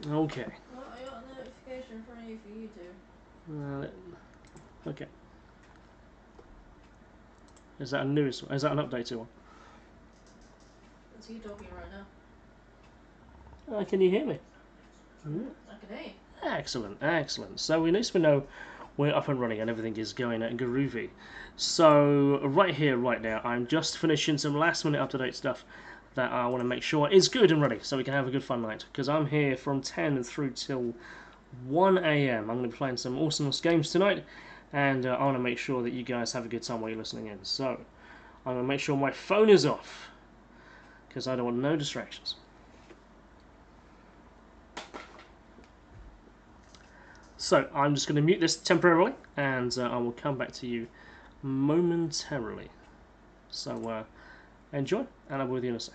Okay. Well, I got a notification for you two. Okay. Is that a newest one? Is that an updated one? It's you talking right now. Can you hear me? I can hear you. Excellent, excellent. So at least we know we're up and running and everything is going groovy. So right here, right now, I'm just finishing some last minute up-to-date stuff that I want to make sure is good and ready so we can have a good fun night. Because I'm here from 10 through till 1 a.m. I'm going to be playing some awesome games tonight, and I want to make sure that you guys have a good time while you're listening in. So I'm going to make sure my phone is off because I don't want no distractions. So I'm just going to mute this temporarily, and I will come back to you momentarily. So enjoy, and I'll be with you in a sec.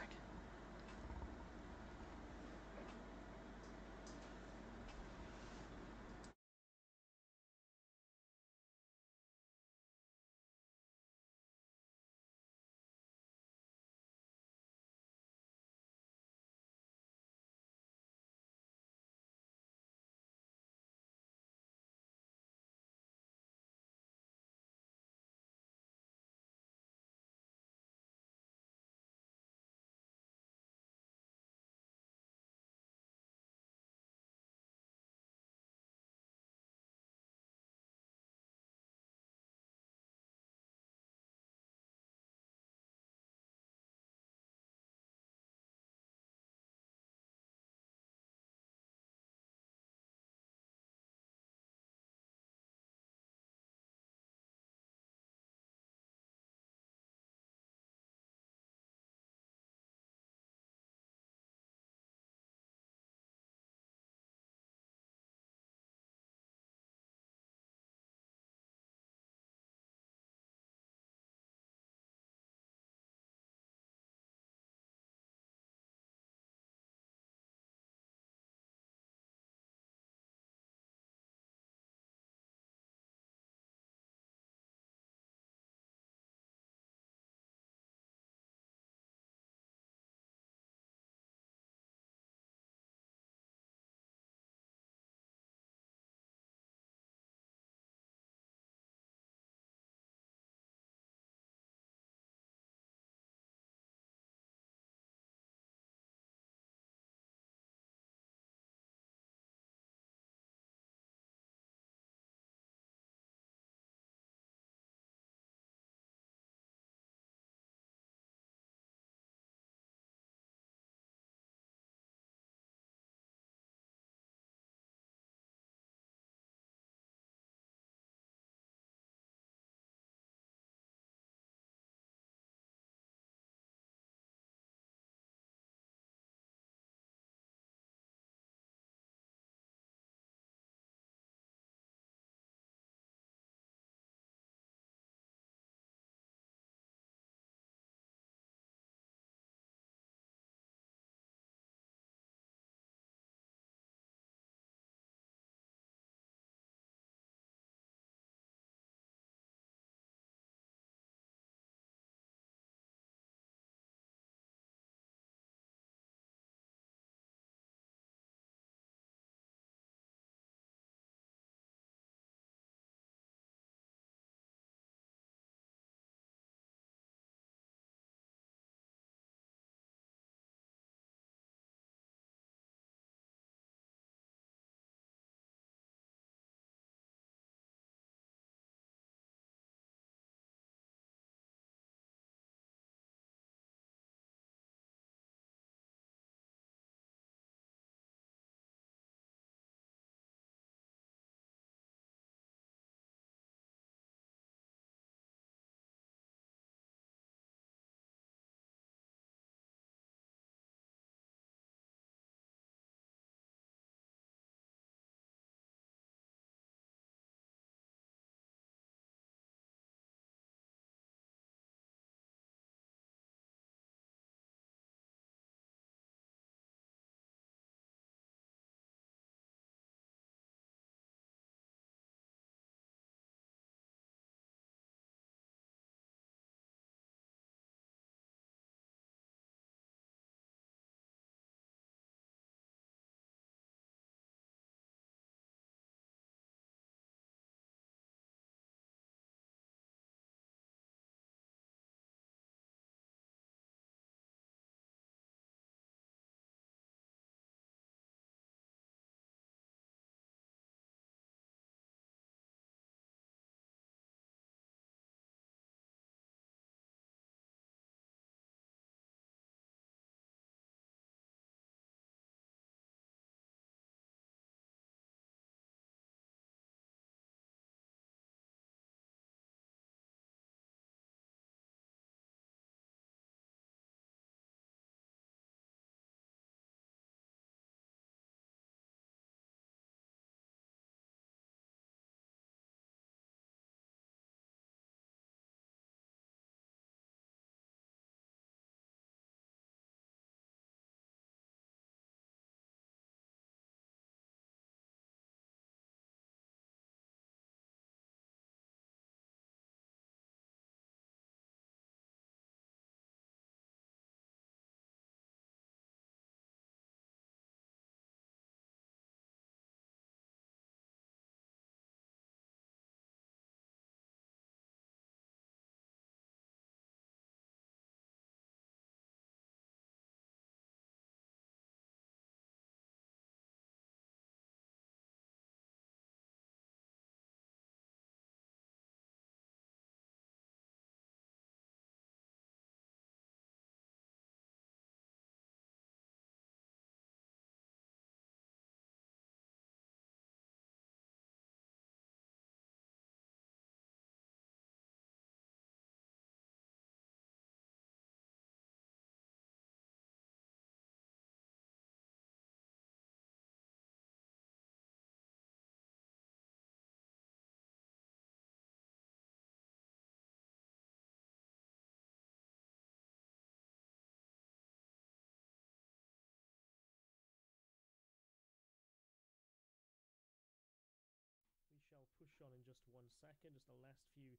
just 1 second, just the last few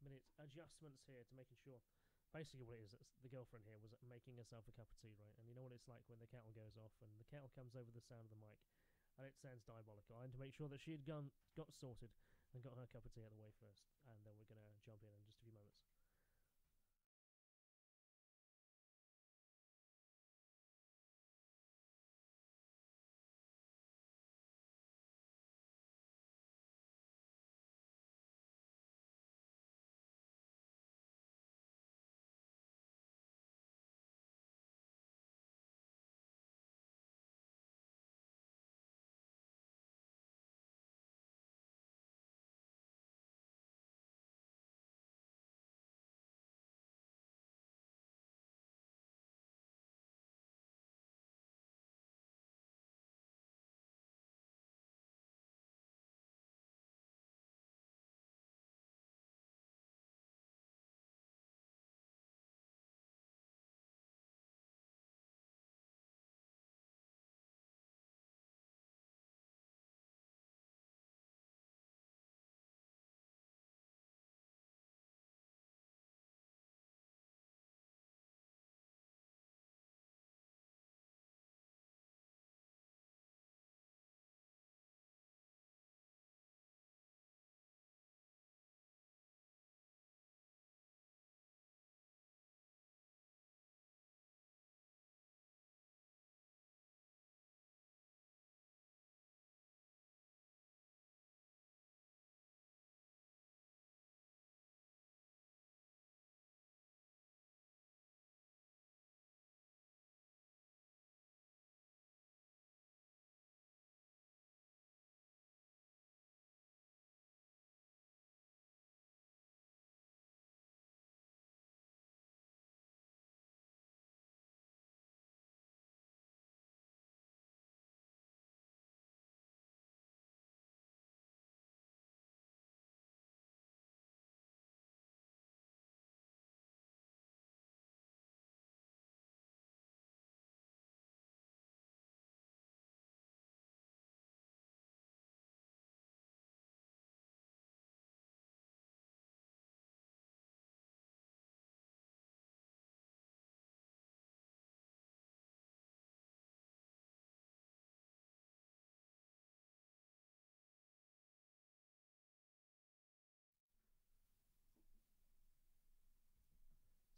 minute adjustments here to making sure. Basically, what it is, the girlfriend here was making herself a cup of tea, right? And you know what it's like when the kettle goes off and the kettle comes over the sound of the mic, and it sounds diabolical. I had to make sure that she had got sorted and got her cup of tea out of the way first, and then we're going to jump in just a few moments.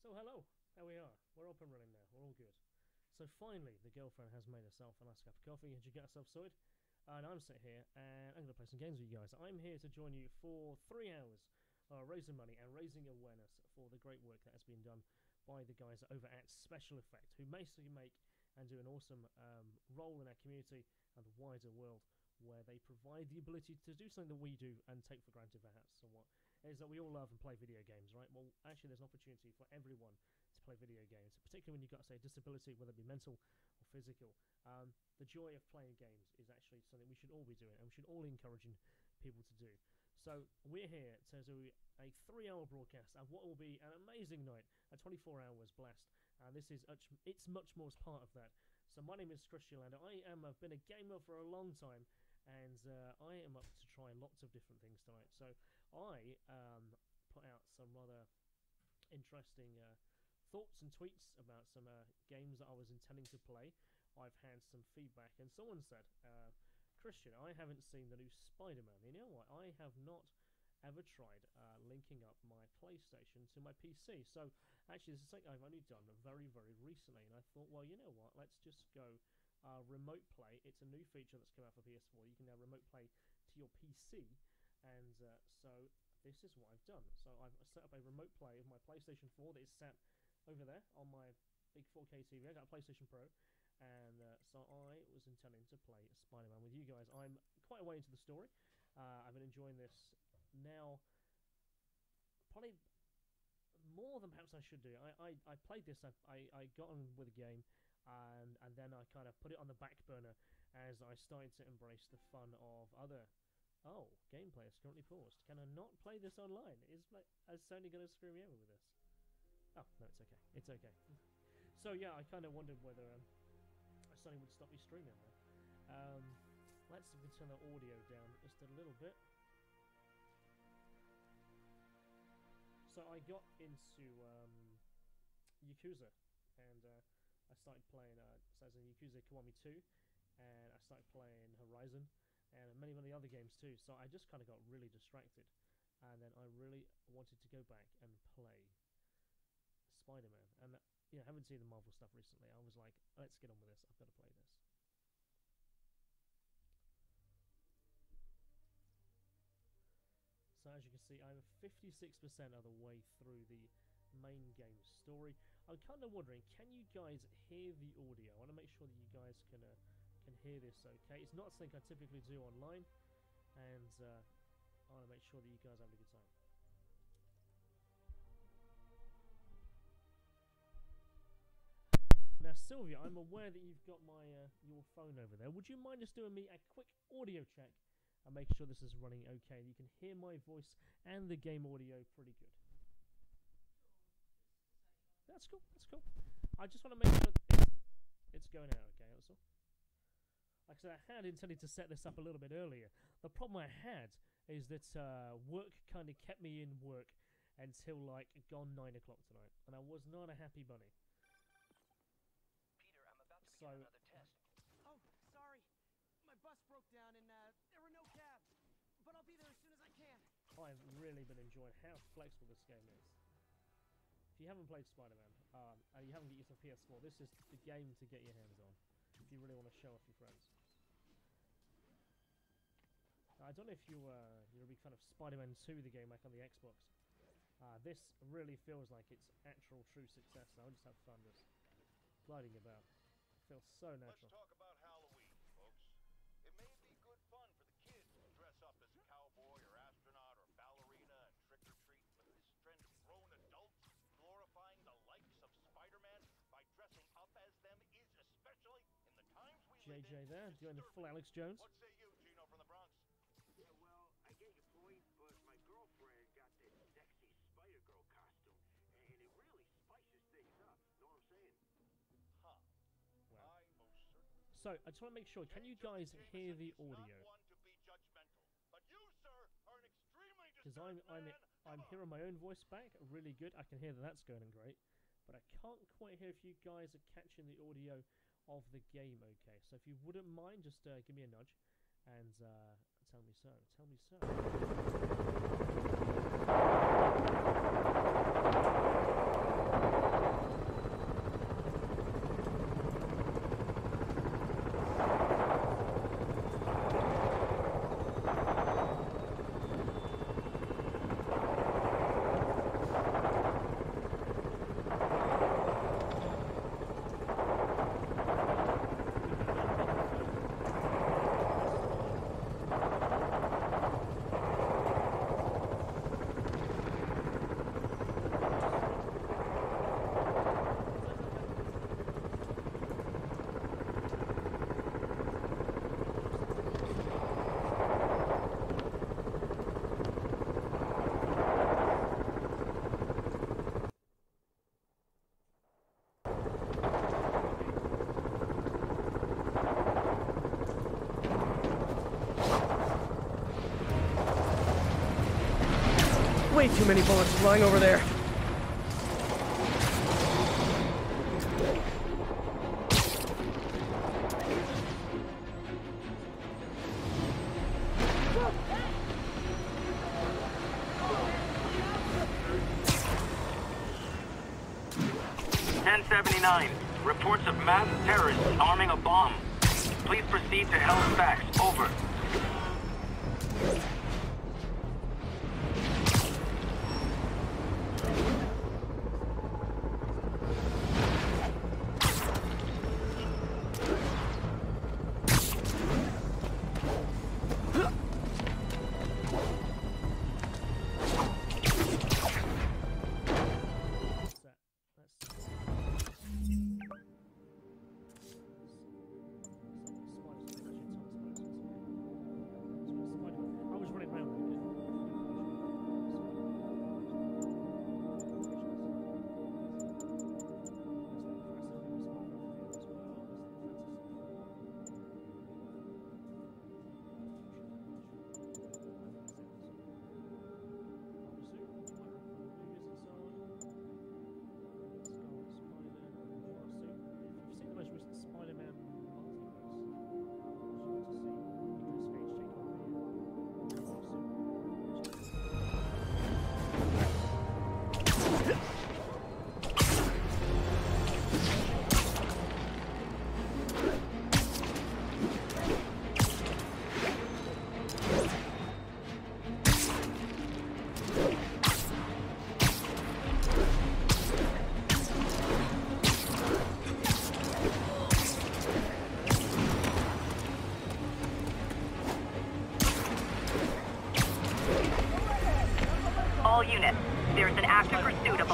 So hello, there we are. We're up and running now. We're all good. So finally, the girlfriend has made herself a nice cup of coffee and she got herself sorted. And I'm sitting here and I'm going to play some games with you guys. I'm here to join you for 3 hours, raising money and raising awareness for the great work that has been done by the guys over at Special Effect, who basically make and do an awesome role in our community and the wider world, where they provide the ability to do something that we do and take for granted perhaps somewhat, is that we all love and play video games, right? Well, actually there's an opportunity for everyone to play video games, particularly when you've got, say, a disability, whether it be mental or physical. The joy of playing games is actually something we should all be doing, and we should all encouraging people to do. So we're here to do a 3-hour broadcast of what will be an amazing night, a 24 hours blast, and this is ItsMuchMore as part of that. So my name is Kristian, and I've been a gamer for a long time, and I am up to try lots of different things tonight. So I put out some rather interesting thoughts and tweets about some games that I was intending to play. I've had some feedback, and someone said, Kristian, I haven't seen the new Spider-Man. You know what? I have not ever tried linking up my PlayStation to my PC. So actually, this is something I've only done very, very recently, and I thought, well, you know what? Let's just go remote play. It's a new feature that's come out for PS4. You can now remote play to your PC, and so this is what I've done. So I've set up a remote play of my PlayStation 4 that is sat over there on my big 4K TV. I got a PlayStation Pro, and so I was intending to play Spider-Man with you guys. I'm quite a way into the story. I've been enjoying this now probably more than perhaps I should do. I played this, I got on with the game, and then I kind of put it on the back burner as I started to embrace the fun of other... Oh, gameplay is currently paused. Can I not play this online? Is Sony going to screw me over with this? Oh, no, it's okay. It's okay. So yeah, I kind of wondered whether Sony would stop me streaming now. Let's see if we can turn the audio down just a little bit. So I got into Yakuza, and I started playing. So as in Yakuza Kiwami 2, and I started playing Horizon, and many other games too. So I just kind of got really distracted, and then I really wanted to go back and play Spider-Man. And I haven't seen the Marvel stuff recently. I was like, let's get on with this. I've got to play this. So as you can see, I'm 56% of the way through the main game story. I'm kind of wondering, can you guys hear the audio? I want to make sure that you guys can hear this okay. It's not something I typically do online, and I want to make sure that you guys have a good time. Now, Sylvia, I'm aware that you've got my your phone over there. Would you mind just doing me a quick audio check and make sure this is running okay? You can hear my voice and the game audio pretty good. That's cool. That's cool. I just want to make sure it's going out okay. That's all. Like I said, I had intended to set this up a little bit earlier. The problem I had is that work kind of kept me in work until like gone 9 o'clock tonight, and I was not a happy bunny. Peter, I'm about to begin another test. Oh, sorry. My bus broke down and there were no cabs. But I'll be there as soon as I can. I've really been enjoying how flexible this game is. If you haven't played Spider-Man, and you haven't got yourself a PS4, this is the game to get your hands on if you really want to show off your friends. I don't know if you're a big fan of Spider-Man 2, the game back on the Xbox. This really feels like it's actual true success. I just have fun just gliding about. It feels so natural. Let's talk about Halloween, folks. It may be good fun for the kids to dress up as a cowboy or astronaut or ballerina and trick-or-treat, but this trend of grown adults glorifying the likes of Spider-Man by dressing up as them is, especially in the times we live in, JJ there, doing the full Alex Jones. What say you, Gino from the Bronx? Yeah, well, I get your point, but my girlfriend got this sexy Spider-Girl costume, and it really spices things up. Know what I'm saying? Huh. Wow. I most certainly... So, I just want to make sure, can you guys hear the audio? Because I'm hearing my own voice back really good. I can hear that that's going great, but I can't quite hear if you guys are catching the audio of the game okay. So if you wouldn't mind, just give me a nudge and tell me so. Tell me so. Way too many bullets flying over there. Reports of mass terrorists arming a bomb. Please proceed to Halifax. Over.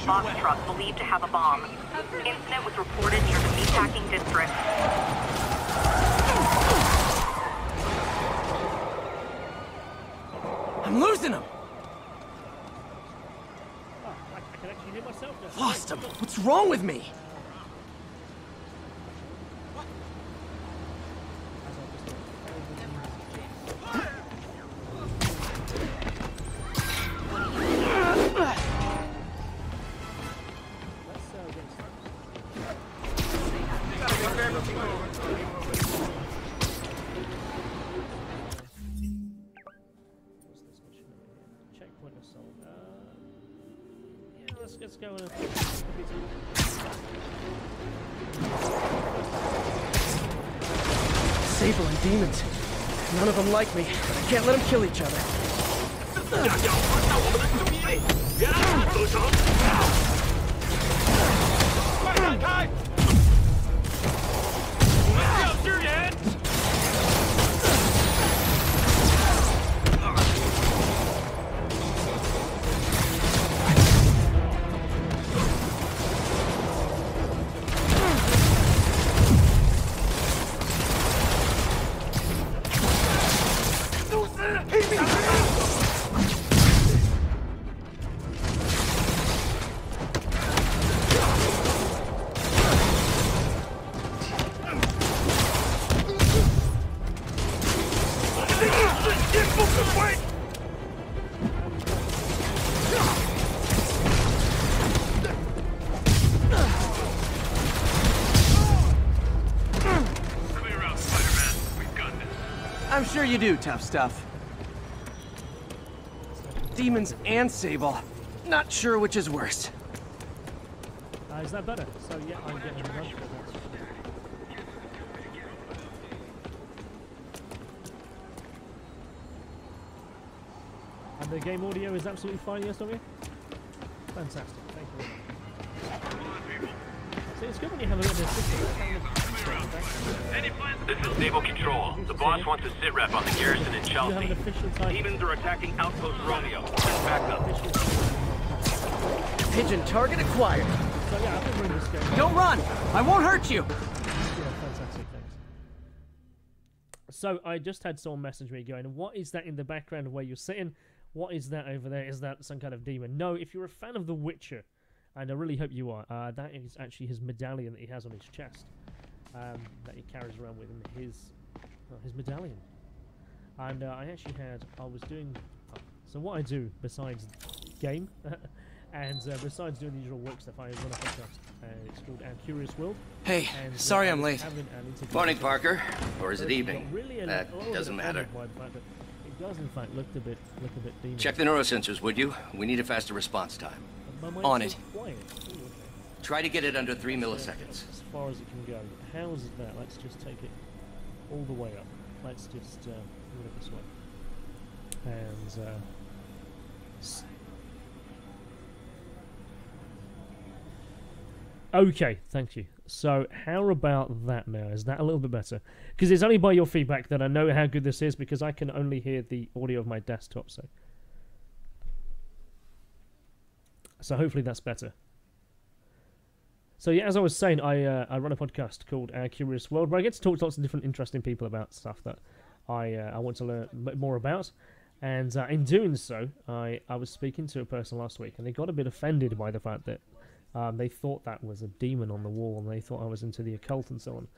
box truck believed to have a bomb. Incident was reported near the meatpacking district. I'm losing him! Oh, I can actually hear myself now. Lost him! What's wrong with me? Checkpoint assault. Yeah, let's go. Sable and demons. None of them like me, but I can't let them kill each other. I'm sure you do, tough stuff. Demons and Sable. Not sure which is worse. Is that better? So yeah, I'm getting a run for that. And the game audio is absolutely fine, yes, of you? Fantastic, thank you very much. See, it's good when you have a little bit of system. This is Stable Control. The boss wants a sit rep on the garrison in You have Chelsea. an official title. Demons are attacking Outpost Romeo. Send backup. Pigeon target acquired. So yeah, I've been running this game. Don't run! I won't hurt you! Yeah, fantastic, thanks. So I just had someone message me going, what is that in the background of where you're sitting? What is that over there? Is that some kind of demon? No, if you're a fan of The Witcher, and I really hope you are, that is actually his medallion that he has on his chest. That he carries around with him, his medallion. And I was doing, so what I do besides game, and besides doing the usual work stuff, I run a podcast. It's called Our Curious World. Hey, And, sorry I'm late. Morning, Parker. Or is it Got evening? really That doesn't matter. It does, in fact, look a bit demon. Check the neurosensors, would you? We need a faster response time. My mind's On so it. quiet. Ooh, okay. Try to get it under 3 milliseconds. As far as it can go. How's that? Let's just take it all the way up. Let's just move it this way. And okay, thank you. So how about that now? Is that a little bit better? Because it's only by your feedback that I know how good this is, because I can only hear the audio of my desktop. So hopefully that's better. So yeah, as I was saying, I run a podcast called Our Curious World, where I get to talk to lots of different interesting people about stuff that I want to learn more about. And in doing so, I was speaking to a person last week, and they got a bit offended by the fact that they thought that was a demon on the wall, and they thought I was into the occult and so on.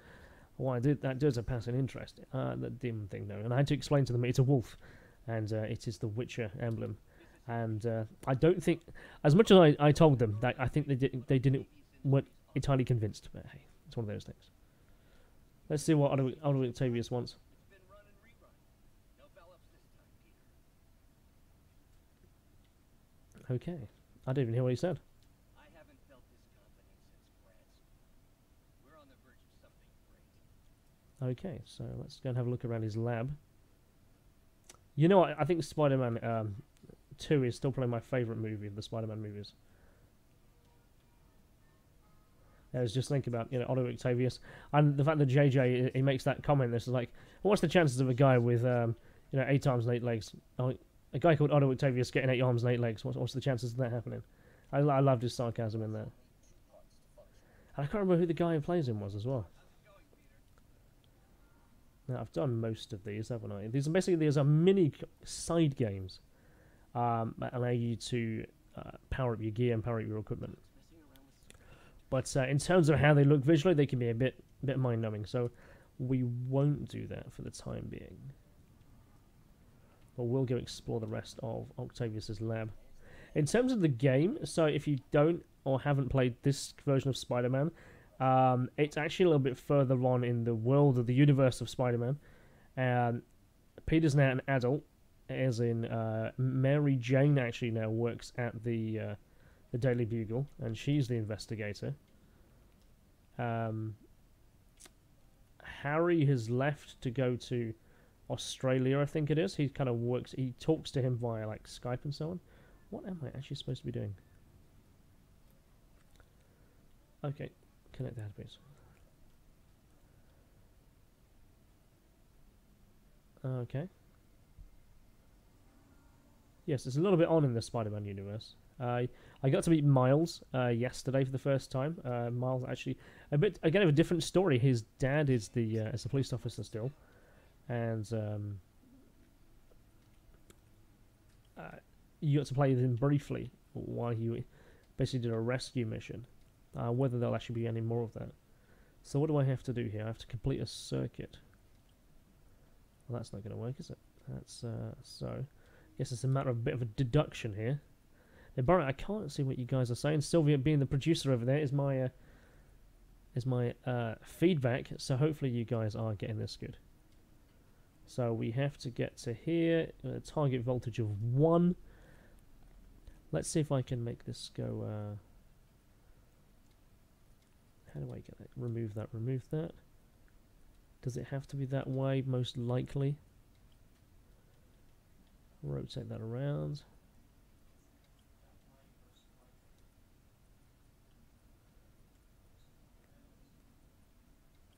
Well, that does a passing interest, the demon thing, no. And I had to explain to them it's a wolf, and it is the Witcher emblem. And I don't think, as much as I told them that, I think weren't entirely convinced. But hey, it's one of those things. Let's see what Otto Octavius wants. Okay, I didn't even hear what he said. I haven't felt this confidence since France. We're on the verge of something great. Okay, so let's go and have a look around his lab. You know what? I think Spider-Man 2 is still probably my favourite movie of the Spider-Man movies. I was just thinking about, Otto Octavius, and the fact that JJ, he makes that comment. This is like, what's the chances of a guy with 8 arms and 8 legs? A guy called Otto Octavius getting 8 arms and 8 legs. What's the chances of that happening? I loved his sarcasm in that. And I can't remember who the guy who plays him was as well. Now, I've done most of these, haven't I? These are mini side games that allow you to power up your gear and power up your equipment. But in terms of how they look visually, they can be a bit mind-numbing. So we won't do that for the time being. But we'll go explore the rest of Octavius's lab. In terms of the game, so if you don't or haven't played this version of Spider-Man, it's actually a little bit further on in the world of the universe of Spider-Man. Peter's now an adult, as in Mary Jane actually now works at the Daily Bugle, and she's the investigator. Harry has left to go to Australia, I think it is. He kind of works, he talks to him via like Skype and so on. What am I actually supposed to be doing? Okay, connect the database. Okay. Yes, it's a little bit on in the Spider-Man universe. I got to meet Miles yesterday for the first time. Miles actually again of a different story. His dad is the police officer still, and you got to play with him briefly while he basically did a rescue mission. Whether there'll actually be any more of that. So what do I have to do here? I have to complete a circuit. Well, that's not going to work, is it? That's so. Guess it's a matter of a bit of a deduction here. Now, Barry, I can't see what you guys are saying. Sylvia, being the producer over there, is my feedback. So hopefully you guys are getting this good. So we have to get to here. Target voltage of 1. Let's see if I can make this go. How do I get it? Remove that. Remove that. Does it have to be that way? Most likely. Rotate that around.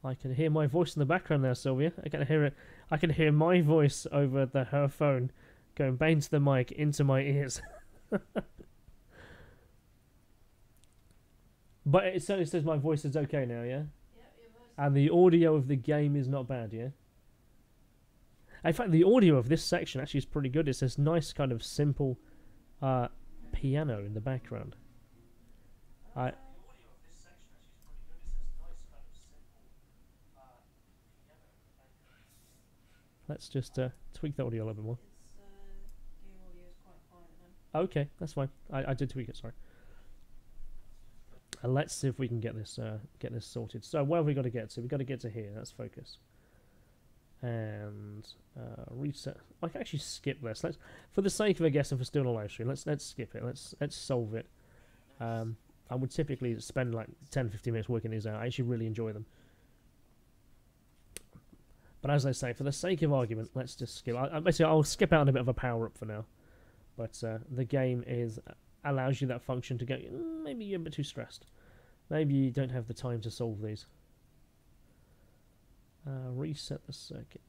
I can hear my voice in the background there, Sylvia. I can hear it. I can hear my voice over her phone going bang to the mic into my ears. But it certainly says my voice is okay now, yeah? Yep, your voice. And the audio of the game is not bad, yeah? In fact, the audio of this section actually is pretty good. It's this nice kind of simple piano in the background. Let's just tweak the audio a little bit more. Game audio is quite quiet then. Okay, that's fine. I did tweak it, sorry. And let's see if we can get this sorted. So where have we got to get to? We've got to get to here. That's focus. And reset. I can actually skip this. Let's, for the sake of a guess and for still a live stream, let's skip it. Let's solve it. I would typically spend like 10-15 minutes working these out. I actually really enjoy them. But as I say, for the sake of argument, let's just skip. Basically, I'll skip out on a bit of a power up for now. But the game allows you that function to go. Maybe you're a bit too stressed. Maybe you don't have the time to solve these. Reset the circuit.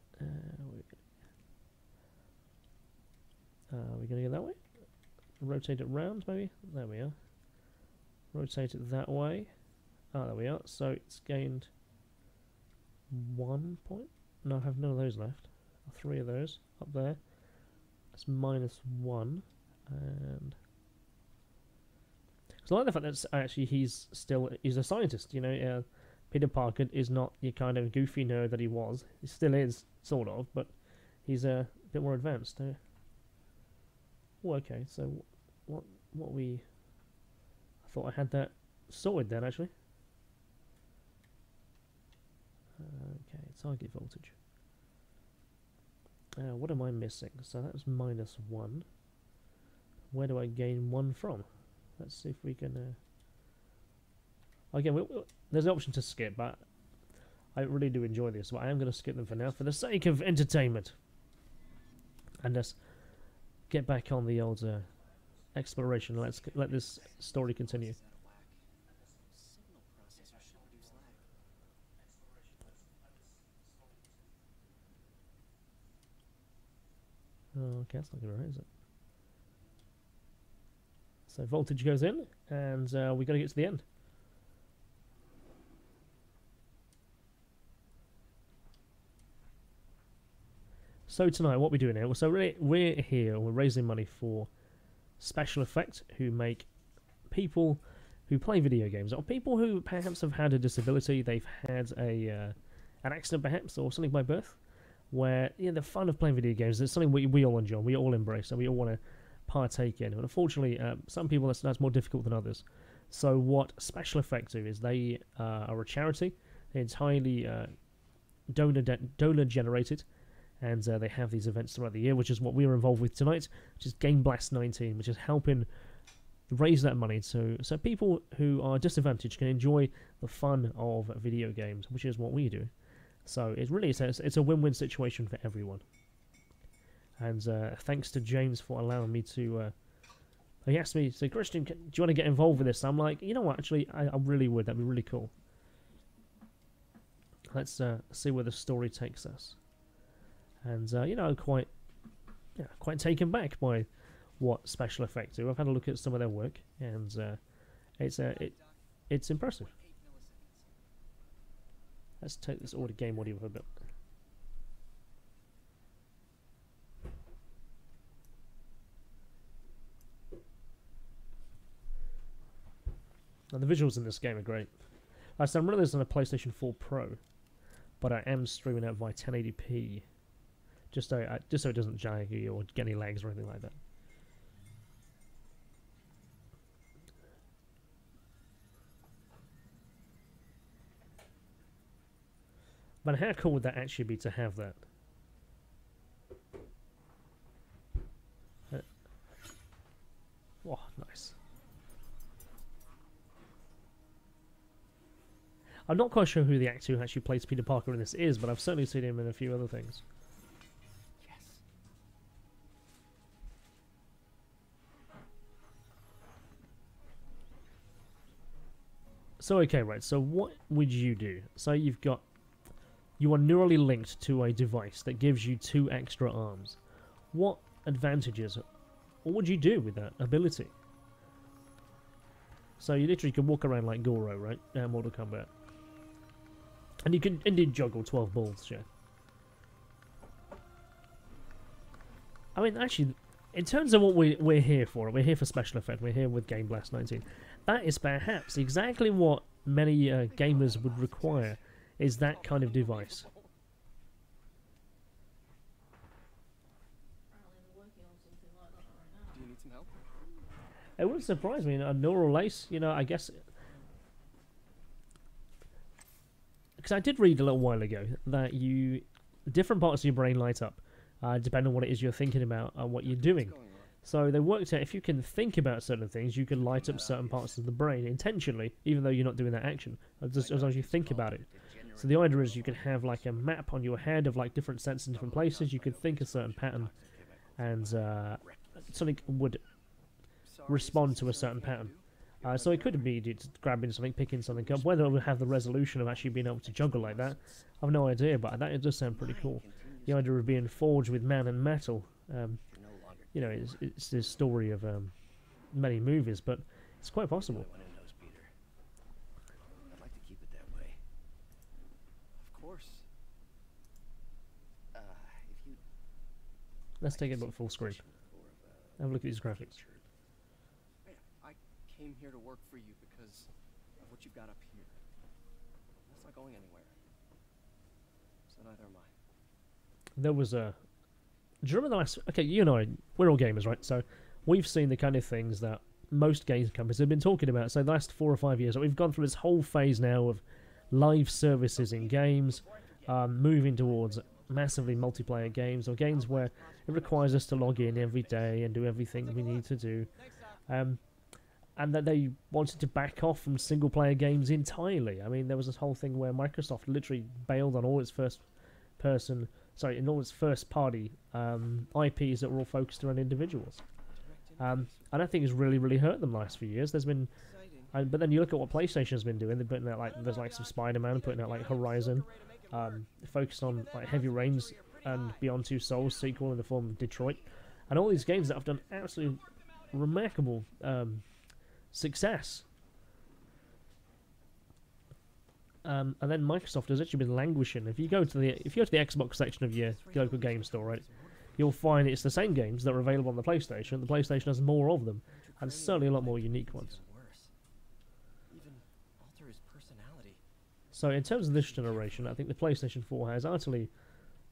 We're going to go that way. Rotate it round, maybe. There we are. Rotate it that way. Ah, there we are. So it's gained 1 point. No, I have none of those left. 3 of those up there. That's -1, and so I like the fact that actually he's a scientist. You know, Peter Parker is not your kind of goofy nerd that he was. He still is, sort of, but he's a bit more advanced. Oh, okay. So what we? I thought I had that sorted then, actually. Okay, target voltage. What am I missing? So that was -1. Where do I gain 1 from? Let's see if we can... Again, there's an option to skip, but I really do enjoy this. But I am going to skip them for now, for the sake of entertainment. And let's get back on the old exploration. Let's let this story continue. Oh, okay, that's not good, right, is it? So voltage goes in, and we got to get to the end. So tonight, what we're doing here, so we're here, we're raising money for Special Effect, who make people who play video games, or people who perhaps have had a disability, they've had an accident perhaps, or something by birth, where the fun of playing video games is something we all enjoy, we all embrace, and we all want to partake in. And unfortunately, some people that's more difficult than others. So what Special Effect do is they are a charity, they're entirely donor generated, and they have these events throughout the year, which is what we are involved with tonight, which is Gameblast19, which is helping raise that money so people who are disadvantaged can enjoy the fun of video games, which is what we do. So it's a win-win situation for everyone. And thanks to James for allowing me to. He asked me, so Kristian, do you want to get involved with this? I'm like, you know what? Actually, I really would. That'd be really cool. Let's see where the story takes us. And quite taken back by what Special Effect do. I've had a look at some of their work, and it's impressive. Let's take this game audio for a bit. Now, the visuals in this game are great. I'm running this on a PlayStation 4 Pro, but I am streaming out via 1080p. Just so it doesn't jaggy or get any lags or anything like that. But how cool would that actually be to have that? Oh, nice. I'm not quite sure who the actor who actually plays Peter Parker in this is, but I've certainly seen him in a few other things. So okay, right, so what would you do? So you are neurally linked to a device that gives you 2 extra arms. What advantages, what would you do with that ability? So you literally can walk around like Goro, right? Mortal Kombat. And you can indeed juggle 12 balls, yeah. I mean, actually, in terms of what we're here for Special Effect, we're here with Gameblast19. That is perhaps exactly what many gamers would require, is that kind of device. Do you need some help? It wouldn't surprise me, a neural lace, I guess. Because I did read a little while ago that different parts of your brain light up, depending on what it is you're thinking about and what you're doing. So they worked out if you can think about certain things, you can light up certain parts of the brain intentionally, even though you're not doing that action, as long as you think about it. So the idea is you can have like a map on your head of like different senses in different places. You could think a certain pattern, and something would respond to a certain pattern. So it could be just grabbing something, picking something up. Whether it would have the resolution of actually being able to juggle like that, I have no idea, but it does sound pretty cool. The idea of being forged with man and metal. It's the story of many movies, but it's quite possible. I'd like to keep it that way. Of course. If you Let's take it about full screen. Have a look at these graphics. I came here to work for you because of what you've got up here. That's not going anywhere. So neither am I. There was a... Do you remember the last... Okay, you and I, we're all gamers, right? So we've seen the kind of things that most games companies have been talking about. So the last 4 or 5 years, we've gone through this whole phase now of live services in games, moving towards massively multiplayer games, or games where it requires us to log in every day and do everything we need to do. And that they wanted to back off from single-player games entirely. I mean, there was this whole thing where Microsoft literally bailed on all its all its first-party IPs that were all focused around individuals. And I think it's really, really hurt them the last few years. There's been, but then you look at what PlayStation's been doing. They're putting out there's some Spider-Man, putting out Horizon, focused on Heavy Rain's and Beyond Two Souls sequel in the form of Detroit, and all these games that have done absolutely remarkable success. And then Microsoft has actually been languishing. If you go to the Xbox section of your local game store, right, you'll find it's the same games that are available on the PlayStation. The PlayStation has more of them, and certainly a lot more unique ones. Even alter his personality. So in terms of this generation, I think the PlayStation 4 has utterly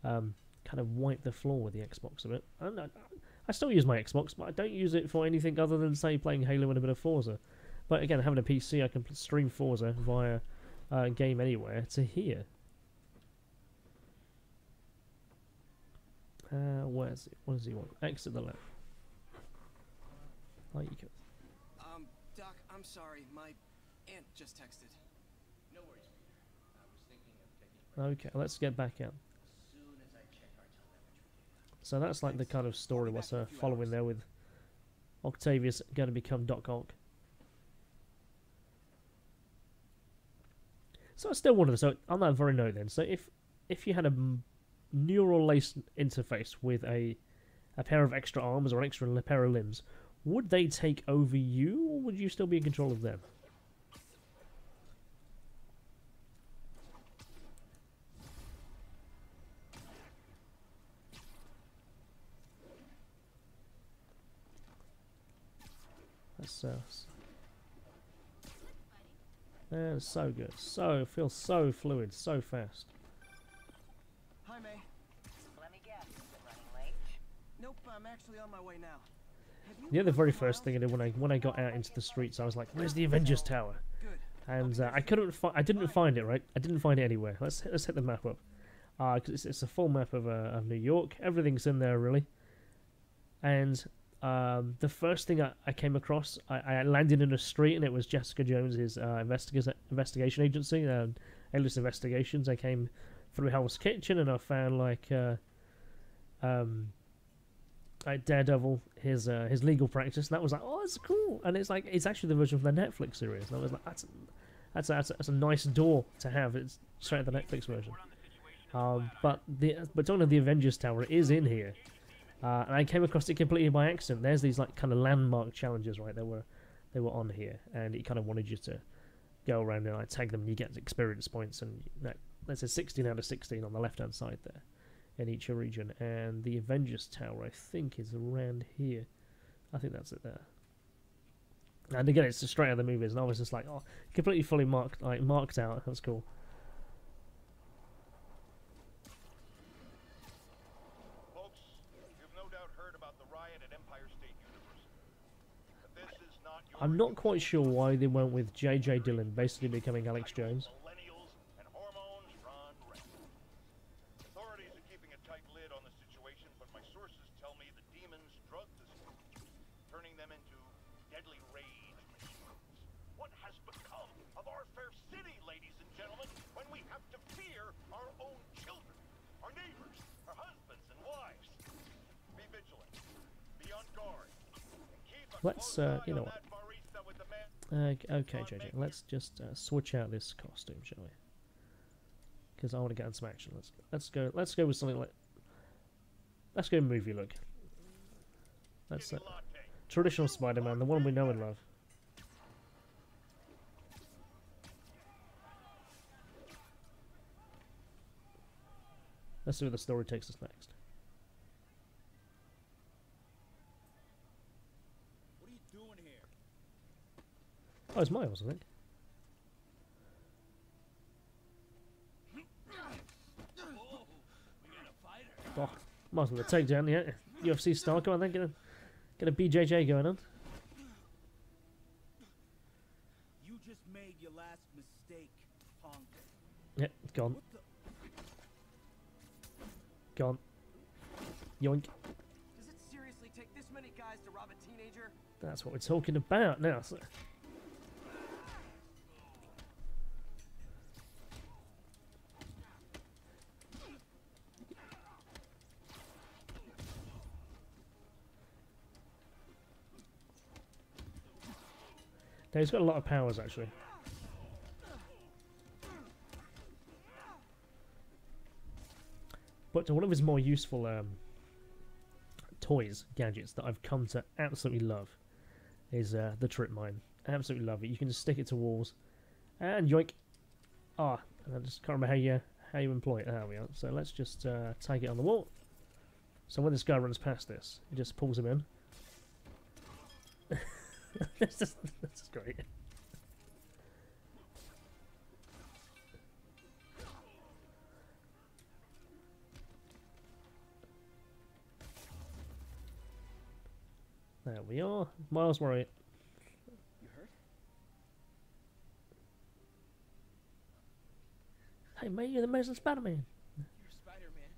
kind of wiped the floor with the Xbox a bit. I still use my Xbox, but I don't use it for anything other than, say, playing Halo and a bit of Forza. But again, having a PC, I can stream Forza via Game Anywhere to here. Where is it? What does he want? Exit the lab. Oh, you go. Doc, I'm sorry. My aunt just texted. No worries, Peter. I was thinking of taking Okay, let's get back out. as soon as I check our telemetry data. So that's like the kind of story what's following there with Octavius going to become Doc Ock. So I still wonder. So on that very note, then, so if you had a neural lace interface with a pair of extra arms or an extra pair of limbs, would they take over you, or would you still be in control of them? That's so good. So feels so fluid, so fast. Hi, May. Let me guess, is it running late? Nope, I'm actually on my way now. Yeah, the very first thing I did when I got out into the streets, I was like, "Where's the Avengers Tower?" Good. And I didn't find it. Right, I didn't find it anywhere. Let's hit the map up, because it's a full map of New York. Everything's in there really. And the first thing I came across, I landed in a street, and it was Jessica Jones's investigation agency, Endless Investigations. I came through Hell's Kitchen, and I found like Daredevil, his legal practice, and that was like, oh, that's cool. And it's like, it's actually the version from the Netflix series. And I was like, that's a nice door to have. It's straight to the Netflix version. But talking of the Avengers Tower, it is in here. And I came across it completely by accident. There's these like kind of landmark challenges, right? They were on here, and it kind of wanted you to go around and like tag them, and you get experience points, and there's a 16 out of 16 on the left hand side there in each region. And the Avengers Tower, I think, is around here. I think that's it there. And again, it's just straight out of the movies, and I was just like, oh, completely fully marked out. That's cool. Folks, you've no doubt heard about the riot at Empire State University. But this is not your I'm not quite sure why they went with J.J. Dillon basically becoming Alex Jones. millennials and hormones run rampant. Authorities are keeping a tight lid on the situation, but my sources tell me the demons drug the students, turning them into deadly rage machines. What has become of our fair city, ladies and gentlemen, when we have to fear our own children, our neighbors, our husbands and wives? Be vigilant. Be on guard. And keep a Let's, close eye you know on what? that barista with the man. Okay, JJ, let's just switch out this costume, shall we? Because I want to get on some action. Let's go with something like, let's go movie look. That's traditional Spider-Man, the one we know and love. Let's see where the story takes us next. What are you doing here? Oh, it's Miles, I think. Oh, we got a fighter. Oh, might as well take down, yeah. UFC star, go on then, get a BJJ going on. You just made your last mistake, punk. Yep, gone. What the? Gone. Yoink. Does it seriously take this many guys to rob a teenager? That's what we're talking about now. So. Now, he's got a lot of powers, actually. But one of his more useful toys, gadgets, that I've come to absolutely love is the trip mine. Absolutely love it. You can just stick it to walls. And yoink. Ah, and I just can't remember how you employ it. There we are. So let's just take it on the wall. So when this guy runs past this, it just pulls him in. That's just great. There we are. Miles Morales. You hurt? Hey man, you're the amazing Spider-Man. You're Spider-Man.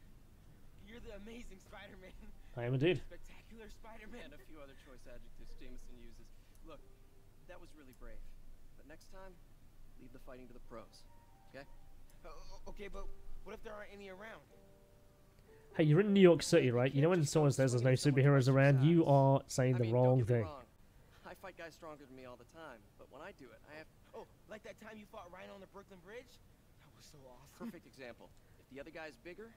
You're the amazing Spider-Man. I am indeed. Spectacular Spider-Man. A few other choice adjectives Jameson uses. Look, that was really brave. But next time, leave the fighting to the pros. Okay? Okay, but what if there aren't any around? Hey, you're in New York City, right? You know when someone says there's no superheroes around, you are saying the wrong thing. I fight guys stronger than me all the time, but when I do it, I have... Oh, like that time you fought Rhino on the Brooklyn Bridge? That was so awesome. Perfect example. If the other guy's bigger,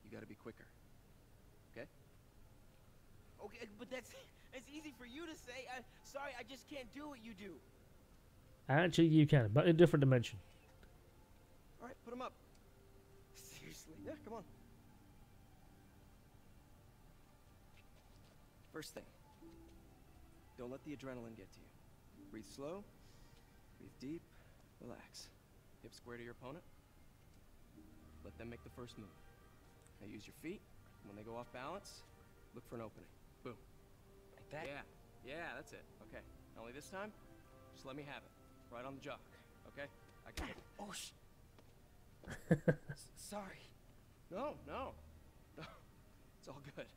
you gotta be quicker. Okay? Okay, but that's easy for you to say. Sorry, I just can't do what you do. Actually, you can, but in a different dimension. Alright, put him up. Seriously? Yeah, come on. First thing, don't let the adrenaline get to you. Breathe slow, breathe deep, relax. Hip square to your opponent. Let them make the first move. Now use your feet. When they go off balance, look for an opening. Boom. Like that? Yeah, that's it. Okay. Only this time, just let me have it. Right on the jock. Okay? I got it. Oh, sorry. No. It's all good.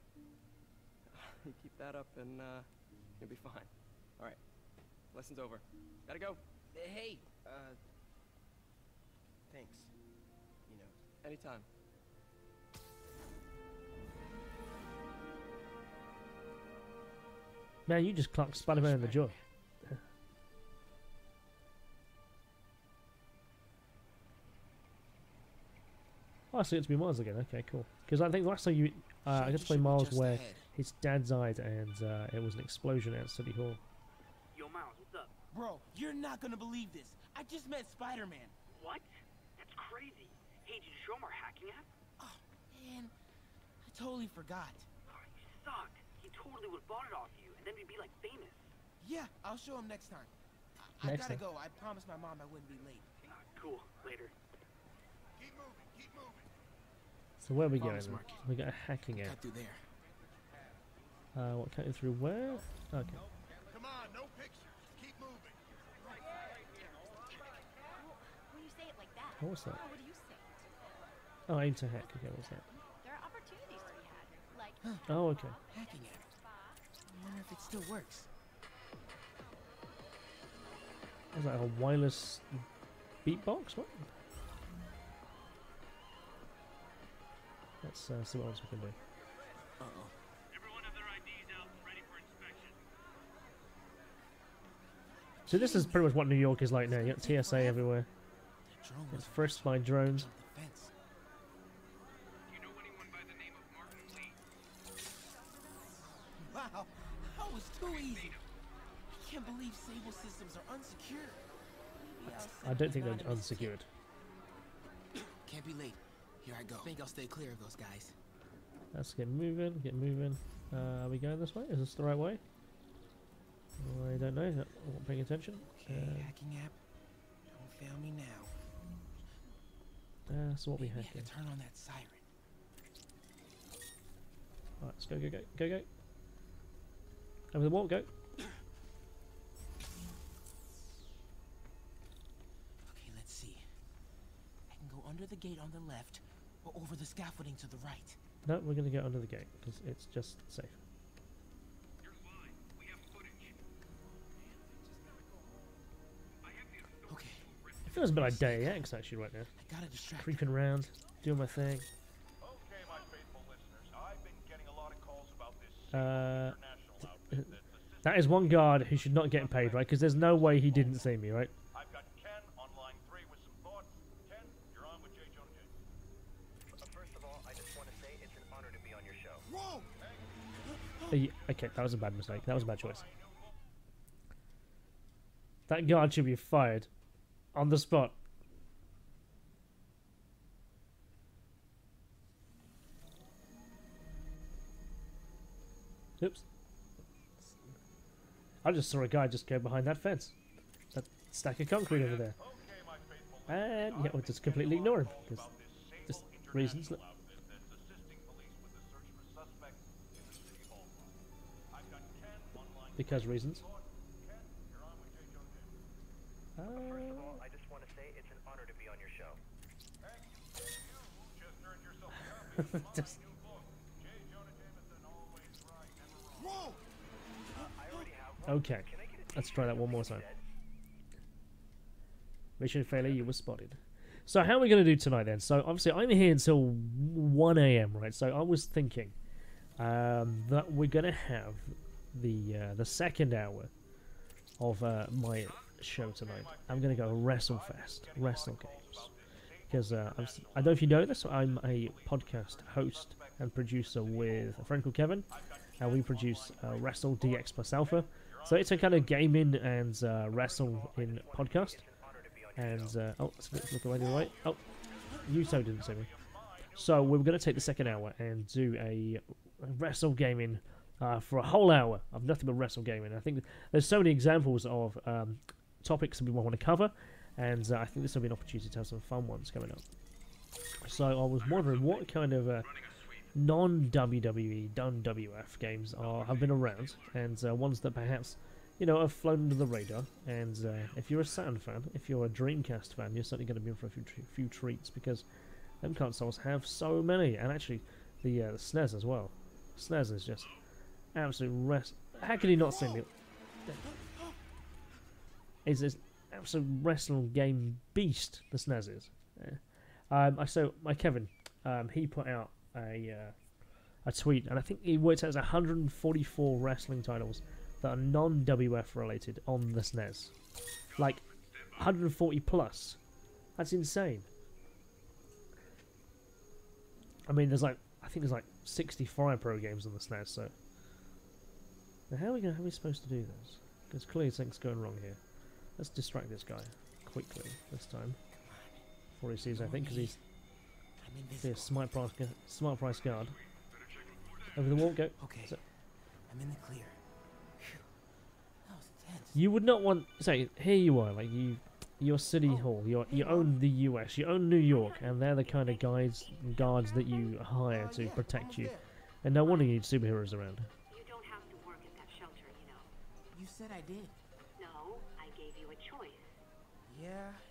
You keep that up and you'll be fine. All right. Lesson's over. Gotta go. Hey, thanks. You know. Anytime. Man, you just clocked Spider-Man in the jaw. Oh, I see it to be Miles again. Okay, cool. Because I think the last time I got to play Miles where his dad died and it was an explosion at City Hall. Yo, Miles, what's up? Bro, you're not gonna believe this. I just met Spider-Man. What? That's crazy. Hey, did you show him our hacking app? Oh, man. I totally forgot. Oh, you suck. He totally would have bought it off you, and then we'd be, like, famous. Yeah, I'll show him next time. I gotta go. I promised my mom I wouldn't be late. Cool. Later. Keep moving, keep moving. So where are we going? Promise, Marky. We got a hacking Cut app. through there. What, cutting through where? Okay. Come on, no pictures. Keep moving. When you say it like that, Oh, what's that? how would you say it? Oh, aim to hack. Okay, what's that? There are opportunities to be had, like Oh, okay. Hacking app. I wonder if it still works. Was that a wireless beatbox? What? Let's see what else we can do. Uh-oh. Everyone have their IDs out and ready for inspection. So this is pretty much what New York is like now. You got TSA everywhere. That drone was It's first by drones. on the fence. Do you know anyone by the name of Martin Lee? Wow, that was too easy. I can't believe Sable systems are unsecured. Maybe I'll I set don't think they're anonymous unsecured. Can't be late. Here I go. Think I'll stay clear of those guys. Let's get moving, get moving. Are we going this way? Is this the right way? I don't know. I'm not paying attention. Okay, hacking app. Don't fail me now. So what we Maybe I hacking? can turn on that siren. Alright, let's go, go, go, go, go. Over the wall, go. Okay, let's see. I can go under the gate on the left, or over the scaffolding to the right. No, we're going to go under the gate because it's just safe. You're fine. We have footage. I have the authority. Okay, It feels a bit like Day X actually right now. I gotta distract Creeping around, doing my thing. Okay, my faithful listeners, I've been getting a lot of calls about this international outfit That is one guard who should not get paid, right? Because there's no way he didn't see me, right? I've got Ken on line 3 with some thoughts. Ken, you're on with J. Jonah James. First of all, I just want to say it's an honor to be on your show. Whoa! Okay, that was a bad mistake. That was a bad choice. That guard should be fired on the spot. Oops. I just saw a guy just go behind that fence. That stack of concrete over there. And yeah, we'll just completely ignore him. Because just reasons. Look. Because reasons. First of all, I just want to say it's an honor to be on your show. Just okay, let's try that one more time. Mission failure, you were spotted. So how are we going to do tonight then? So obviously I'm here until 1 AM, right? So I was thinking that we're going to have the second hour of my show tonight. I'm going to go WrestleFest, Wrestle Games. Because I don't know if you know this, I'm a podcast host and producer with a friend called Kevin. And we produce WrestleDX Alpha. So it's a kind of gaming and wrestle in podcast. And, oh, let's look away to the right. Oh, Yuto didn't see me. So we're going to take the second hour and do a wrestle gaming for a whole hour of nothing but wrestle gaming. I think there's so many examples of topics that we want to cover. And I think this will be an opportunity to have some fun ones coming up. So I was wondering what kind of non-WWE, non-WF games have been around, and ones that perhaps, you know, have flown under the radar. And if you're a Saturn fan, if you're a Dreamcast fan, you're certainly going to be in for a few treats, because them consoles have so many. And actually, the SNES as well. SNES is just absolute How can you not see me? It's this absolute wrestling game beast, the SNES is. So my Kevin, he put out a tweet, and I think he worked out as 144 wrestling titles that are non-WF related on the SNES. Like 140 plus. That's insane. I mean, I think there's like 65 pro games on the SNES. So now how are we supposed to do this? Because clearly something's going wrong here. Let's distract this guy quickly this time before he sees, I think, because he's a smart price guard. Over the wall, go. Okay, So, I'm in the clear. Phew. That was intense. you would not want, say, here you are, like you're City Hall, you own the US, you own New York, and they're the kind of guards that you hire to protect you. And no wonder you need superheroes around. You don't have to work at that shelter, you know. You said I did. No, I gave you a choice. Yeah,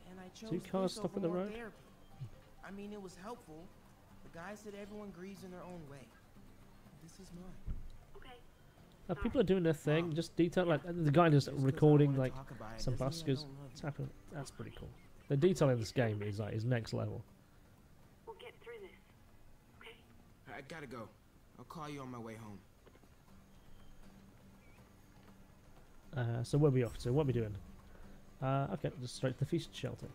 and I chose Two cars this stop over at the more road? therapy. I mean, it was helpful. The guy said everyone grieves in their own way. This is mine. Okay. People are doing their thing, just detail, like the guy just recording like some buskers. It's happening. That's pretty cool. The detail in this game is next level. We'll get through this. Okay? I gotta go. I'll call you on my way home. So where are we off to? What are we doing? Okay, just straight to the feast shelter.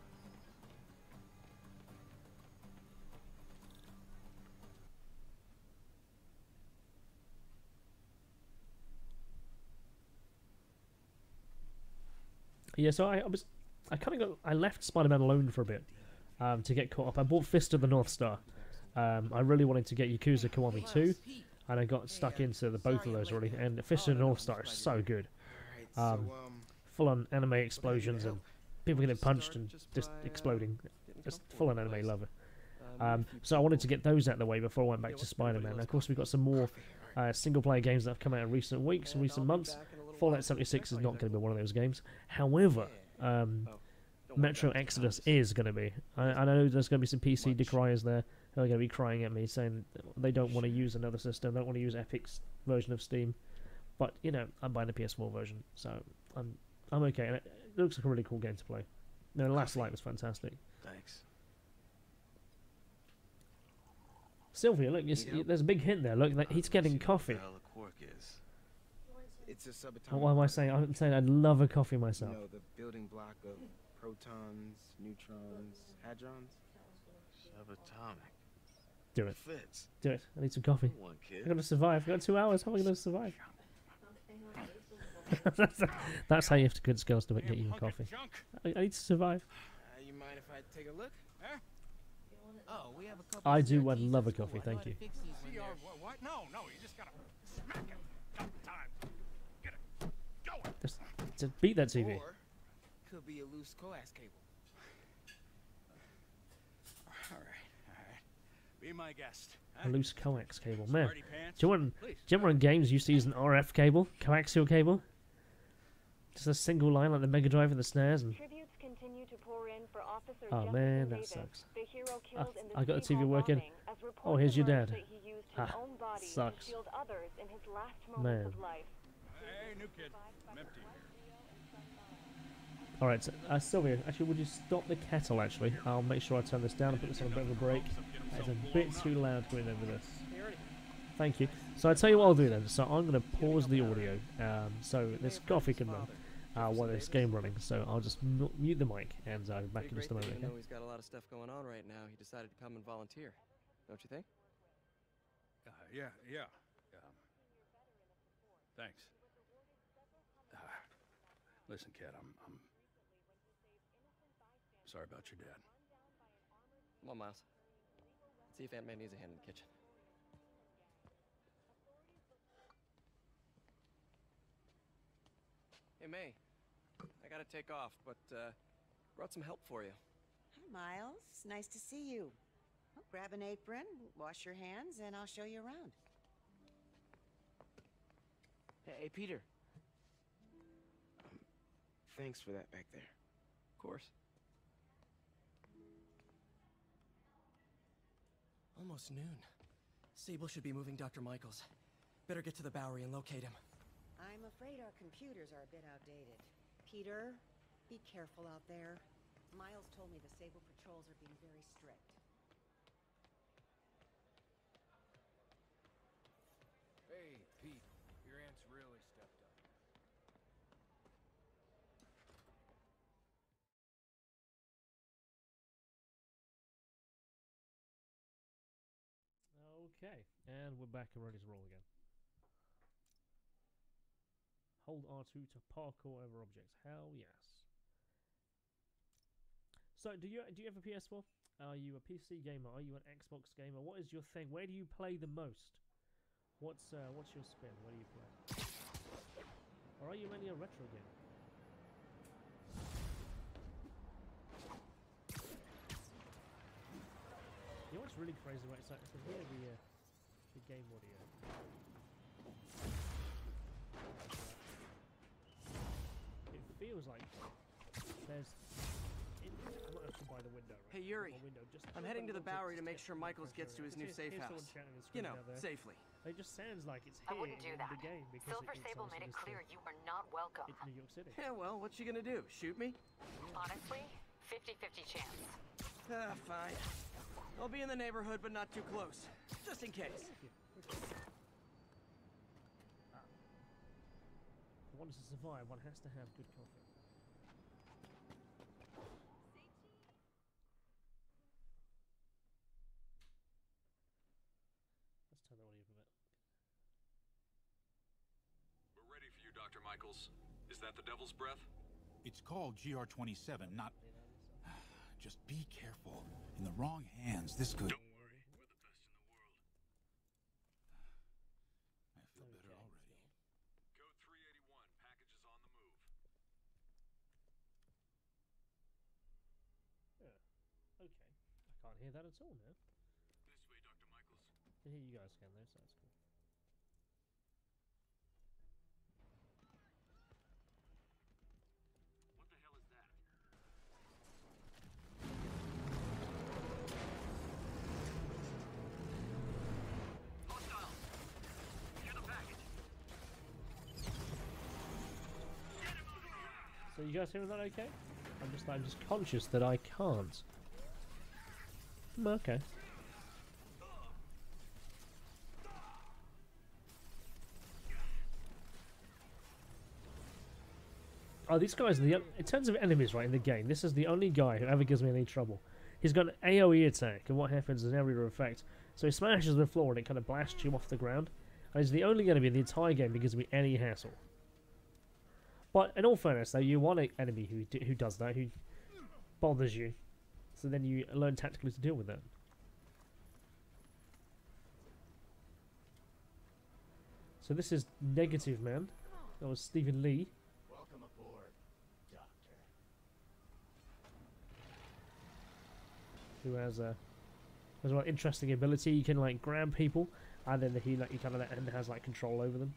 Yeah, so I left Spider-Man alone for a bit to get caught up. I bought Fist of the North Star. I really wanted to get Yakuza Kiwami 2, and I got stuck into both of those really. And Fist of the North Star is so good. Full-on anime explosions and people getting punched and just exploding. Just full-on anime lover. So I wanted to get those out of the way before I went back to Spider-Man. Of course, we've got some more single-player games that have come out in recent weeks and recent months. Fallout 76 is not going to be one of those games. However, Metro Exodus is going to be. I know there's going to be some PC decriers there who are going to be crying at me saying they don't want to use another system, don't want to use Epic's version of Steam. But, you know, I'm buying the PS4 version, so I'm okay. And it looks like a really cool game to play. No, Last Light was fantastic. Thanks. Sylvia, look, there's a big hint there. Look, like, he's getting coffee. It's a subatomic. What am I saying? I'm saying I'd love a coffee myself. You know, the building block of protons, neutrons, hadrons. Subatomic. Do it. Fits. Do it. I need some coffee. Come on, kid. I'm going to survive. I've got 2 hours. How am I going to survive? That's how you have to good skills to get you a coffee. I need to survive. You mind if I take a look? Huh? Oh, we have a couple. I do CRTs love a at school. coffee, I know thank how to you. fix these when they're- What? No, you just gotta smack him a couple times. Get it. Go. Just to beat that TV. Or could be a loose coax cable. All right. Be my guest. A loose coax cable, man. Smarty pants. Do you remember when games used to use an RF cable, coaxial cable? Just a single line like the Mega Drive and the SNES. And Tributes continue to pour in for Officer oh Jefferson man, that Davis, sucks. the hero killed in the I got the City TV Hall working. bombing, as Oh, reports here's your emerge dad. that he used his own body Sucks. to shield others in his last Man. moments of life. Hey, new kid. I'm empty. Alright, so, Sylvia, actually, would you stop the kettle, actually? I'll make sure I turn this down and put this on a bit of a break. It's a bit too loud going over this. Thank you. So I'll tell you what I'll do then. So I'm going to pause the audio so this coffee can run while there's game running. So I'll just mute the mic and I'll be back in just a moment. Even Okay? though he's got a lot of stuff going on right now, he decided to come and volunteer. Don't you think? Yeah. Thanks. Listen, kid, I'm sorry about your dad. Come on, Miles. Let's see if Aunt May needs a hand in the kitchen. Hey, May. I gotta take off, but brought some help for you. Hi, Miles. Nice to see you. Well, grab an apron, wash your hands, and I'll show you around. Hey, Peter. Thanks for that back there. Of course. Almost noon. Sable should be moving Dr. Michaels. Better get to the Bowery and locate him. I'm afraid our computers are a bit outdated. Peter, be careful out there. Miles told me the Sable patrols are being very strict. Hey, Pete. Your aunt's really stepped up. Okay, and we're back and ready to roll again. Hold R2 to parkour over objects. Hell yes. So, do you have a PS4? Are you a PC gamer? Are you an Xbox gamer? What is your thing? Where do you play the most? What's your spin? Where do you play? Or are you mainly a retro gamer? You know what's really crazy, right? So I can hear the game audio. It feels like there's. I'm not actually by the window. Right? Hey, Yuri. Window, just I'm heading to the Bowery to make sure Michaels gets to his new safe house. You know, safely. It just sounds like it's I here wouldn't do in that. the game because Silver it's Sable made it clear you are not welcome. It's New York City. Yeah, well, what's she gonna do? Shoot me? Honestly, 50-50 chance. Ah, fine. I'll be in the neighborhood, but not too close. Just in case. For one to survive, one has to have good coffee. Let's turn the audio up a bit. We're ready for you, Dr. Michaels. Is that the Devil's Breath? It's called GR27, not... Just be careful. In the wrong hands, this could... Don't worry, we're the best in the world. I feel better already. Code 381, package is on the move. Yeah. Okay. I can't hear that at all now. This way, Dr. Michaels. I can hear you guys again though, so that's cool. What the hell is that? Hostile! Secure the package. So you guys hearing that okay? I'm just conscious that I can't. Okay. Oh, these guys are in terms of enemies, right, in the game, this is the only guy who ever gives me any trouble. He's got an AoE attack, and what happens is an area effect. So he smashes the floor and it kind of blasts you off the ground. And he's the only enemy in the entire game that gives me any hassle. But in all fairness, though, you want an enemy who does that, who bothers you, so then you learn tactically to deal with that. So this is Negative Man. That was Stephen Lee. Welcome aboard, Doctor. Who has a interesting ability. You can like grab people, and then he kind of has like control over them.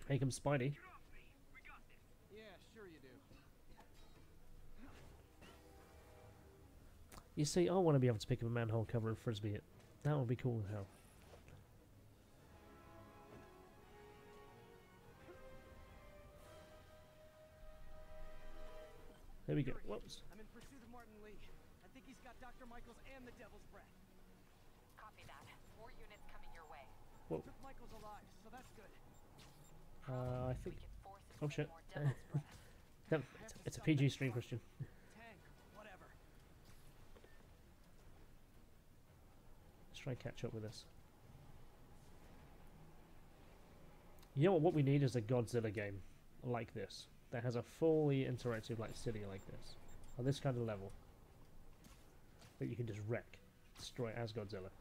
Make him Spidey. Yeah, sure you do. You see, I want to be able to pick up a manhole cover and frisbee it. That would be cool as hell. There we go. Whoops. I'm in pursuit of Martin Lee. I think he's got Dr. Michaels and the Devil's Breath. Copy that. More units coming your way. Whoa. Took Michaels alive, so that's good. I think. Oh shit. No, it's a PG stream, Christian. Tank, whatever. Let's try and catch up with this. You know what we need is a Godzilla game like this that has a fully interactive like city like this on this kind of level that you can just wreck, destroy as Godzilla.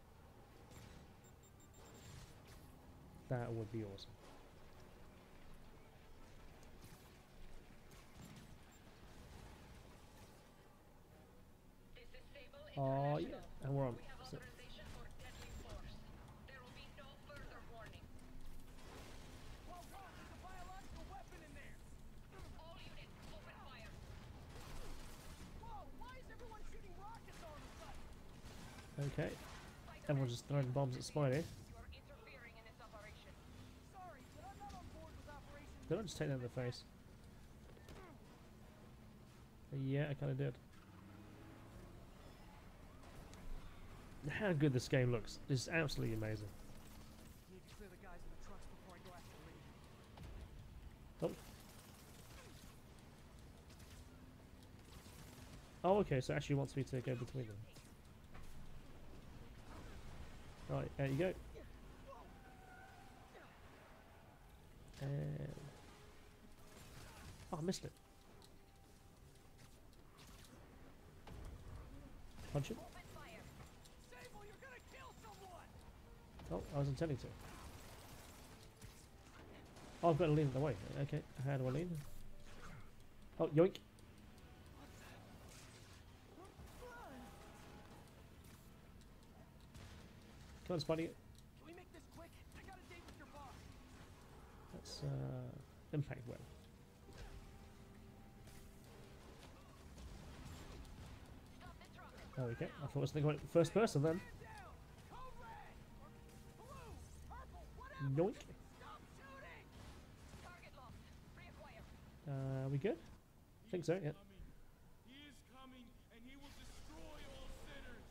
That would be awesome. Oh yeah, and we're on. So, okay, everyone's just throwing bombs at Spidey. Did I just take that in the face? Yeah, I kind of did. How good this game looks is absolutely amazing. Need to clear the guys in the trucks before I go after Lee. Oh. Oh, okay, so it actually wants me to go between them. Right, there you go. And... oh, I missed it. Punch it. Oh, I was intending to. Oh, I've got to lean the way. Okay, how do I lean? Oh, yoink. Come on, Spidey. Can we make this quick? I got a date with your boss. That's impact web. There we go. I thought I was thinking about first person then. Yoink. We good? I think so, yeah. He is coming, and he will destroy all sinners.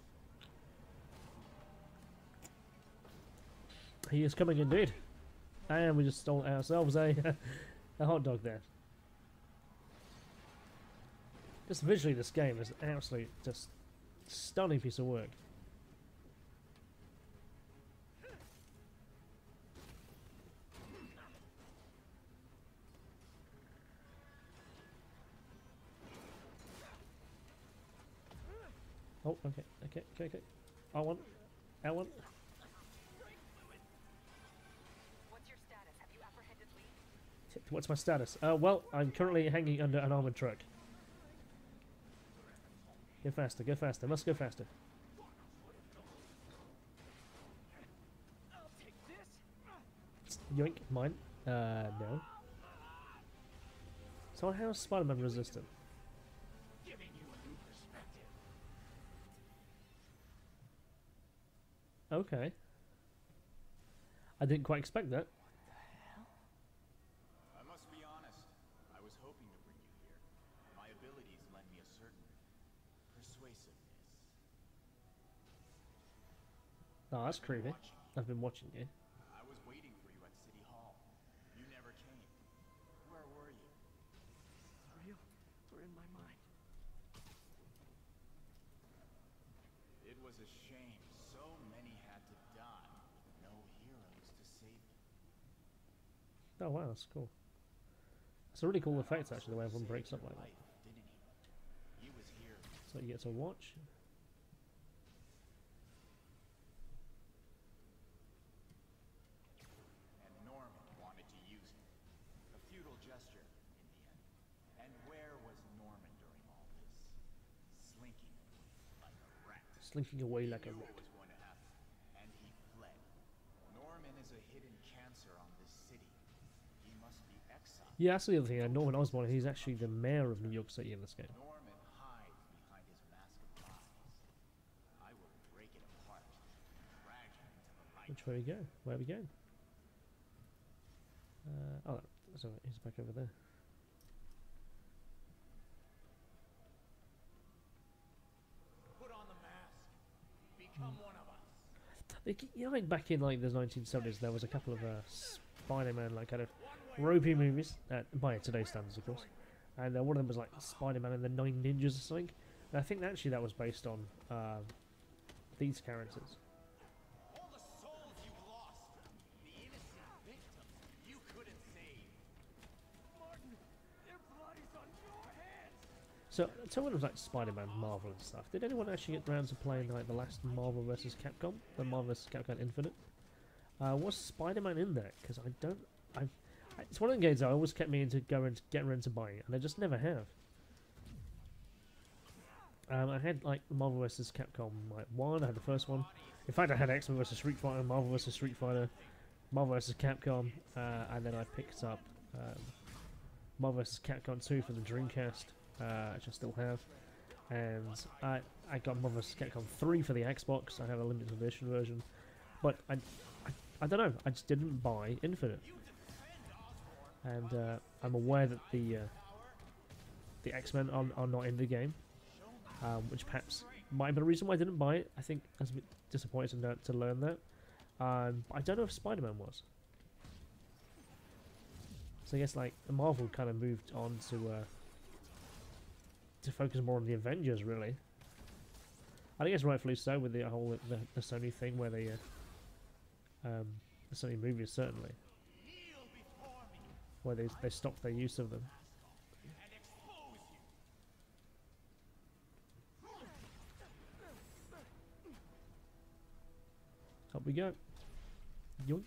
He is coming indeed. And we just stole ourselves a hot dog there. Just visually, this game is absolutely just stunning piece of work. Oh, okay. I want. What's your status? Have you apprehended Lee? What's my status? Well, I'm currently hanging under an armored truck. Go faster, go faster. Must go faster. I'll take this. Yoink, mine. No. So how is Spider-Man resistant? Giving you a new perspective. Okay. I didn't quite expect that. I must be honest. I was hoping to bring you here. My abilities lend me a certain persuasiveness. Oh, that's creepy. I've been watching you. I was waiting for you at City Hall. You never came. Where were you? Real or in my mind? It was a shame. So many had to die with no heroes to save them. Oh wow, that's cool. It's a really cool effect, actually, the way everyone breaks up like that. Didn't he? He was here. So you get to watch. And Norman wanted to use it. A futile gesture, in the end. And where was Norman during all this? Slinking like a rat. Slinking away like a He knew rat. what was going to happen, and he fled. Norman is a hidden cancer on this city. He must be exiled. Yeah, that's the other thing. Norman Osborn, he's actually the mayor of New York City in this game. Norman hides behind his mask of lies. I will break it apart, drag him into the light. Which way we go? Where are we going? Oh, so he's back over there. Put on the mask. Become one of us. You know, like back in like the 1970s, there was a couple of Spider-Man like kind of ropey movies, by today's standards, of course. And one of them was like Spider-Man and the Nine Ninjas or something. And I think actually that was based on these characters. All the souls you've lost, the innocent victims you couldn't save. Martin, their blood is on your hands. So, when it was like Spider-Man, Marvel and stuff, did anyone actually get around to playing like the last Marvel vs. Capcom, the Marvel vs. Capcom Infinite? Was Spider-Man in there? Because it's one of the games that always kept me into get around to buying, and I just never have. I had like Marvel vs. Capcom like 1, I had the first one. In fact, I had X-Men vs. Street Fighter, Marvel vs. Street Fighter, Marvel vs. Capcom, and then I picked up Marvel vs. Capcom 2 for the Dreamcast, which I still have. And I got Marvel vs. Capcom 3 for the Xbox. I have a limited edition version. But I don't know, I just didn't buy Infinite. And I'm aware that the X-Men are not in the game, which perhaps might be the reason why I didn't buy it. I think I was a bit disappointed to learn that. But I don't know if Spider-Man was. So I guess like Marvel kind of moved on to focus more on the Avengers, really. I think it's rightfully so with the whole the Sony thing where they the Sony movies certainly, where they stopped their use of them. Up we go. Yoink.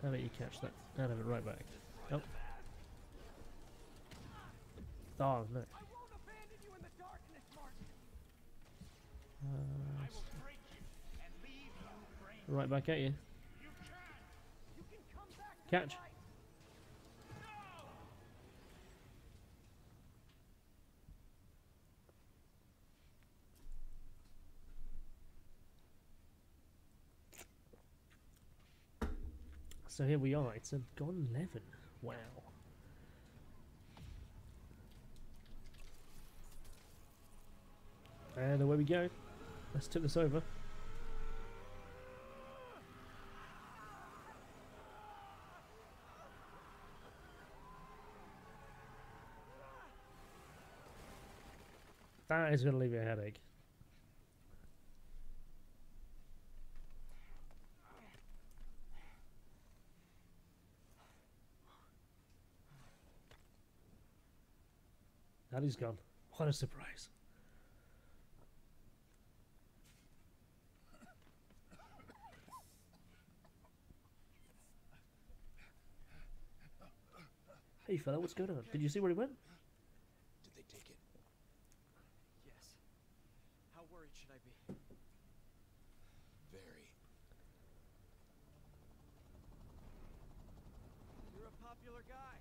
How about you catch that? Out of it right back. Oh. Oh no. Right back at you. Catch. So here we are. It's a gone 11. Wow. And away we go. Let's tip this over. That is going to leave you a headache. That is gone. What a surprise. Hey fella, what's going on? Did you see where he went? Did they take it? Yes. How worried should I be? Very. You're a popular guy.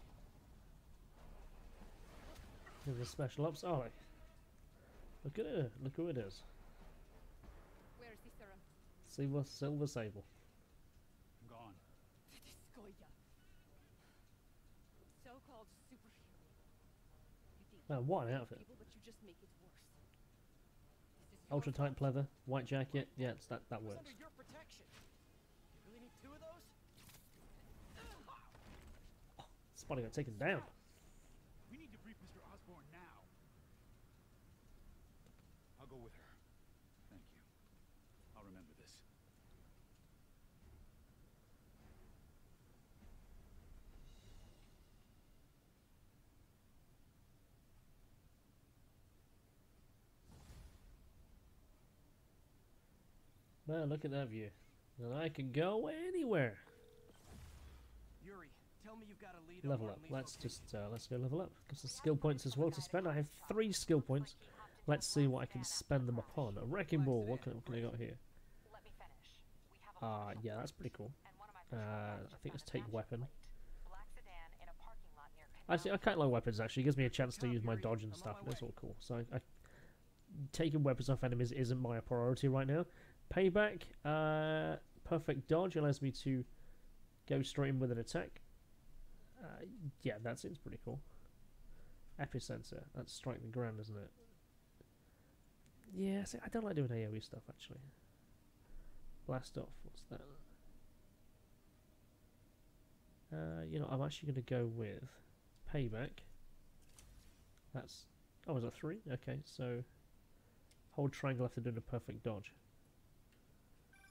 There's a special ops. Oh, look at it. Look who it is. Where is the serum? Silver Sable. I'm gone. So-called superhero. You think Man, what an outfit. people, but you just make it worse. This is Ultra your tight pleather, white jacket. Yeah, that works. Under your protection. You really need 2 of those? Spotty got taken down. We need to brief Mr. Osborn now. I'll go with her. Thank you. I'll remember this. Well, look at that view. And I can go anywhere. Yuri, tell me you've got a lead Level on up. Martin Let's Lee's just let's go level up. Because there's skill points as well to spend. I have 3 skill points. Let's see what I can spend them upon. A wrecking ball. What can I got here? Yeah, that's pretty cool. I think let's take weapon. Actually, I kind of like weapons. Actually, it gives me a chance to use my dodge and stuff. That's all cool. So, taking weapons off enemies isn't my priority right now. Payback, perfect dodge allows me to go straight in with an attack. Yeah, that seems pretty cool. Epicenter, that's strike the ground, isn't it? Yeah, see, I don't like doing AoE stuff actually. Blast off, what's that? You know, I'm actually going to go with payback. That's, oh, is that 3? Okay, so hold triangle after doing a perfect dodge.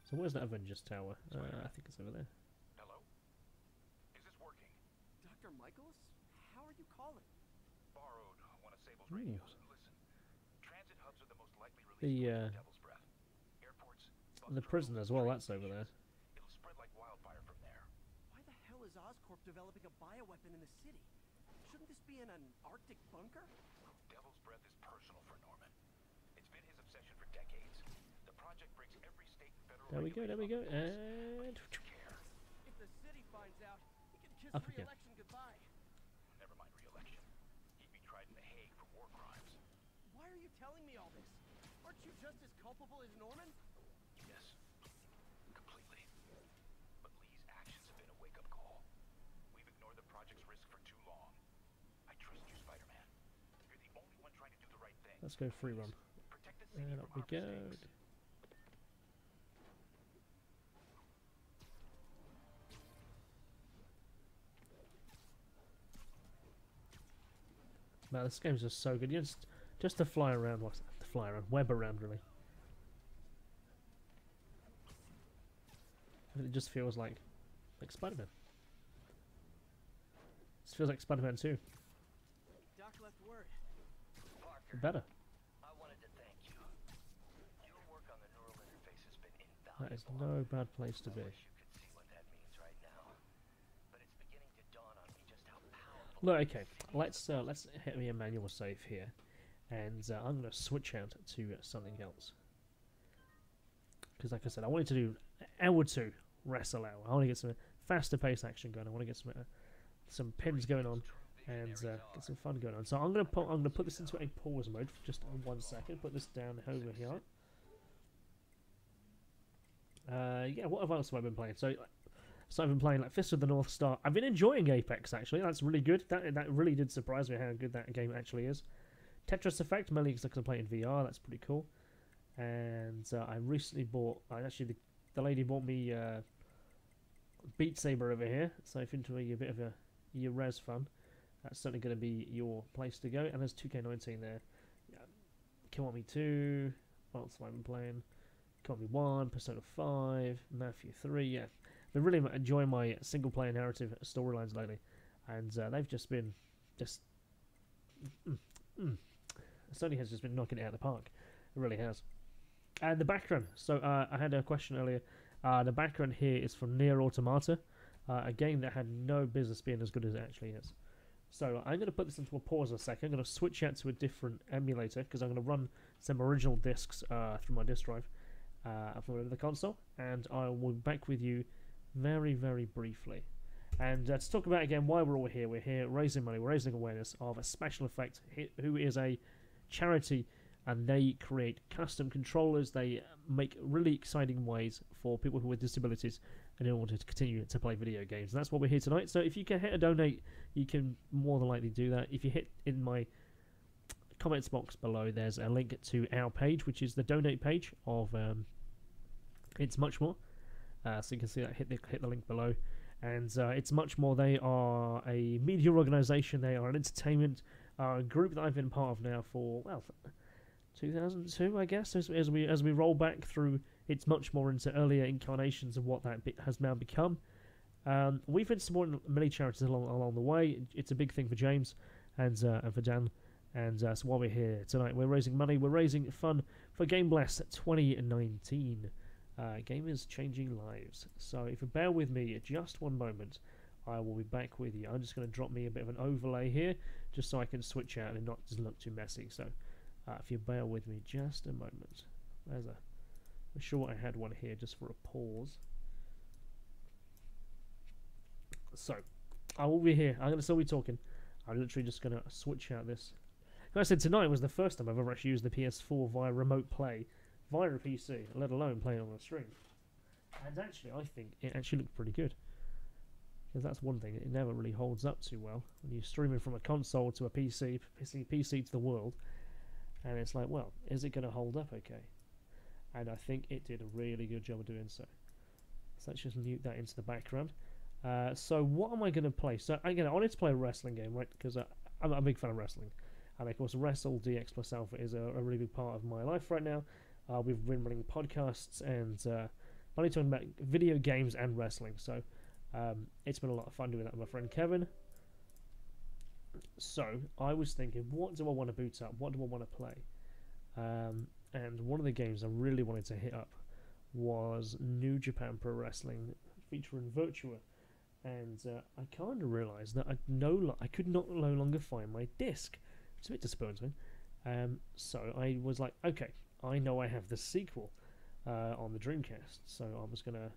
So where's that Avengers Tower? I think it's over there. Hello? Is this working? Dr. Michaels? How are you calling? Borrowed one of Sable's radios. Listen, transit hubs are the most likely release The of Devil's Breath. Airports, the prison as well, that's over there. it'll spread like wildfire from there. Why the hell is Oscorp developing a bioweapon in the city? Shouldn't this be in an Arctic bunker? Devil's Breath is personal for Norman. It's been his obsession for decades. The project breaks every state and federal There we go, there we go, and If the city finds out, he can kiss up again. re-election goodbye. Never mind re-election. He'd be tried in The Hague for war crimes. Why are you telling me all this? Aren't you just as culpable as Norman? Yes, completely. But Lee's actions have been a wake-up call. We've ignored the project's risk for too long. I trust you, Spider-Man. You're the only one trying to do the right thing. Let's go free run. And up we go. Man, this game's just so good. You just to fly around, what's that? To fly around, web around, really. And it just feels like Spider-Man. This feels like Spider-Man 2. Doc left word. Better. I wanted to thank you. Your work on the neural interface has been invaluable. That is no bad place to be. You could see what that means right now. But it's beginning to dawn on me just how powerful. Look, okay, let's hit me a manual save here, and I'm gonna switch out to something else. Because, like I said, I wanted to do hour 2 Wrestle Hour. I want to get some faster paced action going. I want to get some pins going on, and get some fun going on. So I'm gonna put this into a pause mode for just 1 second. Put this down over here. Yeah, what else have I been playing? So I've been playing like Fist of the North Star. I've been enjoying Apex actually. That's really good. That really did surprise me how good that game actually is. Tetris Effect, mainly because I can play in VR. That's pretty cool. And I recently bought. The lady bought me Beat Saber over here. So if you're into a bit of your res fun, that's certainly going to be your place to go. And there's 2K19 there. Yeah. Kiwami 2. What else have I been playing? Kiwami 1, Persona 5, Mafia 3. Yeah, been really enjoying my single player narrative storylines lately, and they've just been Sony has just been knocking it out of the park. It really has. And the background. So I had a question earlier. The background here is from Nier Automata, a game that had no business being as good as it actually is. So I'm going to put this into a pause in a second. I'm going to switch out to a different emulator because I'm going to run some original discs through my disk drive from the console, and I will be back with you very, very briefly. And to talk about again why we're all here. We're here raising money. We're raising awareness of a Special Effect, who is a charity, and they create custom controllers. They make really exciting ways for people who have disabilities and in order to continue to play video games. And that's what we're here tonight. So if you can hit a donate, you can more than likely do that. If you hit in my comments box below, there's a link to our page, which is the donate page of ItsMuchMore. So you can see that. Hit the link below. And ItsMuchMore, they are a media organisation. They are an entertainment group that I've been part of now for, well, 2002, I guess, as we roll back through ItsMuchMore into earlier incarnations of what that has now become. We've been supporting many charities along the way. It's a big thing for James and for Dan. And so while we're here tonight, we're raising money. We're raising fund for Gameblast 2019. Game is changing lives. So if you bear with me just one moment, I will be back with you. I'm just going to drop me a bit of an overlay here, just so I can switch out and not just look too messy. So if you bear with me just a moment. I'm sure I had one here just for a pause. So I will be here. I'm going to still be talking. I'm literally just going to switch out this. Like I said, tonight was the first time I've ever actually used the PS4 via remote play, via a PC, let alone playing on a stream. And actually, I think it actually looked pretty good. Because that's one thing, it never really holds up too well. When you're streaming from a console to a PC to the world, and it's like, well, is it going to hold up okay? And I think it did a really good job of doing so. So let's just mute that into the background. So what am I going to play? So again, I wanted to play a wrestling game, right? Because I'm a big fan of wrestling. And of course, WrestleDX Alpha is a really big part of my life right now. We've been running podcasts and only talking about video games and wrestling. So it's been a lot of fun doing that with my friend Kevin. So I was thinking, what do I want to boot up? What do I want to play? And one of the games I really wanted to hit up was New Japan Pro Wrestling featuring Virtua. And I kind of realised that I could no longer find my disc. It's a bit disappointing. So I was like, okay, I know I have the sequel on the Dreamcast, so I was going to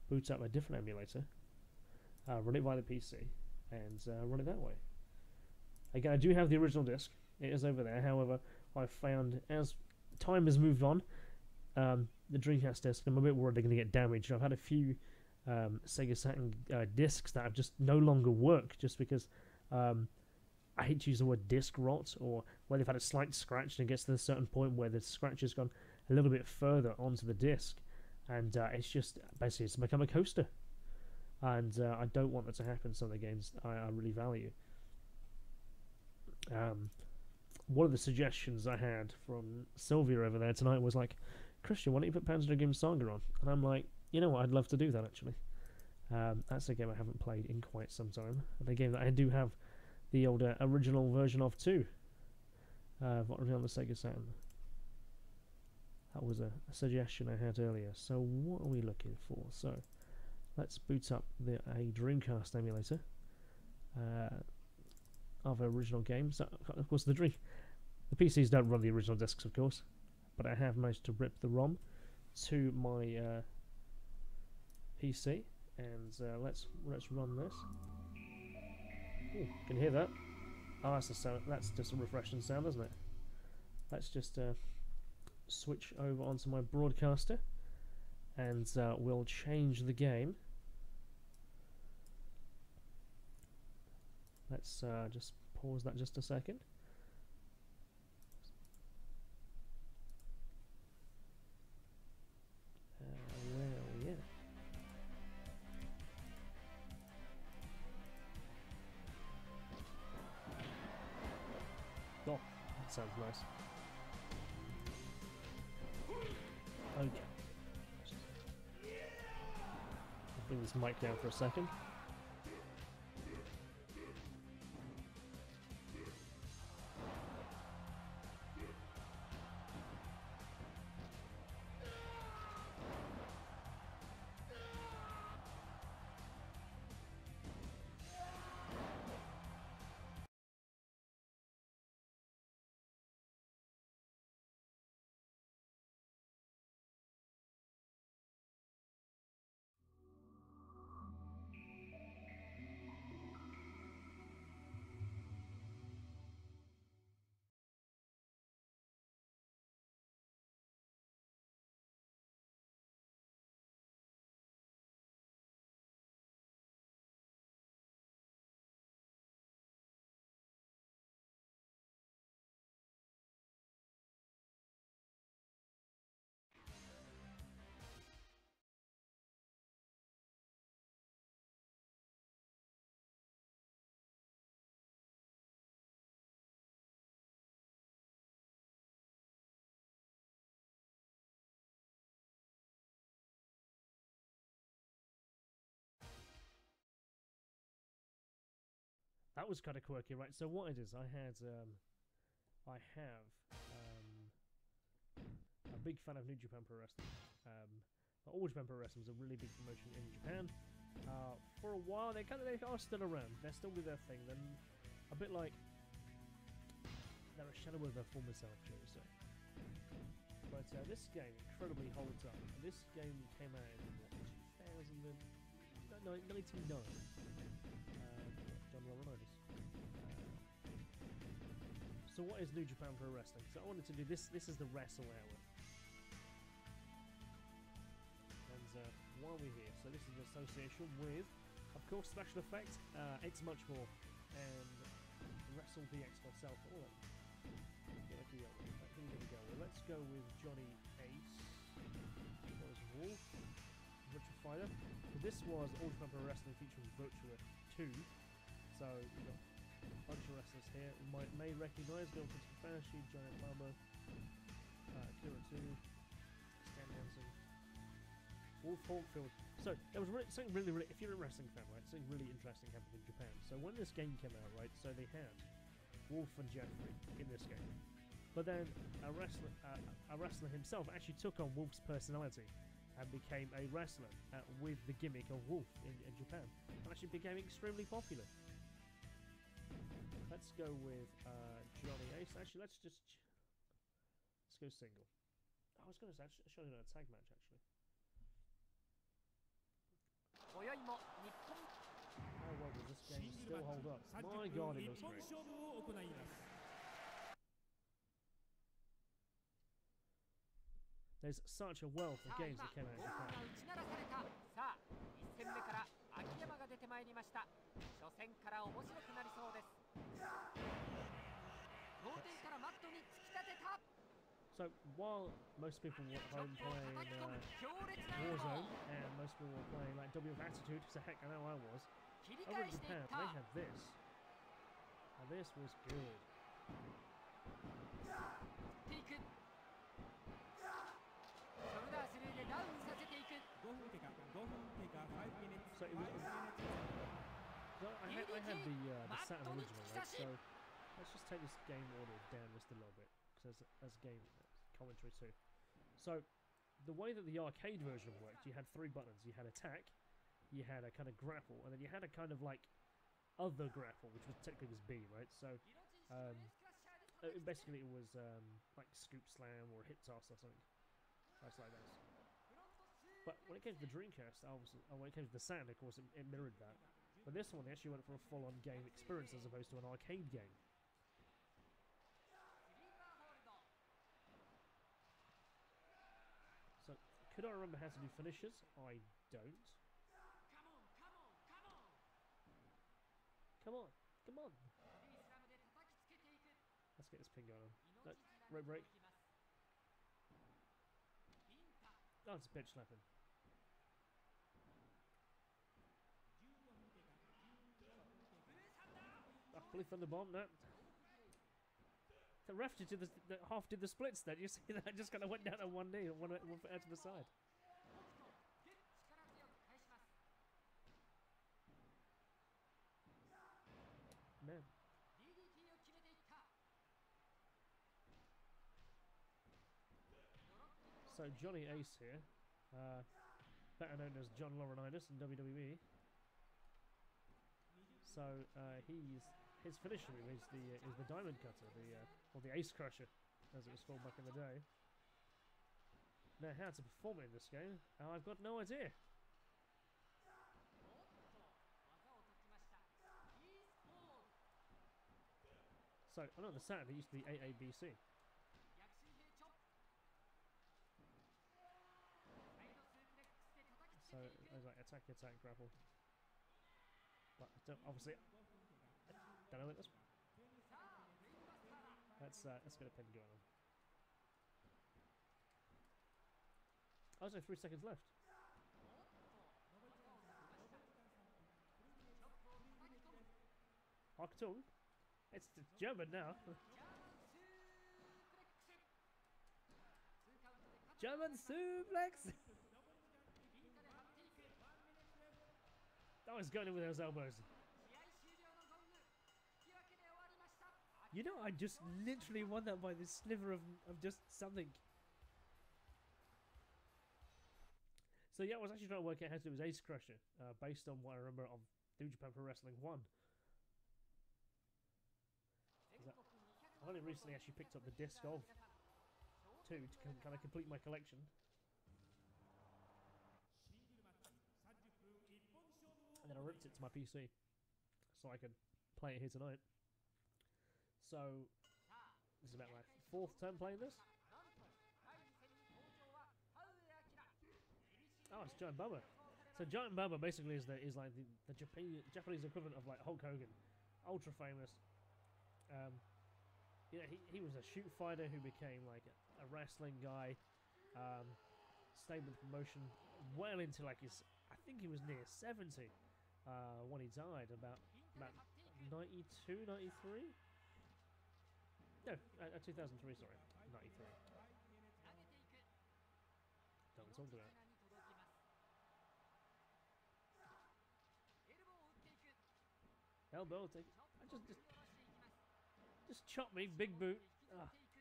boot up a different emulator, run it via the PC, and run it that way. Again, I do have the original disc. It is over there. However, I've found as time has moved on, the Dreamcast disc, I'm a bit worried they're going to get damaged. I've had a few Sega Saturn discs that have just no longer work just because I hate to use the word disc rot, or where they've had a slight scratch and it gets to a certain point where the scratch has gone a little bit further onto the disc, and it's just basically it's become a coaster, and I don't want that to happen. Some of the games I really value. One of the suggestions I had from Sylvia over there tonight was like, Kristian, why don't you put Panzer Dragoon Saga on? And I'm like, you know what, I'd love to do that actually. That's a game I haven't played in quite some time, and a game that I do have the older original version of too. On the Sega Saturn. That was a suggestion I had earlier. So what are we looking for? So let's boot up a Dreamcast emulator of original games. So, of course, the PCs don't run the original discs, of course, but I have managed to rip the ROM to my PC, and let's run this. Ooh, can you hear that? Oh, that's a sound. That's just a refreshing sound, isn't it? Let's just switch over onto my broadcaster, and we'll change the game. Let's just pause that just a second. Well, yeah. Oh, that sounds nice. Okay. I'll bring this mic down for a second. That was kind of quirky, right? So what it is, I have a big fan of New Japan Pro Wrestling. But All Japan Pro Wrestling is a really big promotion in Japan. For a while, they are still around. They're still with their thing. They're a bit like they're a shadow of their former self, shall we say. But this game incredibly holds up. This game came out in what, 1999. John Laurinaitis. So what is New Japan Pro Wrestling? So I wanted to do this. This is the Wrestle Hour. And why are we here? So this is an association with, of course, Special Effects, ItsMuchMore, and WrestleDX Alpha. All that. Who are we going to go with? Let's go with Johnny Ace. That was Wolf. Virtua Fighter. So this was All Japan Pro Wrestling featuring Virtua 2. So you've got a bunch of wrestlers here you may recognise. Go for Bashi, Giant Mama, Kira 2, Stan Hansen, Wolf Hawkfield. So there was something really, if you're a wrestling fan, right, something really interesting happened in Japan. So when this game came out, right, so they had Wolf and Jeffrey in this game. But then a wrestler himself actually took on Wolf's personality and became a wrestler with the gimmick of Wolf in Japan, and actually became extremely popular. Let's go with Johnny Ace. Actually, let's go single. I was going to show you a tag match actually. How well does this game still hold up? My God, it looks great. There's such a wealth of games that came out in Japan. So while most people were at home playing Warzone and most people were playing like WF Attitude, so heck I know I was, over in Japan they had this. And this was good. So it was, I had the Saturn original, right? So let's just take this game order down just a little bit, because as game commentary too. So the way that the arcade version worked, you had 3 buttons. You had attack, you had a kind of grapple, and then you had a kind of like other grapple, which was technically was B, right? So basically it was like scoop slam or hip toss or something. That's like this. But when it came to the Dreamcast, obviously, when it came to the Saturn, of course, it mirrored that. But this one, they actually went for a full-on game experience as opposed to an arcade game. So, could I remember how to do finishes? I don't. Come on, come on. Let's get this pin going on. No, rope break. Oh, it's a bitch slapping. Oh, Blue Thunder Bomb, no. The ref did the half did the splits then. You see that? Just kind of went down on one knee and one foot out to the side. Man. So Johnny Ace here, better known as John Laurinaitis in WWE. So his finisher move is the Diamond Cutter, or the Ace Crusher, as it was called back in the day. Now how to perform it in this game, I've got no idea. So I know the Saturn it used to be AABC. So it was like attack, attack, grapple. But I don't, obviously, I don't know what this. Let's get a pin going on. Oh, there's only 3 seconds left. Achtung. It's German now. German suplex. Oh, he's going in with those elbows. You know, I just literally won that by this sliver of just something. So yeah, I was actually trying to work out how to do his Ace Crusher, based on what I remember of New Japan Pro Wrestling 1. I've only recently actually picked up the disc of 2 to kind of complete my collection. And then I ripped it to my PC so I could play it here tonight. So this is about my 4th time playing this. Oh, it's Giant Baba. So Giant Baba basically is like the Japanese equivalent of like Hulk Hogan, ultra famous. Yeah, he was a shoot fighter who became like a wrestling guy. Stayed with the promotion well into like his, I think he was near 70 when he died, about 92, 93? No, 2003, sorry, 93. Don't talk about it. Elbow, take it. Just chop me, big boot.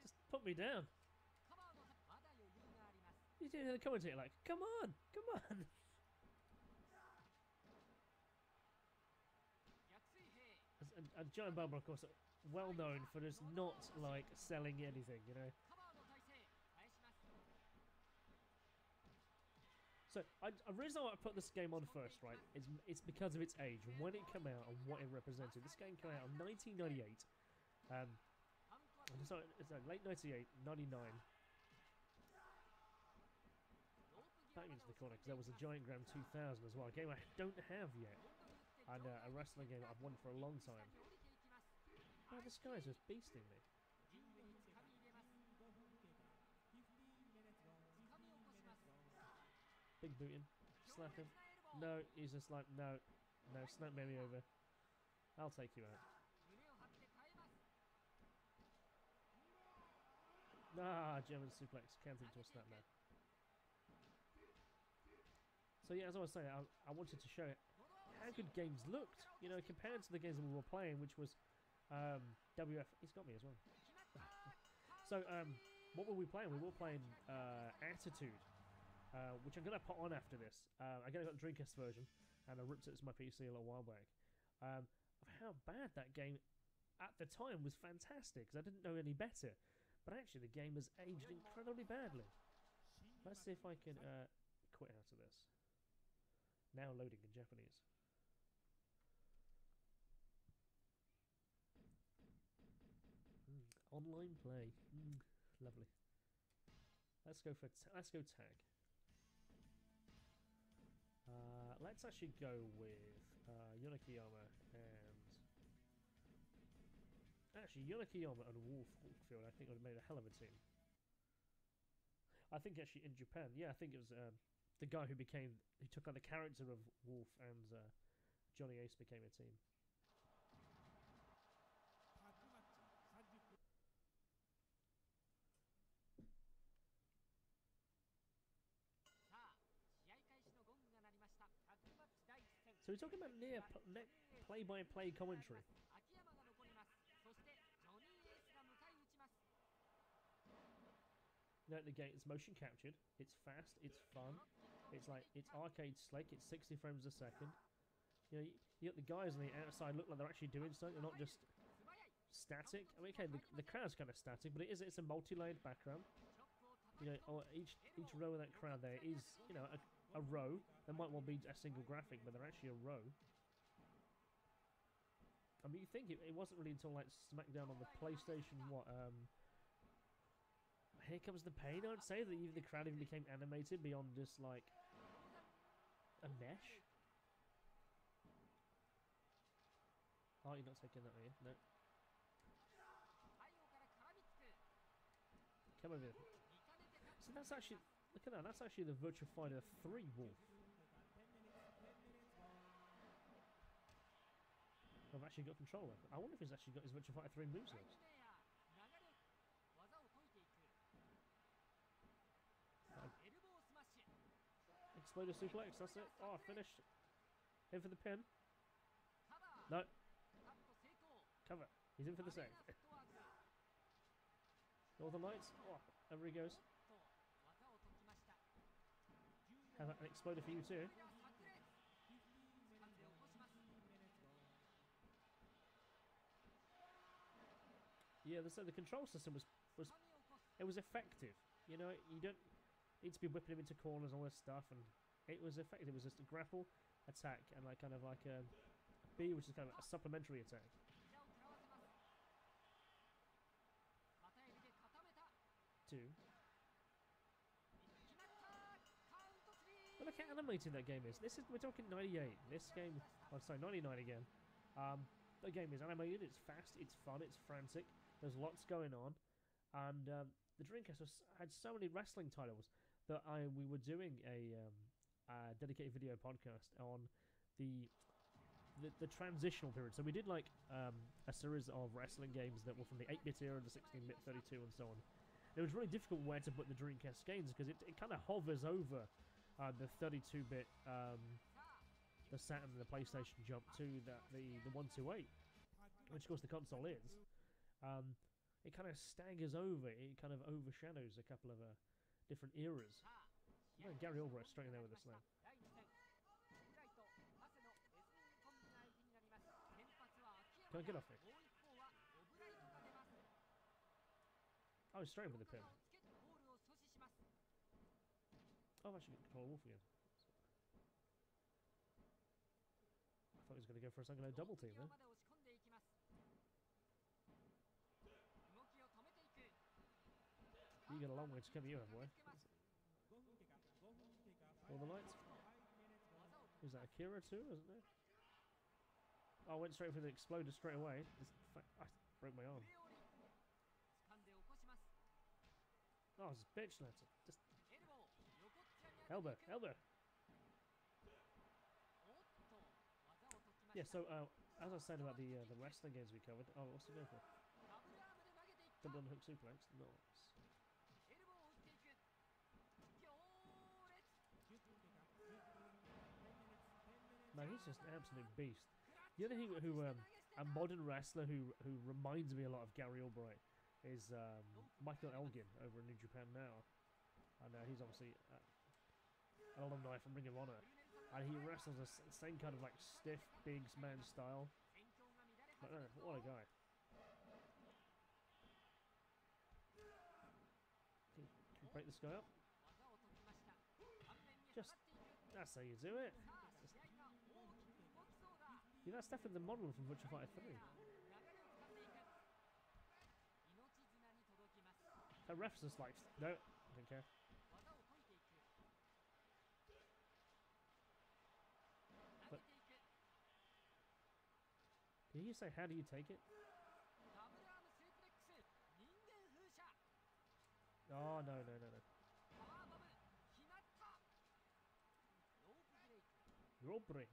Just put me down. You hear the commentator like, come on, come on. And Giant Baba, of course, well known for just not like selling anything, you know. So, the reason I put this game on first, right, is it's because of its age, when it came out and what it represented. This game came out in 1998. So it's late 98, 99. Back into the corner, because there was a Giant Gram 2000 as well, a game I don't have yet. And a wrestling game I've wanted for a long time. Oh, this guy's just beasting me. Big booting. Slap him. No, he's just like, no, snap me over. I'll take you out. Nah, German suplex. Can't into a snap now. So yeah, as I was saying, I wanted to show how good games looked, you know, compared to the games that we were playing, which was WF. He's got me as well. So what were we playing? We were playing Attitude, which I'm gonna put on after this. I got the Dreamcast version, and I ripped it to my PC a little while back. Of how bad that game at the time was fantastic, because I didn't know any better. But actually, the game has aged incredibly badly. Let's see if I can quit out of this. Now loading in Japanese. Online play, lovely. Let's go for let's go tag. Let's actually go with Yonakiyama and actually Yonakiyama and Wolf Hawkfield. I think would have made a hell of a team. I think actually in Japan, yeah, I think it was the guy who took on the character of Wolf and Johnny Ace became a team. So we're talking about near play-by-play commentary. Now the game is motion captured. It's fast. It's fun. It's like it's arcade slick. It's 60 frames a second. You know, you got the guys on the outside look like they're actually doing something. They're not just static. I mean, okay, the crowd's kind of static, but it's a multi-layered background. You know, each row of that crowd there is, you know, a row. There might well be a single graphic, but they're actually a row. I mean, you think it wasn't really until like SmackDown on the PlayStation, what, Here Comes the Pain, I'd say, that even the crowd even became animated beyond just like a mesh. Oh, you're not taking that, are you? No. Come over here. So that's actually, look at that, that's actually the Virtua Fighter 3 Wolf. I've actually got control of it. I wonder if he's actually got his Virtua Fighter 3 moves list. Exploder suplex, that's it. Oh, finished. In for the pin. No. Cover. He's in for the save. Northern Lights. Oh, over he goes. have an exploder for you too. Yeah, so the control system was effective. You know, you don't need to be whipping him into corners and all this stuff, and it was effective. It was just a grapple, attack, and like kind of like a B, which is kind of a supplementary attack. Two. Well, look how animated that game is. We're talking 98. This game, I'm sorry, 99 again. The game is animated. It's fast. It's fun. It's frantic. There's lots going on, and the Dreamcast had so many wrestling titles that we were doing a dedicated video podcast on the transitional period. So we did like a series of wrestling games that were from the 8-bit era, the 16-bit, 32, and so on. It was really difficult where to put the Dreamcast games because it kind of hovers over the 32-bit, the Saturn and the PlayStation jump to the 128, which of course the console is. It kind of staggers over. It kind of overshadows a couple of different eras. Oh, Gary Albright straight in there with a slam. Can't get off me. Oh, straight in with the pin. Oh, I've actually got control of Wolf again. I thought he was going to go for a second low double team there. You got a long way to come, you have, boy. All the lights. Is that Akira too, isn't there? Oh, I went straight for the exploder straight away. I broke my arm. Oh, it's a bitch, lads. Just elbow, elbow. Yeah. So, as I said about the wrestling games we covered. Oh, what's he going for? Double underhook suplex. Nice. Man, he's just an absolute beast. The other thing who a modern wrestler who reminds me a lot of Gary Albright is Michael Elgin over in New Japan now, and he's obviously an alumni from Ring of Honor, and he wrestles the same kind of like stiff, big man style. But what a guy! Can you break this guy up? Just that's how you do it. Yeah, that's definitely the model from Virtua Fighter 3. That ref's just like, no, I don't care. But, did you say, how do you take it? Oh, no, no, no, no. Rope break.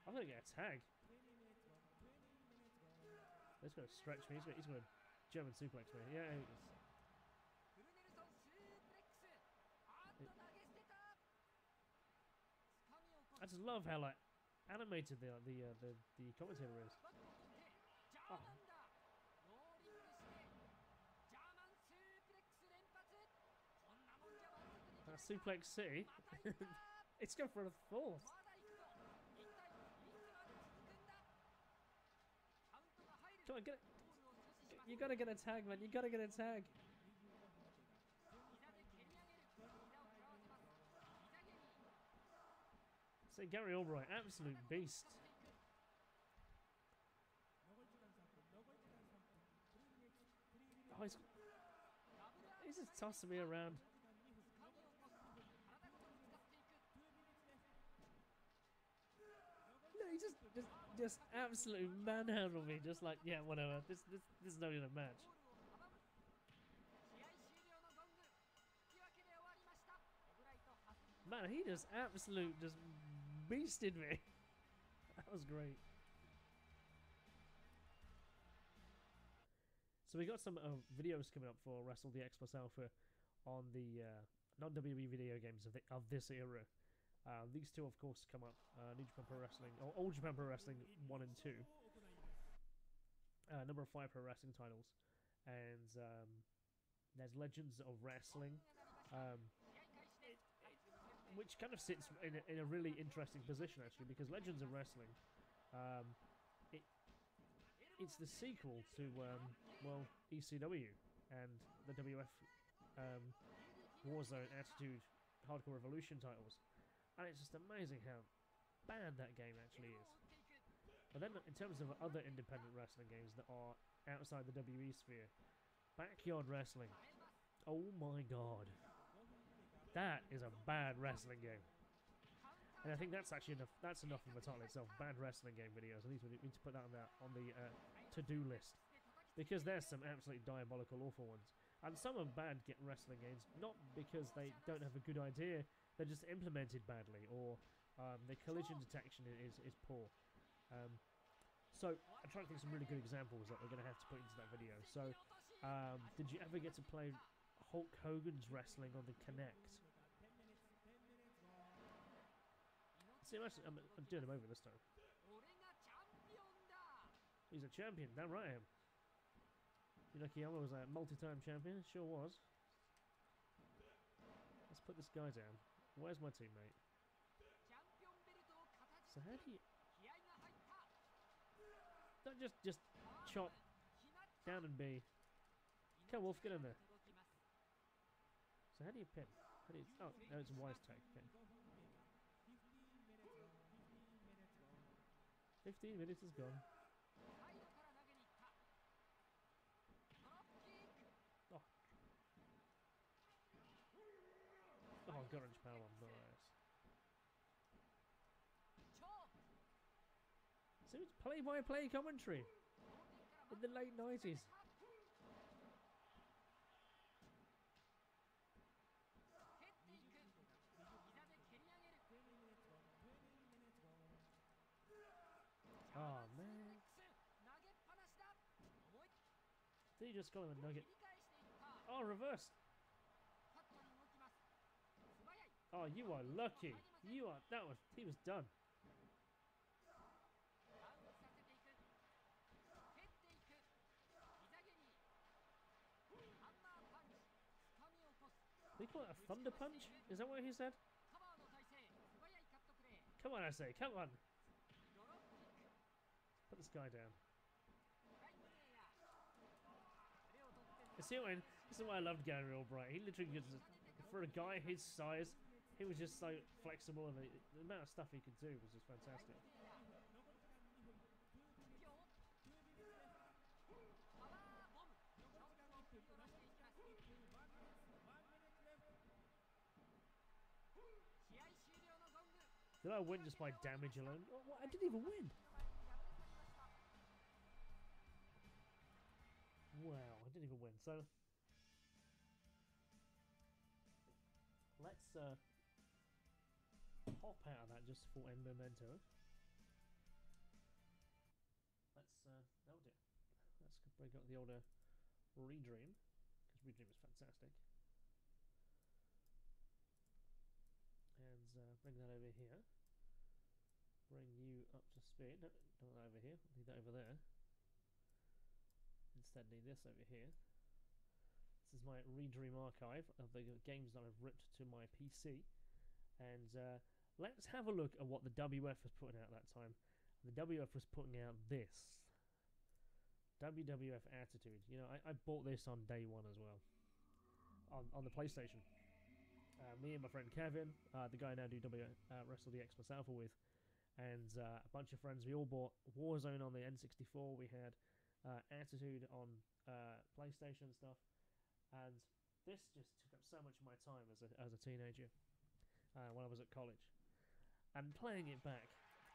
I'm gonna get a tag. He's gonna stretch me. He's gonna German suplex me. Yeah, he is. I just love how like animated the commentator is. Oh. That suplex city. It's going for a fourth. Come on, get it. You gotta get a tag, man. You gotta get a tag. So Gary Albright, absolute beast. Oh, he's just tossing me around. No, he just absolutely manhandled me. Just like, yeah, whatever. This is not even a match. Man, he just beasted me. That was great. So we got some videos coming up for WrestleDX Alpha on the non-WWE video games of this era. These two, of course, come up. New Japan Pro Wrestling, or Old Japan Pro Wrestling 1 and 2. Number 5 Pro Wrestling titles. And there's Legends of Wrestling. which kind of sits in a really interesting position actually, because Legends of Wrestling, it's the sequel to well, ECW and the WF Warzone, Attitude, Hardcore Revolution titles, and it's just amazing how bad that game actually is. But then in terms of other independent wrestling games that are outside the WE sphere, Backyard Wrestling, oh my god, that is a bad wrestling game. And I think that's actually enough. That's enough of a title itself. Bad wrestling game videos. I need to put that on the to-do list, because there's some absolutely diabolical, awful ones, and some are bad wrestling games not because they don't have a good idea, they're just implemented badly, or the collision detection is poor. So I'm trying to think of some really good examples that we're going to have to put into that video. So, did you ever get to play Hulk Hogan's wrestling on the Kinect? See, I'm doing him over this time. He's a champion, damn right I am. Yunakiyama was a multi-time champion, sure was. Let's put this guy down. Where's my teammate? So how do you... Don't just chop down and B. Come Wolf, get in there. So how do you pin? How do you... Oh, no, it's a wise tech. Okay. 15 minutes is gone. Oh. Oh, Orange Power Bomb, nice. So it's play-by-play commentary in the late 90s. Oh man. Did he just call him a nugget? Oh, reverse. Oh, you are lucky. You are. He was done. Did he call it a thunder punch? Is that what he said? Come on, I say, come on. Put this guy down. See what I mean? This is why I loved Gary Albright. He literally just, for a guy his size, he was just so flexible, and the amount of stuff he could do was just fantastic. Did I win just by damage alone? What? I didn't even win. Wow, I didn't even win. So let's hop out of that just for a memento. Let's oh dear. Let's break up the older Redream, because Redream is fantastic. And bring that over here. Bring you up to speed. No, not that over here. Need that over there. Instead, need this over here. This is my Redream archive of the games that I've ripped to my PC. And let's have a look at what the WF was putting out at that time. The WF was putting out this. WWF Attitude. You know, I bought this on day one as well. On the PlayStation. Me and my friend Kevin, the guy I now do WrestleDX Alpha with, and a bunch of friends, we all bought Warzone on the N64. We had Attitude on PlayStation and stuff, and this just took up so much of my time as a teenager when I was at college. And playing it back,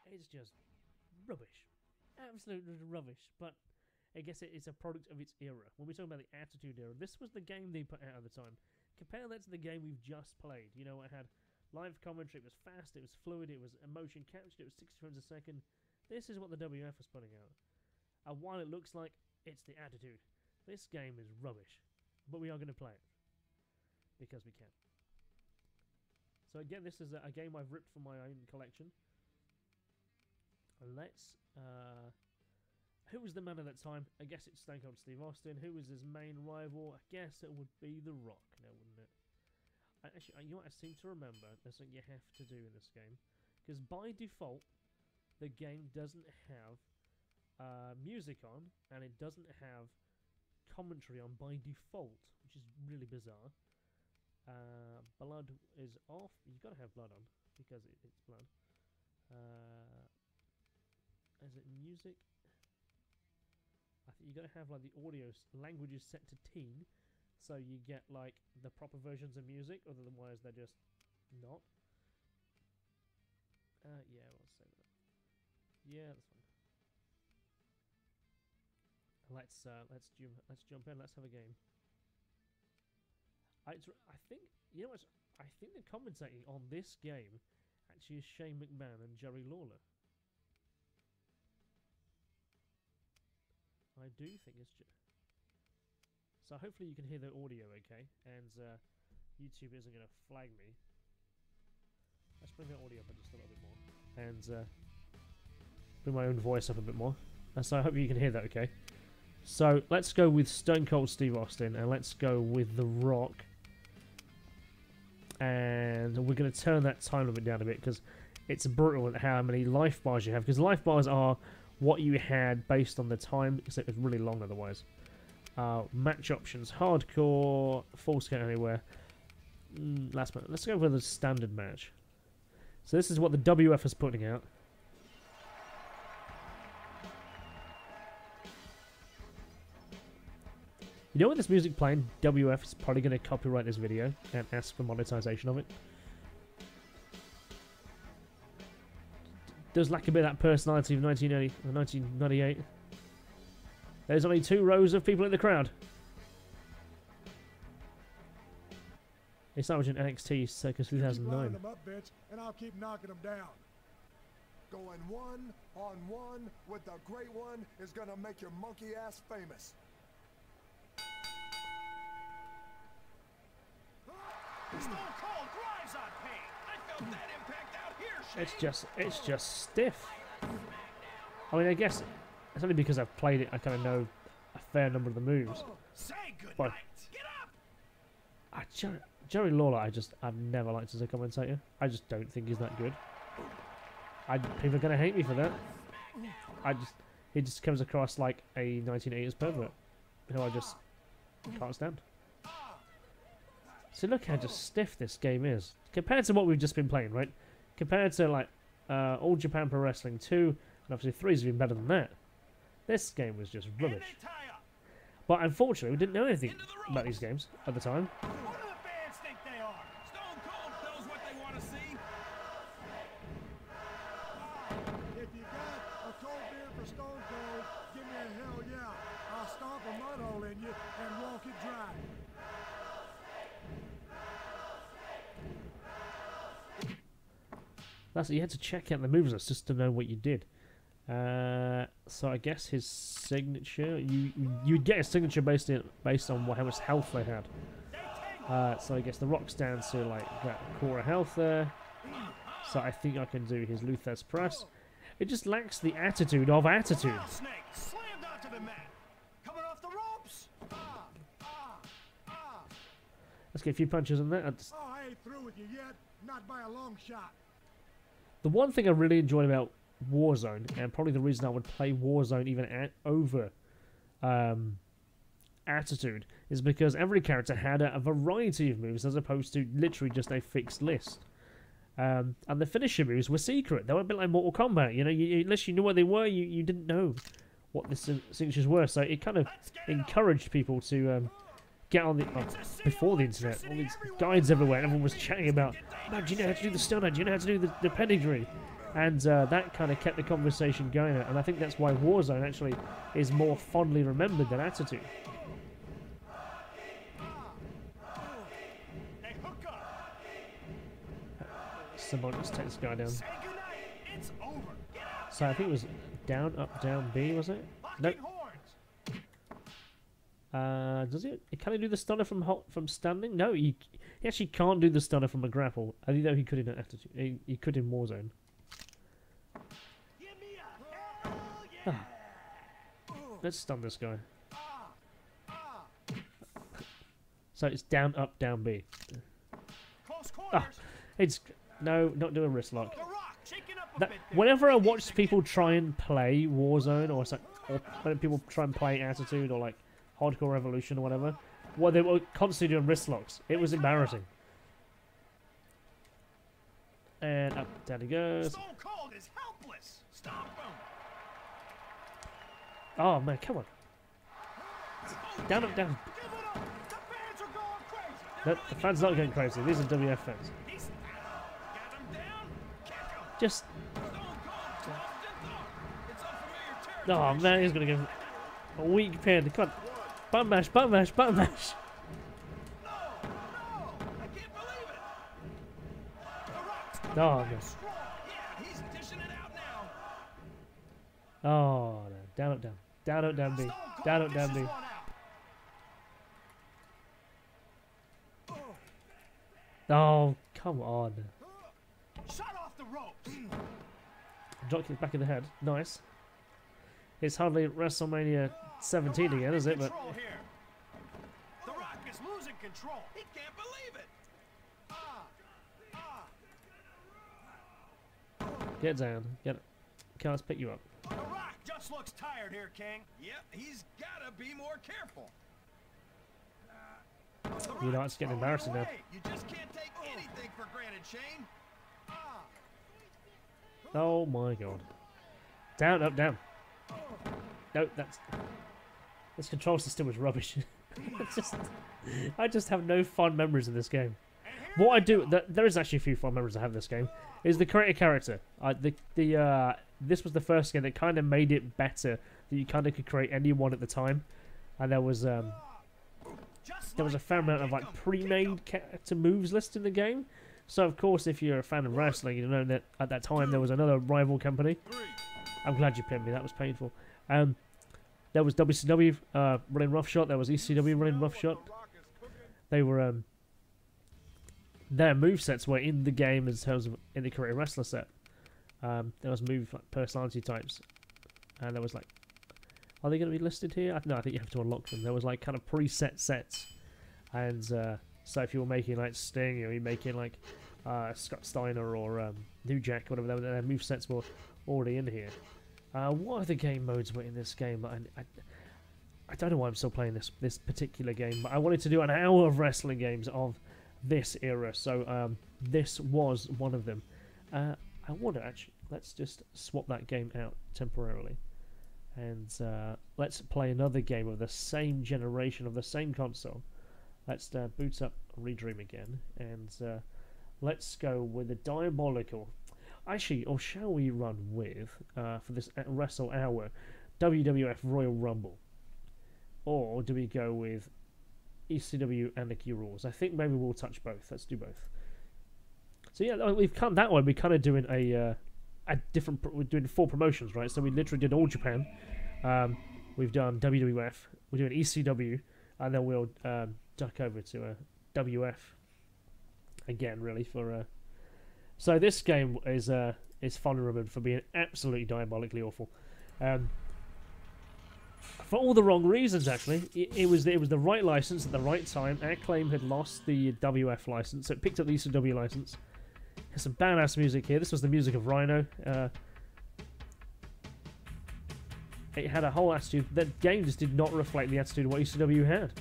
it's just rubbish, absolutely rubbish. But I guess it's a product of its era. When we talk about the Attitude era, this was the game they put out at the time. Compare that to the game we've just played. You know, it had live commentary, it was fast, it was fluid, it was emotion captured, it was 60 frames a second. This is what the WF was putting out. And while it looks like it's the Attitude, this game is rubbish. But we are going to play it. Because we can. So again, this is a game I've ripped from my own collection. Let's... who was the man at that time? I guess it's Stone Cold Steve Austin. Who was his main rival? I guess it would be The Rock now, wouldn't it? Actually, you know what I seem to remember? There's something you have to do in this game. Because by default, the game doesn't have music on, and it doesn't have commentary on by default, which is really bizarre. Blood is off. You've got to have blood on, because it's blood. Is it music? I think you got to have like the audio languages set to teen, so you get like the proper versions of music. Otherwise, they're just not. Yeah, I'll say that. Yeah, that's fine. Let's jump in. Let's have a game. I think you know what? I think the commentating on this game actually is Shane McMahon and Jerry Lawler. I do think it's so hopefully you can hear the audio okay, and YouTube isn't going to flag me. Let's bring the audio up just a little bit more, and bring my own voice up a bit more. So I hope you can hear that okay. So let's go with Stone Cold Steve Austin, and let's go with The Rock. And we're going to turn that time limit down a bit, because it's brutal at how many life bars you have, because life bars are what you had based on the time, except it's really long otherwise. Match options, hardcore, full scale anywhere. Last match. Let's go with a standard match. So this is what the WF is putting out. You know, with this music playing, WF is probably going to copyright this video and ask for monetization of it. Does lack a bit of that personality of 1998. There's only 2 rows of people in the crowd. It's averaging NXT circa 2009. Them up, bitch, and I'll keep knocking them down. Going 1-on-1 with the Great One is gonna make your monkey ass famous. Stone Cold thrives on pain. I felt that impact out here, Shane. It's just stiff. I mean, I guess it's only because I've played it. I kind of know a fair number of the moves. Say good But night. Get up. Jerry Lawler, I've never liked as a commentator. I just don't think he's that good. People are gonna hate me for that. He just comes across like a 1980s pervert, who I just can't stand. So look how just stiff this game is compared to what we've just been playing, right? Compared to like All Japan Pro Wrestling 2, and obviously 3 is even better than that. This game was just rubbish. But unfortunately, we didn't know anything about these games at the time. What do the fans think they are? Stone Cold knows what they want to see. If you got a cold beer for Stone Cold, give me a hell yeah. I'll stomp a mud hole in you and walk it dry. That's it, you had to check out the moves list just to know what you did. So I guess his signature, you'd get his signature based on how much health they had. So I guess the Rock's down to like that core of health there. So I think I can do his Luther's press. It just lacks the attitude of attitude. Snake slammed onto the mat. Coming off the ropes. Let's get a few punches in there. Oh, I ain't through with you yet. Not by a long shot. The one thing I really enjoyed about Warzone, and probably the reason I would play Warzone even over Attitude, is because every character had a variety of moves as opposed to literally just a fixed list. And the finisher moves were secret. They were a bit like Mortal Kombat. You know, unless you knew what they were, you didn't know what the signatures were. So it kind of encouraged people to get on the before the internet. All these guides everywhere, and everyone was chatting about, "Man, do you know how to do the stunner? Do you know how to do the pedigree?" And that kind of kept the conversation going. And I think that's why Warzone actually is more fondly remembered than Attitude. Someone just take this guy down. So I think it was down, up, down, B, was it? Nope. Does it? Can he do the stunner from standing? No, he actually can't do the stunner from a grapple. I think though he could in Attitude. He could in Warzone. Let's stun this guy. So it's down, up, down, B. Ah, it's no, not doing wrist lock. Whenever I watch people try and play Warzone or when people try and play Attitude or like Hardcore Revolution or whatever, they were constantly doing wrist locks. It was embarrassing. And up, down he goes. Stone Cold is helpless. Stomp him. Oh man, come on. Down, up, down. No, the fans not going crazy. These are WF fans. Just. Oh man, he's gonna give a weak pin. Come on. Button mash, button mash, button mash. Oh, no. Oh, no. Down, up, down. Down, up, down, B. Down, up, down, B. Oh, come on. Shut off the ropes. Drop kick back in the head. Nice. It's hardly WrestleMania 17 again, is it? But The Rock is losing control. He can't believe it. get down. Get it. Can't pick you up. The Rock just looks tired here, King. Yep, he's gotta be more careful. You know, it's getting embarrassing now. You just can't take anything for granted, Shane. Oh my god. Down, up, down. No, this control system was rubbish. I just have no fond memories of this game. What I do, there is actually a few fond memories I have of this game, is the create a character. This was the first game that kind of made it better, that you kind of could create anyone at the time, and there was a fair amount of like pre-made character moves listed in the game. So of course, if you're a fan of wrestling, you know that at that time there was another rival company. I'm glad you pinned me. That was painful. There was WCW running Roughshot. There was ECW running Roughshot. They were their movesets were in the game in terms of in the Career Wrestler set. There was move like, personality types, and there was like, are they going to be listed here? No, I think you have to unlock them. There was like kind of preset sets, and so if you were making like Sting, or you're making like Scott Steiner or New Jack, or whatever, their movesets were already in here. What other game modes were in this game? I don't know why I'm still playing this particular game, but I wanted to do an hour of wrestling games of this era, so this was one of them. I want to actually, let's just swap that game out temporarily, and let's play another game of the same generation, of the same console. Let's boot up Redream again, and let's go with the diabolical. Actually, or shall we run with, for this Wrestle Hour, WWF Royal Rumble? Or do we go with ECW and Nicky Rules? I think maybe we'll touch both. Let's do both. So yeah, we've come that way. We're kind of doing a different. We're doing 4 promotions, right? So we literally did All Japan. We've done WWF. We're doing ECW, and then we'll duck over to WF again, really for. So this game is fondly remembered for being absolutely diabolically awful, for all the wrong reasons. Actually, it was the right license at the right time. Acclaim had lost the WF license, so it picked up the ECW license. There's some badass music here. This was the music of Rhino. It had a whole attitude. That game just did not reflect the attitude of what ECW had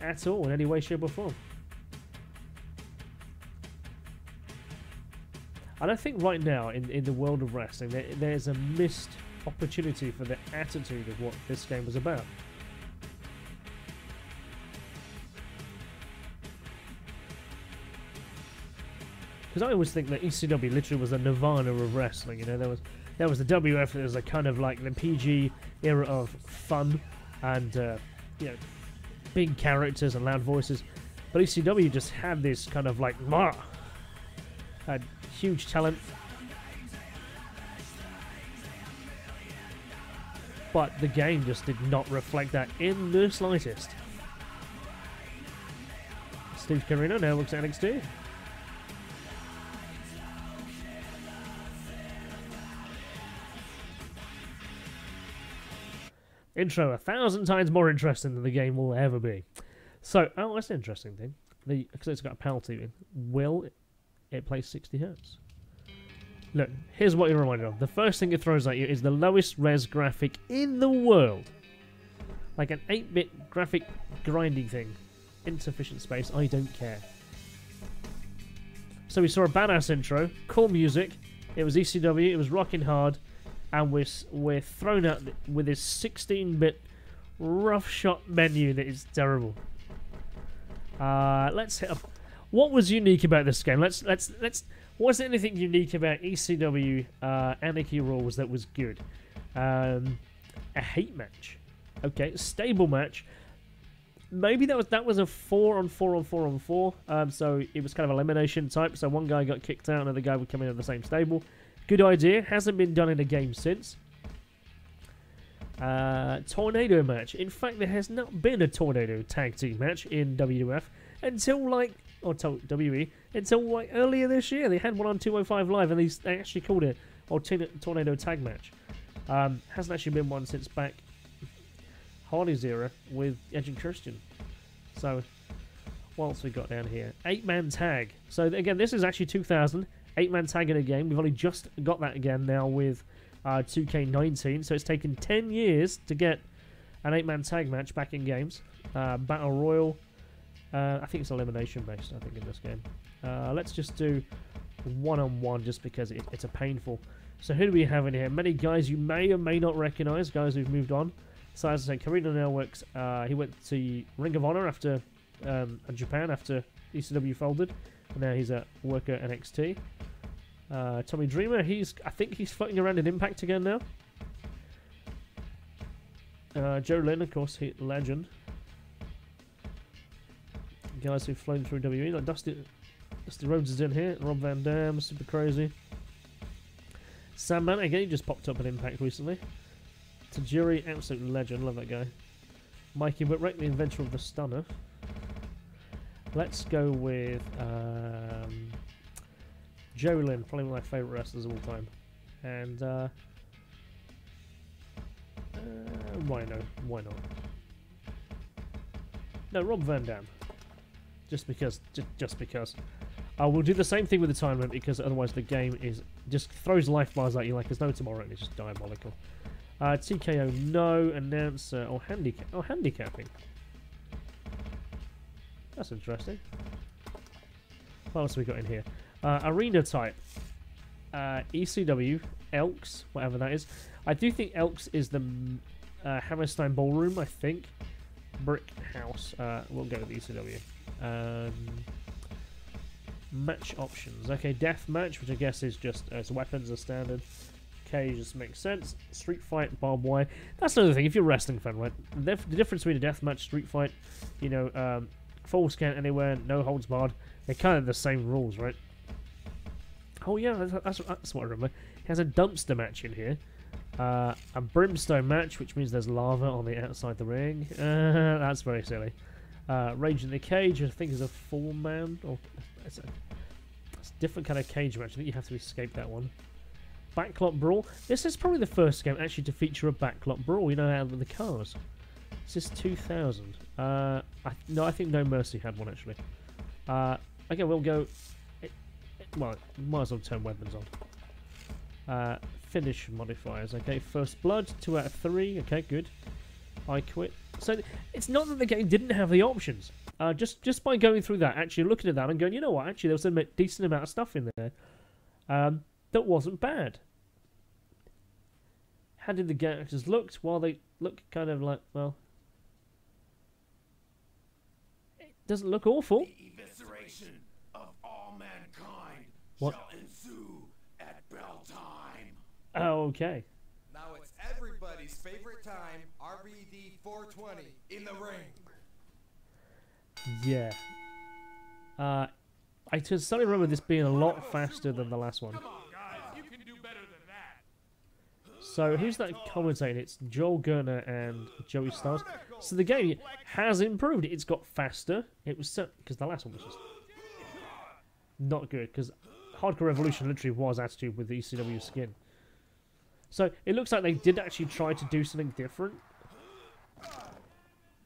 at all in any way, shape, or form. And I think right now, in the world of wrestling, there's a missed opportunity for the attitude of what this game was about. Because I always think that ECW literally was the nirvana of wrestling. You know, there was the WF, there was a kind of like the PG era of fun and you know, big characters and loud voices. But ECW just had this kind of like had huge talent, but the game just did not reflect that in the slightest. Steve Carino now looks at NXT. Intro 1,000 times more interesting than the game will ever be. So, oh, that's an interesting thing. Because it's got a PAL TV. Will it plays 60 Hz. Look, here's what you're reminded of. The first thing it throws at you is the lowest res graphic in the world. Like an 8-bit graphic grinding thing. Insufficient space, I don't care. So we saw a badass intro, cool music, it was ECW, it was rocking hard, and we're thrown out with this 16-bit rough shot menu that is terrible. Let's hit up. What was unique about this game? Let's. Was there anything unique about ECW Anarchy Rules that was good? A hate match. Okay, stable match. Maybe that was a 4-on-4-on-4-on-4. So it was kind of elimination type. So one guy got kicked out, another guy would come in at the same stable. Good idea. Hasn't been done in a game since. Tornado match. In fact, there has not been a tornado tag team match in WWF until WE until earlier this year. They had one on 205 Live, and they actually called it tornado tag match. Hasn't actually been one since back Hardy's era with Edge and Kristian. So, what else we got down here? 8-man tag. So again, this is actually 2000. 8-man tag in a game. We've only just got that again now with 2K19. So it's taken 10 years to get an 8-man tag match back in games. Battle Royal. I think it's elimination based, I think, in this game. Let's just do one-on-one just because it's a painful. So who do we have in here? Many guys you may or may not recognize, guys who've moved on. So as I say, Karina now works, he went to Ring of Honor after Japan after ECW folded. And now he's a worker at NXT. Tommy Dreamer, I think he's floating around in Impact again now. Joe Lynn, of course, legend. Guys who've flown through WE, like Dusty Rhodes is in here. Rob Van Dam, super crazy. Sandman, again, he just popped up at Impact recently. Tajiri, absolute legend, love that guy. Mikey Whipwreck, the inventor of the stunner. Let's go with Joe Lynn, probably one of my favourite wrestlers of all time. And Rhino, why not? No, Rob Van Dam. Just because. We'll do the same thing with the time limit because otherwise the game just throws life bars at you like there's no tomorrow and it's just diabolical. TKO, no. Announcer, or handicapping. That's interesting. What else have we got in here? Arena type. ECW, Elks, whatever that is. I do think Elks is the Hammerstein Ballroom, I think. Brick House. We'll go with ECW. Match options. Okay, death match, which I guess is just as weapons are standard. Cage just makes sense. Street fight, barbed wire. That's another thing. If you're a wrestling fan, right? The difference between a death match, street fight, falls count anywhere, no holds barred. They're kind of the same rules, right? Oh yeah, that's what I remember. It has a dumpster match in here. A brimstone match, which means there's lava on the outside the ring. That's very silly. Rage in the Cage, I think is a 4-man. Or it's a different kind of cage match. I think you have to escape that one. Backlot Brawl. This is probably the first game actually to feature a backlot brawl. You know, out with the cars. This is 2000. I think No Mercy had one actually. Okay, we'll go. Well, might as well turn weapons on. Finish modifiers. Okay, First Blood, 2 out of 3. Okay, good. I quit. So it's not that the game didn't have the options. Just by going through that, actually looking at that and going, you know what? Actually, there was a decent amount of stuff in there that wasn't bad. How did the characters look? Well, they look kind of like, well, it doesn't look awful. The evisceration of all mankind what? shall ensue at bell time. Oh, okay. Now it's everybody's favorite time, RVD 420 in the ring. Yeah. I can suddenly remember this being a lot faster than the last one. Come on, guys, you can do better than that. So who's that commentating? It's Joel Gerner and Joey Styles. So the game has improved. It's got faster. It was because the last one was just not good. Because Hardcore Revolution literally was Attitude with the ECW skin. So it looks like they did actually try to do something different.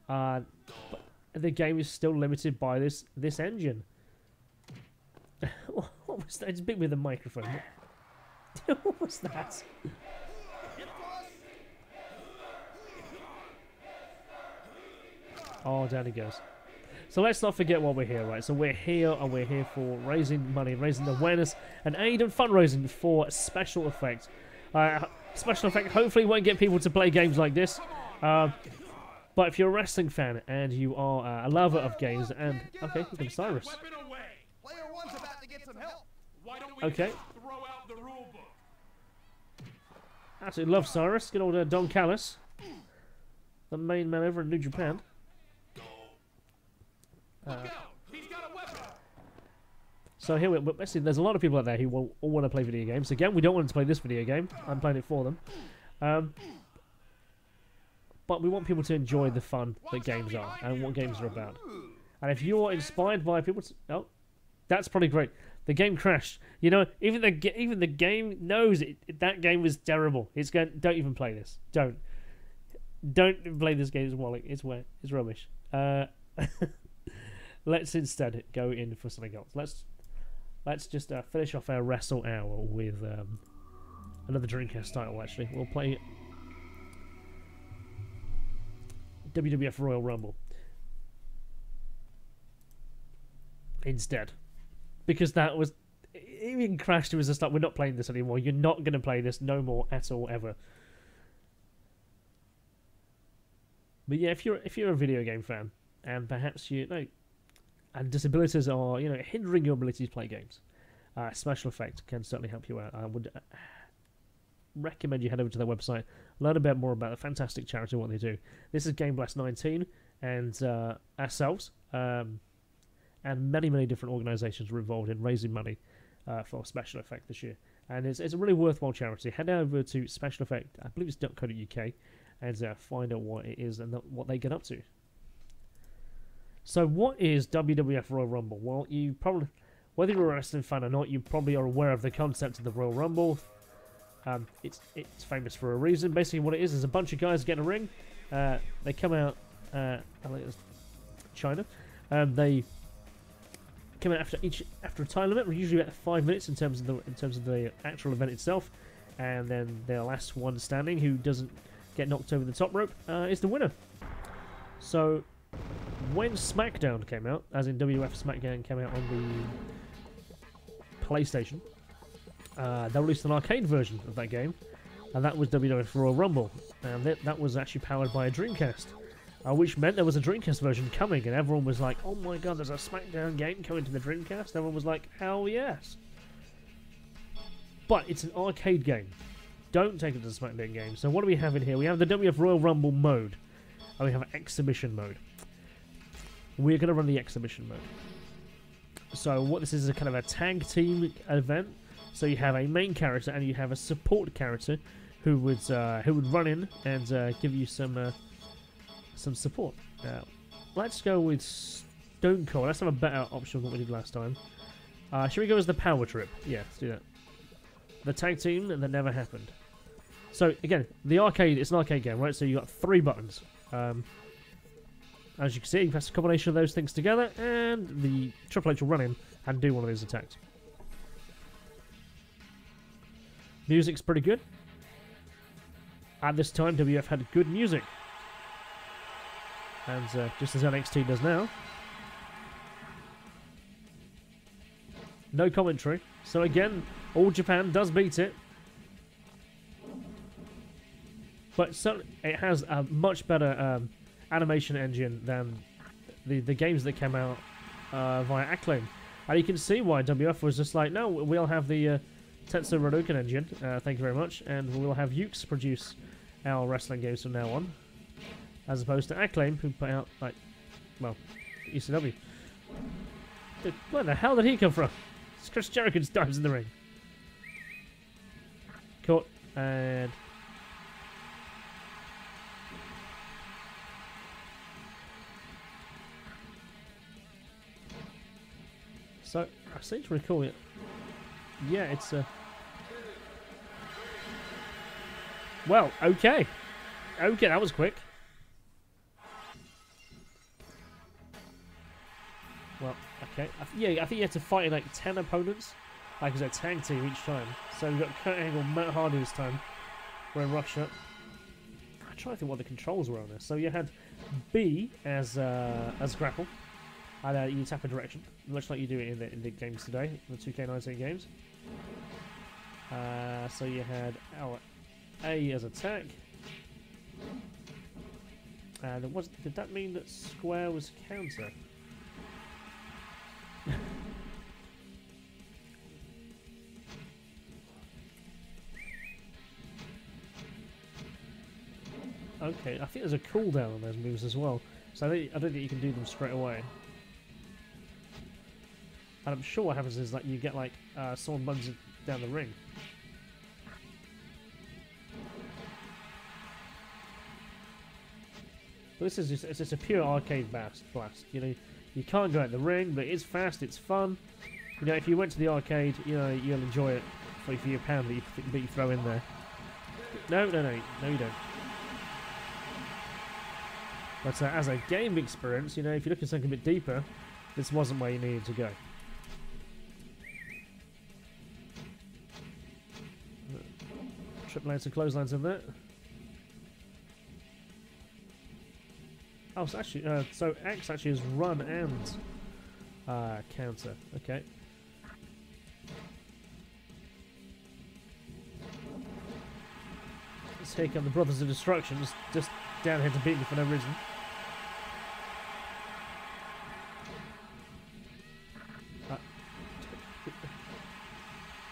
But the game is still limited by this engine. What was that? It's bit with a microphone. What was that? Oh, down he goes. So let's not forget why we're here, right? So we're here, and we're here for raising money, raising awareness, and aid and fundraising for Special Effect. Special Effect hopefully won't get people to play games like this. But if you're a wrestling fan and you are a lover of games, and okay, here comes Cyrus. Player one's about to get some help. Why don't we Okay. throw out the rule book? Absolutely love Cyrus. Good old Don Callis, the main man over in New Japan. So here, basically, there's a lot of people out there who all want to play video games. Again, we don't want them to play this video game. I'm playing it for them. But we want people to enjoy the fun that games are and what games are about. And if you're inspired by people, oh, that's probably great. The game crashed. You know, even the game knows that game was terrible. It's going. Don't even play this. Don't play this game. It's wet. It's rubbish. Let's instead go in for something else. Let's just finish off our Wrestle Hour with another Dreamcast title. Actually, we'll play WWF Royal Rumble instead, because that was even crashed. It was just like, we're not playing this anymore. You're not going to play this no more at all ever. But yeah, if you're a video game fan and perhaps you know, and disabilities are hindering your ability to play games, Special Effect can certainly help you out. I would recommend you head over to their website, learn a bit more about the fantastic charity and what they do. This is Gameblast19 and ourselves, and many different organisations were involved in raising money for Special Effect this year. And it's a really worthwhile charity. Head over to Special Effect, I believe it's .co.uk, and find out what it is and what they get up to. So what is WWF Royal Rumble? Well, you probably, whether you're a wrestling fan or not, you probably are aware of the concept of the Royal Rumble. It's famous for a reason. Basically what it is a bunch of guys get in a ring. They come out, I think it was China. They come out after a time limit, usually about 5 minutes in terms of the actual event itself, and then the last one standing who doesn't get knocked over the top rope is the winner. So when SmackDown came out, as in WWF SmackDown came out on the PlayStation, they released an arcade version of that game, and that was WWF Royal Rumble, and that was actually powered by a Dreamcast, which meant there was a Dreamcast version coming, and everyone was like, oh my god, there's a SmackDown game coming to the Dreamcast. Everyone was like, hell yes. But it's an arcade game. Don't take it to the SmackDown game. So what do we have in here? We have the WWF Royal Rumble mode, and we have exhibition mode. We're going to run the exhibition mode. So what this is a kind of a tag team event. So you have a main character and you have a support character who would run in and give you some support. Let's go with Stone Cold. Let's have a better option than what we did last time. Should we go as the Power Trip? Yeah, let's do that. The tag team that never happened. So again, the arcade, it's an arcade game, right? So you got 3 buttons. As you can see, you press a combination of those things together, and the Triple H will run in and do one of these attacks. Music's pretty good. At this time, WF had good music. And just as NXT does now. No commentary. So again, All Japan does beat it. But certainly it has a much better animation engine than the games that came out via Acclaim. And you can see why WF was just like, no, we'll have the Tetsu Radokan engine, thank you very much, and we'll have Ukes produce our wrestling games from now on, as opposed to Acclaim, who put out, like, well, ECW. Where the hell did he come from? It's Chris Jericho just dives in the ring. Caught, and... So, I seem to recall it. Yeah, it's well, okay. Okay, that was quick. Well, okay. I think you had to fight like 10 opponents like as a tag team each time. So we've got Kurt Angle, Matt Hardy this time. We're in Russia. I'm trying to think what the controls were on this. So you had B as grapple, and you tap a direction, much like you do it in the games today, the 2K19 games. So you had our A as attack. And did that mean that square was counter? Okay, I think there's a cooldown on those moves as well, so I don't think you can do them straight away. And I'm sure what happens is that you get like someone runs down the ring. But this is just a pure arcade blast. You know, you can't go out the ring, but it's fast, it's fun. You know, if you went to the arcade, you know you'll enjoy it for your pound that you throw in there. No, you don't. But as a game experience, you know, if you're looking for something a bit deeper, this wasn't where you needed to go. Triple lines and clotheslines in there. Oh, so actually, so X actually is run and counter. Okay. Let's take on the Brothers of Destruction, just down here to beat me for no reason.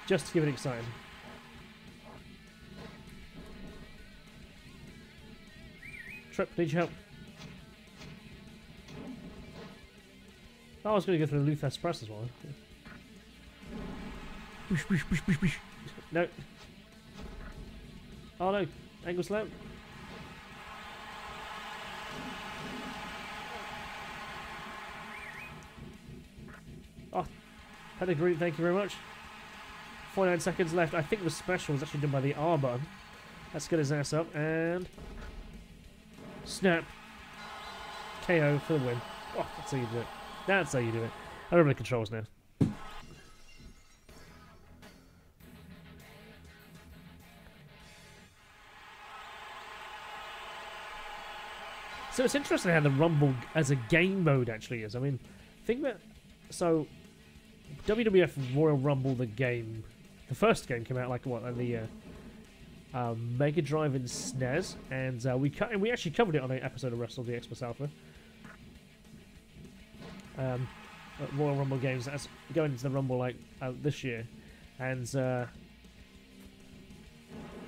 Just to give it exciting. Trip, need your help. Oh, I was going to go through the Luther's press as well. Push, push, push, push, push. No. Oh no, angle slam. Oh, pedigree, thank you very much. 49 seconds left. I think the special is actually done by the R button. Let's get his ass up and snap. KO for the win. Oh, that's how you do it. That's how you do it. I remember the controls now. So it's interesting how the Rumble as a game mode actually is. I mean, think about... So, WWF Royal Rumble, the game... The first game came out like, what, on the Mega Drive and SNES. And we actually covered it on an episode of WrestleDX Alpha. Royal Rumble games that's going into the Rumble like this year, and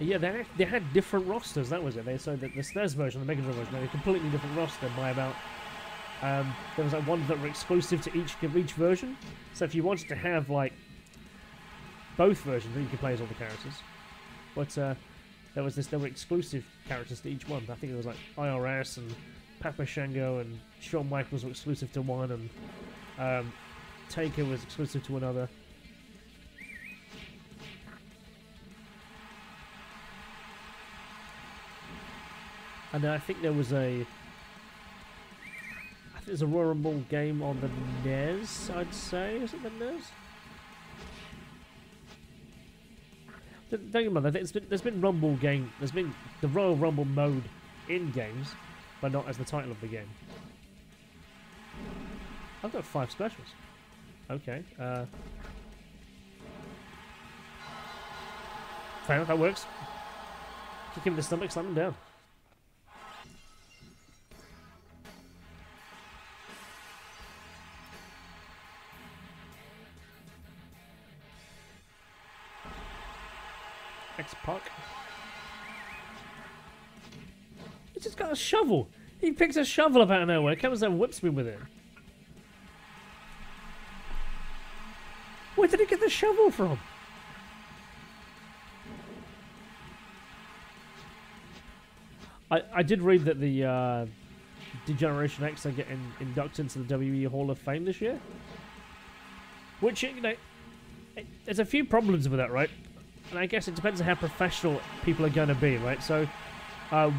yeah, they had different rosters. That was it. So the SNES version, the Mega Drive version, they had a completely different roster by about. There was like ones that were exclusive to each version. So if you wanted to have like both versions, then you could play as all the characters. But there were exclusive characters to each one. I think it was like IRS and Papa Shango and Shawn Michaels were exclusive to one, and Taker was exclusive to another. And then I think there was a Royal Rumble game on the NES, I'd say. Is it the NES? Don't get me wrong, there's been Rumble game, there's been the Royal Rumble mode in games, but not as the title of the game. I've got 5 specials. Okay. Fair enough, that works. Kick him in the stomach, slam him down. X-Pac. He's just got a shovel. He picks a shovel up out of nowhere, comes and whips me with it. Where did he get the shovel from? I did read that the Degeneration X are getting inducted into the WWE Hall of Fame this year. Which, you know, there's a few problems with that, right? And I guess it depends on how professional people are going to be, right? So,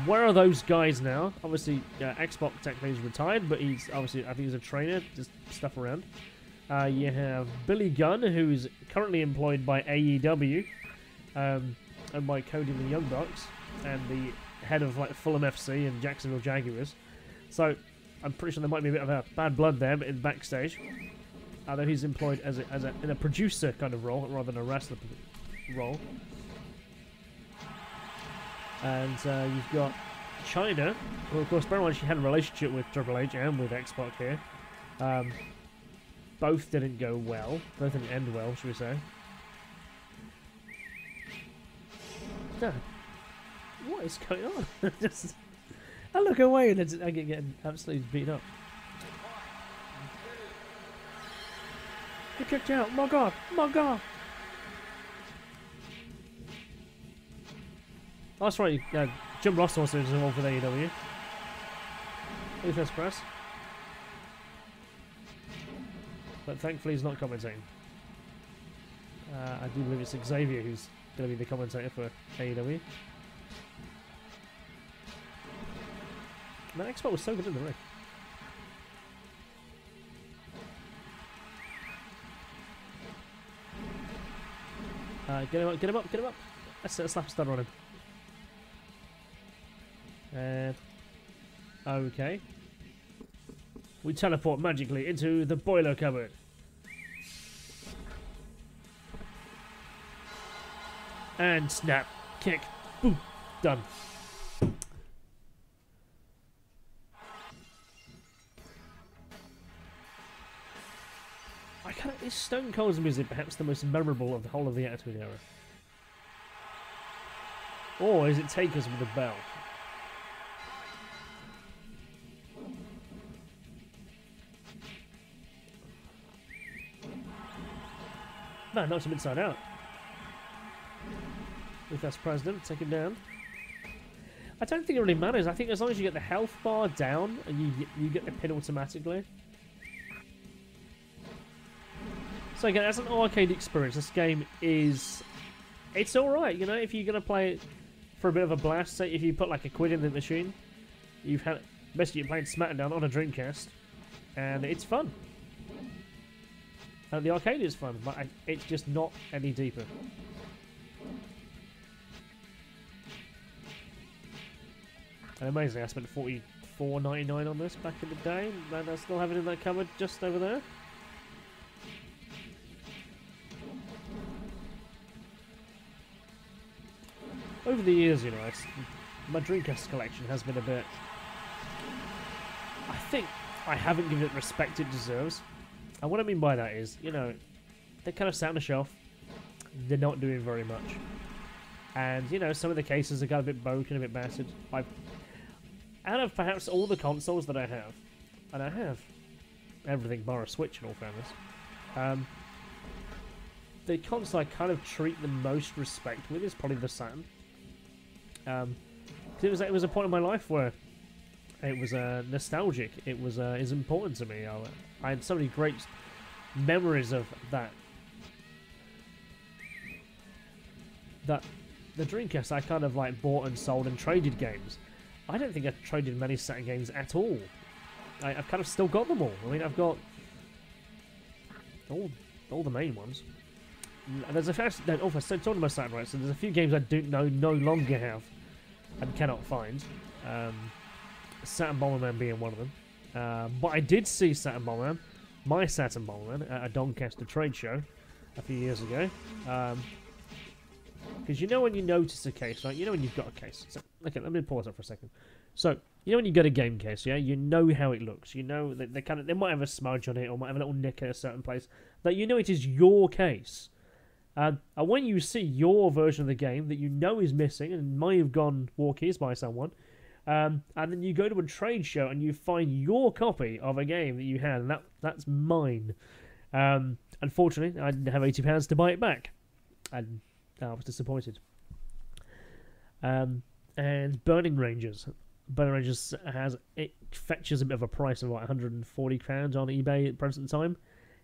where are those guys now? Obviously, Xbox technically is retired, but he's obviously, I think he's a trainer, just stuff around. You have Billy Gunn, who's currently employed by AEW, owned by Cody and the Young Bucks, and the head of like Fulham FC and Jacksonville Jaguars. So I'm pretty sure there might be a bit of a bad blood there in backstage. Although he's employed in a producer kind of role rather than a wrestler role. And you've got China, who of course, bear in mind she had a relationship with Triple H and with X-Pac here. Both didn't go well. Both didn't end well, should we say. No. What is going on? Just, I look away and I get getting absolutely beaten up. Get kicked out! My God! My God! Oh, that's right. Jim Ross also is involved with AEW. First press. But thankfully he's not commentating. I do believe it's Xavier who's going to be the commentator for AEW. Man, X-Pac was so good in the ring. Get him up, get him up, get him up! Let's slap a stunner on him. And okay. We teleport magically into the boiler cupboard. And snap, kick, boom, done. Is Stone Cold's music perhaps the most memorable of the whole of the Attitude Era? Or is it Taker's with a bell? Man, knocks him inside out. If that's President, take him down. I don't think it really matters. I think as long as you get the health bar down and you get the pin automatically. So again, as an arcade experience, this game is... It's alright, you know, if you're going to play it for a bit of a blast. Say if you put like a quid in the machine, you've had... Basically you're playing SmackDown on a Dreamcast, and it's fun. And the arcade is fun, but it's just not any deeper. And amazing, I spent $44.99 on this back in the day, and I still have it in that cupboard just over there. Over the years, you know, my Dreamcast collection has been a bit... I think I haven't given it the respect it deserves. And what I mean by that is, you know, they kind of sat on a shelf. They're not doing very much. And, you know, some of the cases have got a bit broken, a bit battered. Out of perhaps all the consoles that I have, and I have everything bar a Switch in all fairness, the console I kind of treat the most respect with is probably the Saturn. Because it was a point in my life where it was nostalgic. It was important to me. I had so many great memories of that. The Dreamcast I kind of like bought and sold and traded games. I don't think I've traded many Saturn games at all. I've kind of still got them all. I mean, I've got all the main ones. There's a fact that also talking about Saturn, right? So there's a few games I no longer have and cannot find. Saturn Bomberman being one of them. But I did see Saturn Bomberman, my Saturn Bomberman, at a Doncaster trade show a few years ago. Because you know when you notice a case, right? You know when you've got a case. So, okay, let me pause that for a second. So you know when you get a game case, yeah, you know how it looks. You know that they might have a smudge on it or might have a little nick at a certain place. That you know it is your case. And when you see your version of the game that you know is missing and might have gone walkies by someone, and then you go to a trade show and you find your copy of a game that you had, and that's mine. Unfortunately, I didn't have £80 to buy it back, and I was disappointed. And Burning Rangers. Burning Rangers fetches a bit of a price of like £140 on eBay at present time.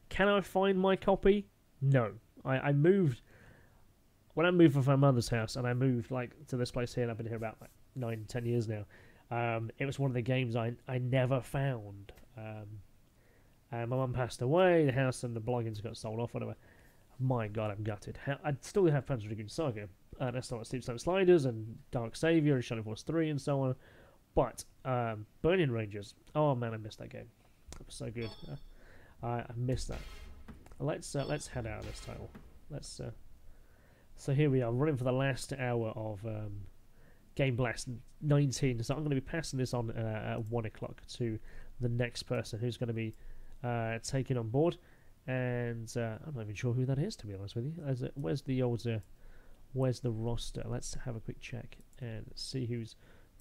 Can I find my copy? No. I moved when I moved from my mother's house, and I moved like to this place here, and I've been here about like 9-10 years now. It was one of the games I never found, And my mum passed away, the house and the belongings got sold off, whatever. My God, I'm gutted. I still have Panzer Dragoon Saga, and I still got Steep Slope Sliders and Dark Savior and Shadow Force 3 and so on. But Burning Rangers, oh man, I missed that game. It was so good. I missed that. Let's head out of this title. So here we are, running for the last hour of Gameblast19. So I'm going to be passing this on at 1 o'clock to the next person who's going to be taken on board. And I'm not even sure who that is, to be honest with you. Where's the roster? Let's have a quick check and see who's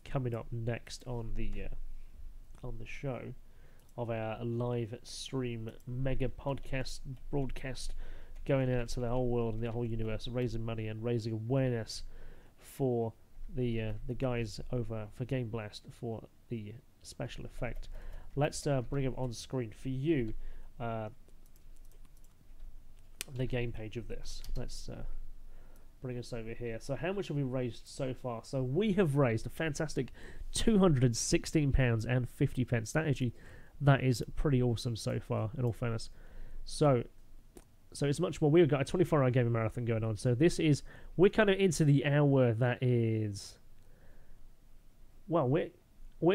coming up next on the show of our live stream mega podcast broadcast, going out to the whole world and the whole universe, raising money and raising awareness for the guys over for Game Blast for the special effect. Let's bring them on screen for you. The game page of this. Let's bring us over here. So how much have we raised so far? So we have raised a fantastic £216.50. That is pretty awesome so far, in all fairness. So it's much more. We've got a 24-hour gaming marathon going on. So we're kind of into the hour that is, well, we're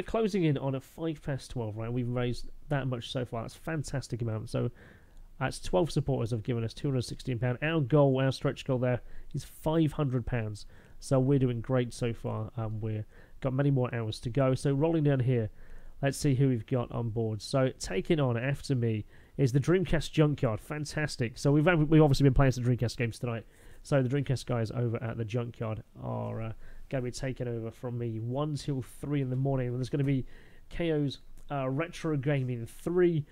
closing in on a 12:05, right? We've raised that much so far. That's a fantastic amount. So that's 12 supporters have given us £216. Our goal, our stretch goal there is £500. So we're doing great so far. We've got many more hours to go. So rolling down here, let's see who we've got on board. So taking on after me is the Dreamcast Junkyard. Fantastic. So we've obviously been playing some Dreamcast games tonight. So the Dreamcast guys over at the Junkyard are going to be taking over from me 1 till 3 in the morning. And there's going to be KO's Retro Gaming 3.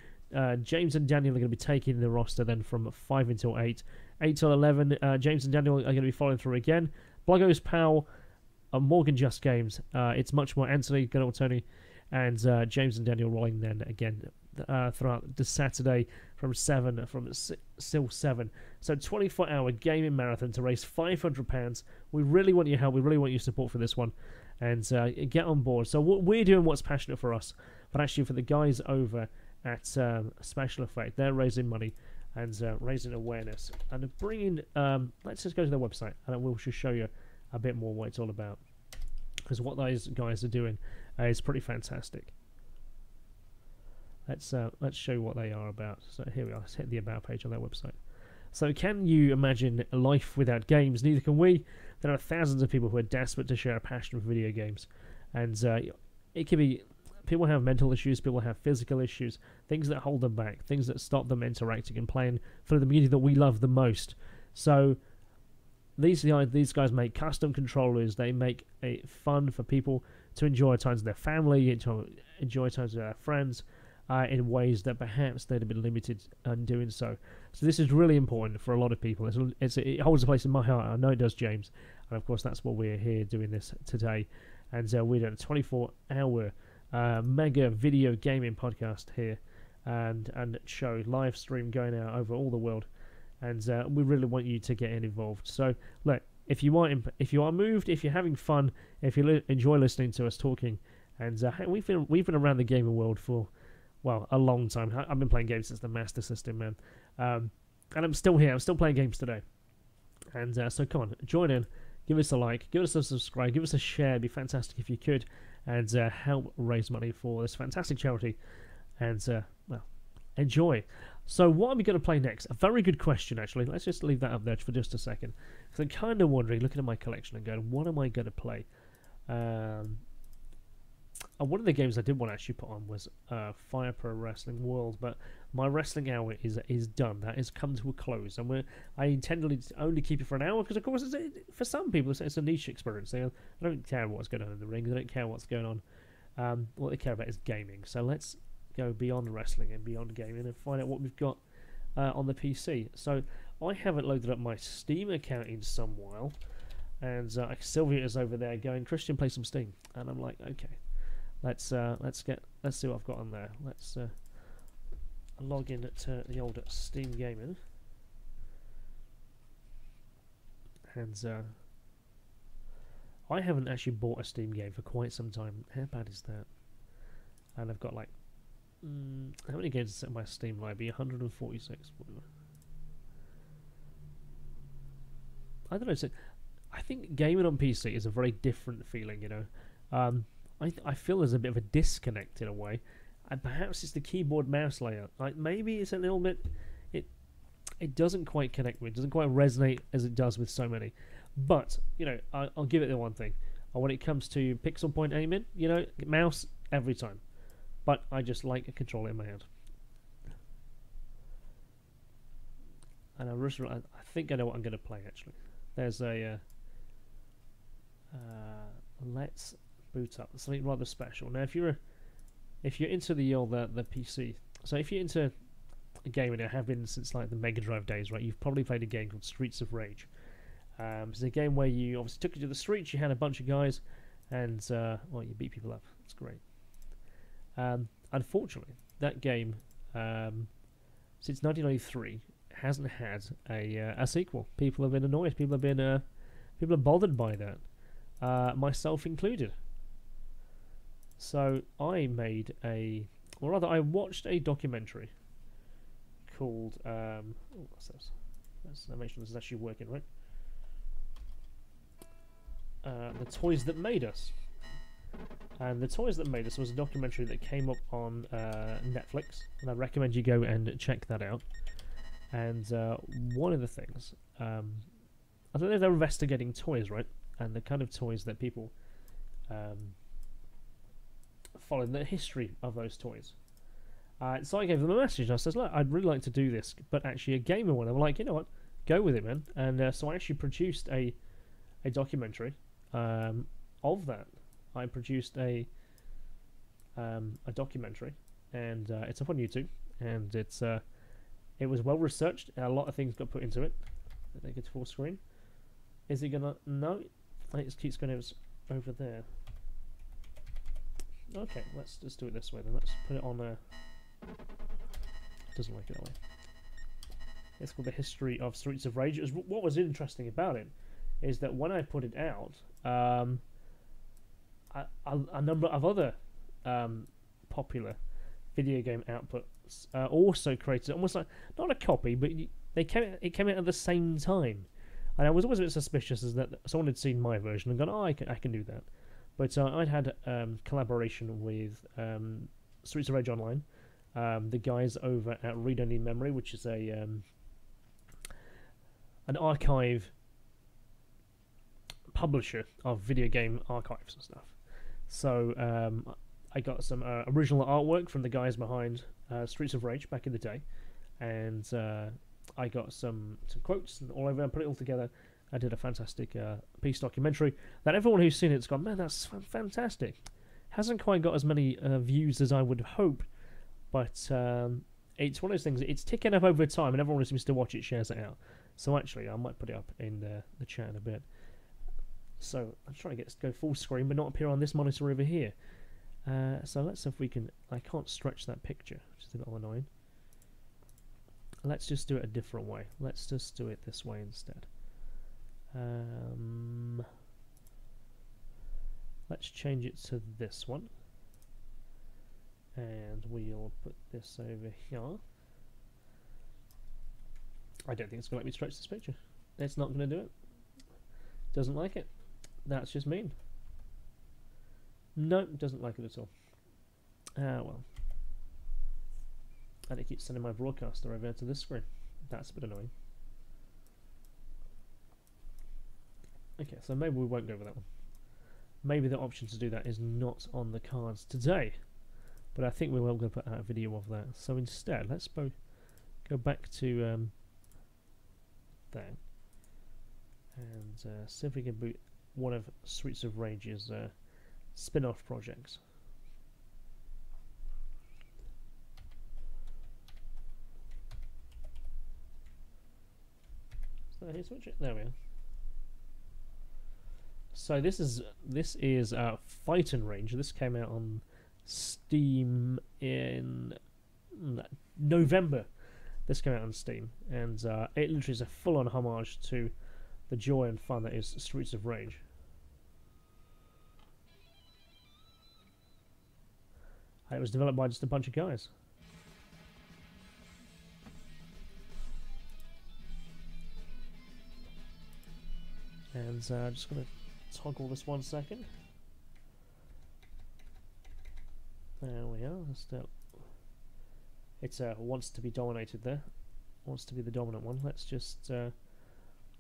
James and Daniel are going to be taking the roster then from 5 until 8. 8 till 11, James and Daniel are going to be following through again. Bloggo's Pal, Morgan Just Games, It's Much More Anthony, good old Tony, and James and Daniel rolling then again throughout the Saturday from 7 till 7. So 24-hour gaming marathon to raise £500. We really want your help. We really want your support for this one, and get on board. So we're doing what's passionate for us, but actually for the guys over at Special Effect, they're raising money and raising awareness and bringing. Let's just go to their website and we'll just show you a bit more what it's all about, because what those guys are doing is pretty fantastic. Let's show you what they are about. So here we are. Let's hit the about page on their website. So can you imagine a life without games? Neither can we. There are thousands of people who are desperate to share a passion for video games, and it can be. People have mental issues, people have physical issues, things that hold them back, things that stop them interacting and playing for the media that we love the most. So these guys make custom controllers. They make it fun for people to enjoy times with their family, to enjoy times with their friends, in ways that perhaps they'd have been limited in doing so. So this is really important for a lot of people. It holds a place in my heart. I know it does, James. And of course, that's what we're here doing this today. And we're doing a 24-hour mega video gaming podcast here, and show live stream going out over all the world, and we really want you to get involved. So look, if you are moved, if you're having fun, if you enjoy listening to us talking, and we've been around the gaming world for, well, a long time. I've been playing games since the Master System, man, and I'm still here. I'm still playing games today, and so come on, join in, give us a like, give us a subscribe, give us a share. It'd be fantastic if you could, and help raise money for this fantastic charity, and well, enjoy. So what are we going to play next? A very good question, actually. Let's just leave that up there for just a second, because I'm kind of wondering, looking at my collection and going, what am I going to play? One of the games I did want to actually put on was Fire Pro Wrestling World, but my wrestling hour is done. That has come to a close, and I intended to only keep it for an hour, because of course for some people it's a niche experience. They don't care what's going on in the ring. They don't care what's going on. What they care about is gaming. So let's go beyond wrestling and beyond gaming and find out what we've got on the PC. So I haven't loaded up my Steam account in some while, and Sylvia is over there going, "Kristian, play some Steam," and I'm like, okay. Let's see what I've got on there. Let's log in to the old Steam Gaming, and I haven't actually bought a Steam game for quite some time. How bad is that? And I've got like How many games is in my Steam library? 146. I don't know. I think gaming on PC is a very different feeling. You know, I feel there's a bit of a disconnect in a way, and perhaps it's the keyboard mouse layout. Like maybe it's a little bit. It doesn't quite connect with. It doesn't quite resonate as it does with so many. But you know, I'll give it the one thing. When it comes to pixel point aiming, you know, mouse every time. But I just like a controller in my hand. And I think I know what I'm going to play actually. There's a let's boot up something rather special. Now, if you're into the PC, so if you're into gaming, I have been since like the Mega Drive days, right? You've probably played a game called Streets of Rage. It's a game where you obviously took it to the streets. You had a bunch of guys, and well, you beat people up. It's great. Unfortunately, that game, since 1993, hasn't had a sequel. People have been annoyed. People are bothered by that, myself included. So I made or rather, I watched a documentary called what's this? Let's make sure this is actually working, right? The Toys That Made Us. And The Toys That Made Us was a documentary that came up on Netflix, and I recommend you go and check that out. And one of the things, I don't know if they're investigating toys, right? And the kind of toys that people follow the history of those toys. So I gave them a message, and I said, look, I'd really like to do this, but actually a gamer one. They were like, you know what, go with it, man. And so I actually produced a documentary of that. I produced a documentary, and it's up on YouTube, and it was well researched. A lot of things got put into it. I think it's full screen. Is it gonna? No, it keeps going over there. Okay, let's just do it this way then. Let's put it on. Doesn't like it that way. It's called The History of Streets of Rage. What was interesting about it is that when I put it out, a number of other popular video game outputs also created almost like not a copy, but it came out at the same time. And I was always a bit suspicious as that someone had seen my version and gone, oh, I can do that. But I'd had collaboration with Streets of Rage Online, the guys over at Read Only Memory, which is an archive publisher of video game archives and stuff. So I got some original artwork from the guys behind Streets of Rage back in the day, and I got some quotes and all over and put it all together. I did a fantastic piece documentary that everyone who's seen it's gone, man, that's fantastic. Hasn't quite got as many views as I would hope, but it's one of those things. It's ticking up over time, and everyone who seems to watch it shares it out. So actually, I might put it up in the chat in a bit. So I'm trying to go full screen, but not appear on this monitor over here. So let's see if we can. I can't stretch that picture, which is a little annoying. Let's just do it a different way. Let's just do it this way instead. Let's change it to this one, and we'll put this over here. I don't think it's going to let me stretch this picture. It's not going to do it. Doesn't like it. That's just mean. Nope, doesn't like it at all. Well. And it keeps sending my broadcaster over to this screen. That's a bit annoying. Okay, so maybe we won't go with that one. Maybe the option to do that is not on the cards today. But I think we will go put out a video of that. So instead, let's go back to there. And see if we can boot one of Streets of Rage's spin-off projects. So here, switch it. There we are. So this is Fighting Range. This came out on Steam in November. This came out on Steam, and it literally is a full-on homage to the joy and fun that is Streets of Rage. And it was developed by just a bunch of guys. And just going to toggle this 1 second. There we are. It wants to be dominated there. Wants to be the dominant one. Let's just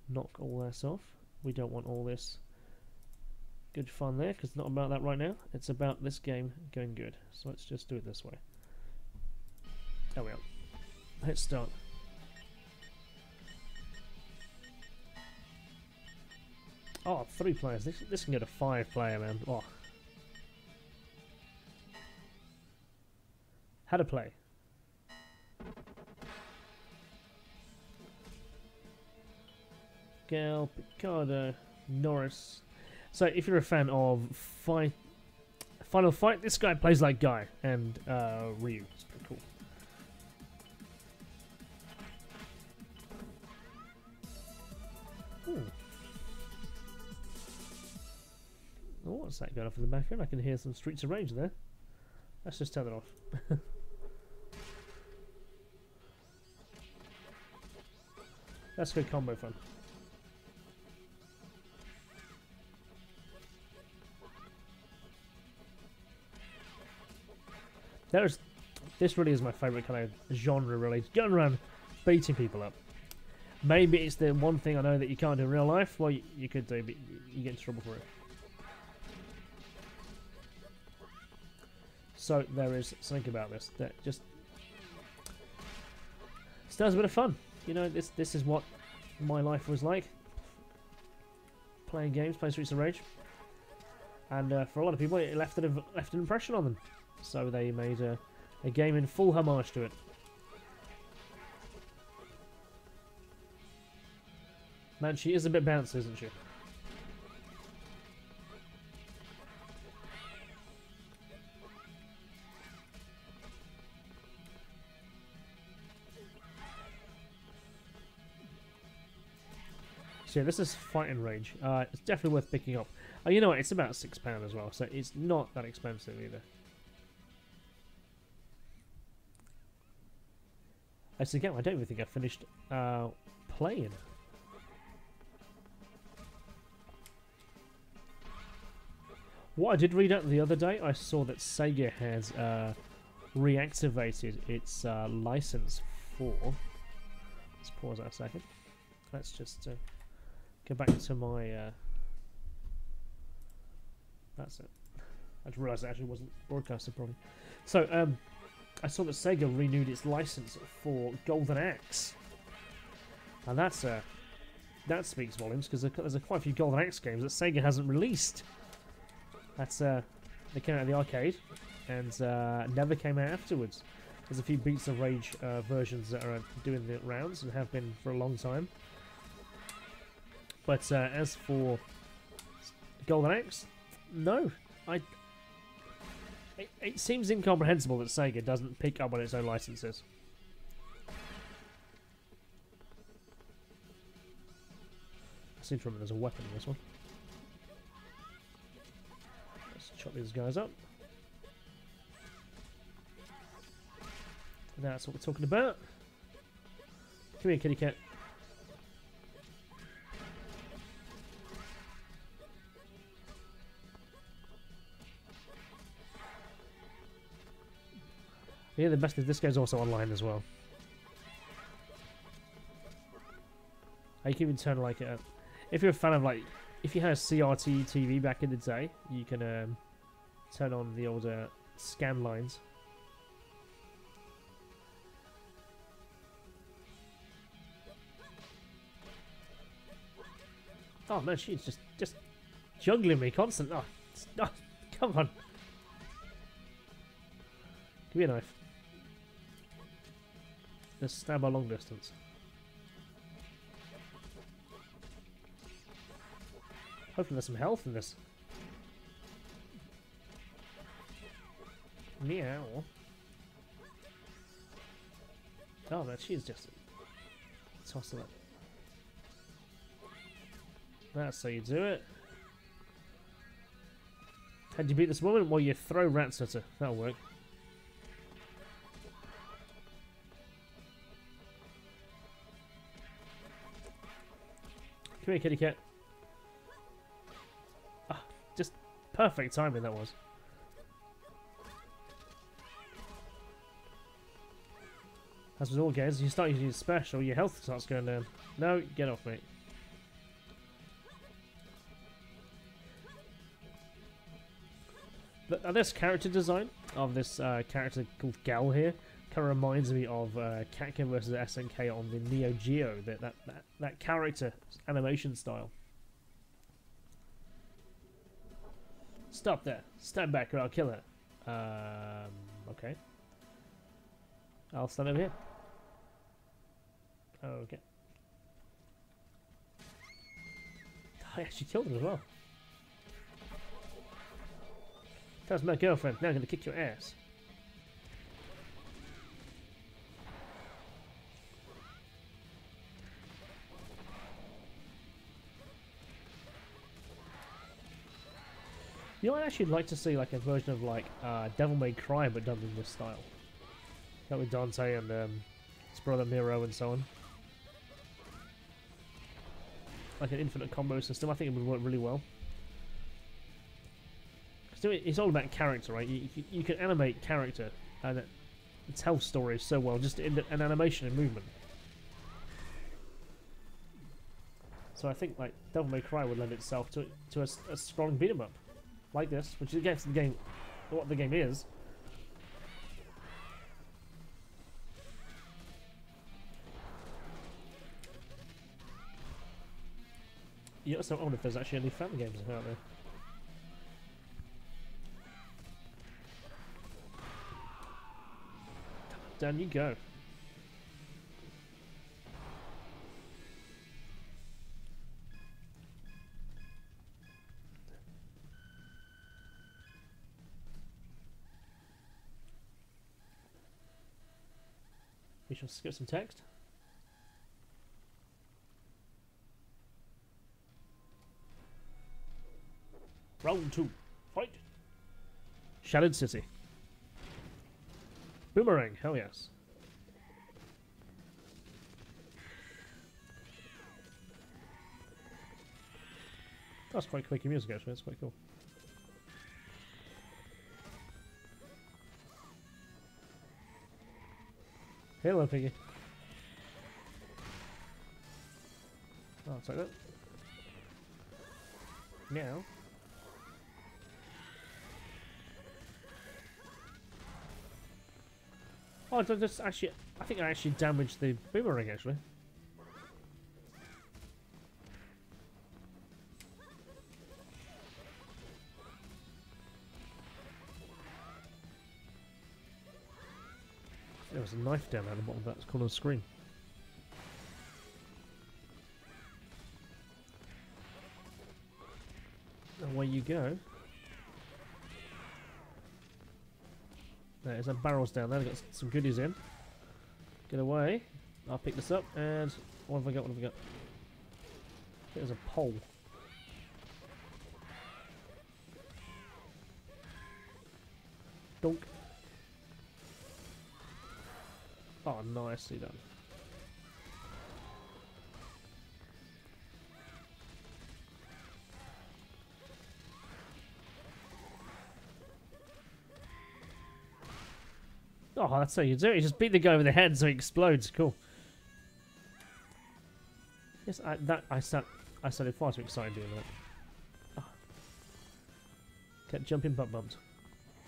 knock all this off. We don't want all this good fun there, because it's not about that right now. It's about this game going good. So let's just do it this way. There we are. Let's start. Oh, 3 players. This can go to 5 player, man. Oh. How to play. Gal, Picardo, Norris. So if you're a fan of Final Fight, this guy plays like Guy, and Ryu. It's pretty cool. Oh, what's that going off in the background? I can hear some Streets of Rage there. Let's just turn it off. That's good combo fun. This really is my favourite kind of genre, really. Going around beating people up. Maybe it's the one thing I know that you can't do in real life. Well, you could do, but you get into trouble for it. So there is something about this that just stirs a bit of fun. You know, this is what my life was like. Playing games, playing Streets of Rage. And for a lot of people, it left an impression on them. So they made a game in full homage to it. Man, she is a bit bouncy, isn't she? So yeah, this is Fighting Rage. It's definitely worth picking up. Oh, you know what? It's about £6 as well, so it's not that expensive either. Actually, again, I don't even think I finished playing. What I did read out the other day, I saw that Sega has reactivated its license for... Let's pause that a second. Let's just go back to my... That's it. I just realised it actually wasn't broadcasted properly. So, I saw that Sega renewed its license for Golden Axe. And that speaks volumes, because there's quite a few Golden Axe games that Sega hasn't released. That's they came out of the arcade and never came out afterwards. There's a few Beats of Rage versions that are doing the rounds and have been for a long time. But as for Golden Axe, no. It seems incomprehensible that Sega doesn't pick up on its own licenses. I seem to remember there's a weapon in this one. Let's chop these guys up. That's what we're talking about. Come here, kitty cat. Yeah, the best is this game's also online as well. You can even turn like a... If you're a fan of like... If you had a CRT TV back in the day, you can turn on the older scan lines. Oh man, she's just juggling me constantly. Oh, come on. Give me a knife. Let's stab a long distance. Hopefully there's some health in this. Meow. Oh man, she's just tossing it. That's how you do it. How'd you beat this woman? Well, you throw rats at her. That'll work. Come here, kitty cat. Ah, just perfect timing that was. As with all games, you start using your special, your health starts going down. No, get off, mate. But this character design of this character called Gal here kind of reminds me of Katka vs SNK on the Neo Geo. That character animation style. Stop there. Stand back or I'll kill her. Okay. I'll stand over here. Okay. I actually killed him as well. That was my girlfriend. Now I'm gonna kick your ass. You know, I'd actually like to see like a version of like Devil May Cry, but done in this style. Like with Dante and his brother Miro and so on. Like an infinite combo system. I think it would work really well. It's all about character, right? You can animate character and tell stories so well, just in an animation and movement. So I think like Devil May Cry would lend itself to a scrolling beat 'em up like this, which is against the game, what the game is. Yeah, so I wonder if there's actually any family games out there. Down you go. We shall skip some text. Round 2. Fight! Shattered City. Boomerang, hell yes. That's quite quick music actually, that's quite cool. Hello, Piggy. Oh, I'll take that. Now. Oh, that's actually, I think I actually damaged the boomerang actually. There was a knife down at the bottom of that corner of the screen. Away you go. There's some barrels down there. I've got some goodies in. Get away. I'll pick this up and what have I got? What have I got? There's a pole. Donk. Oh, nicely done. Oh, that's how you do it. You just beat the guy over the head so he explodes. Cool. Yes, I sounded far too excited doing that. Oh. Kept jumping butt bumped.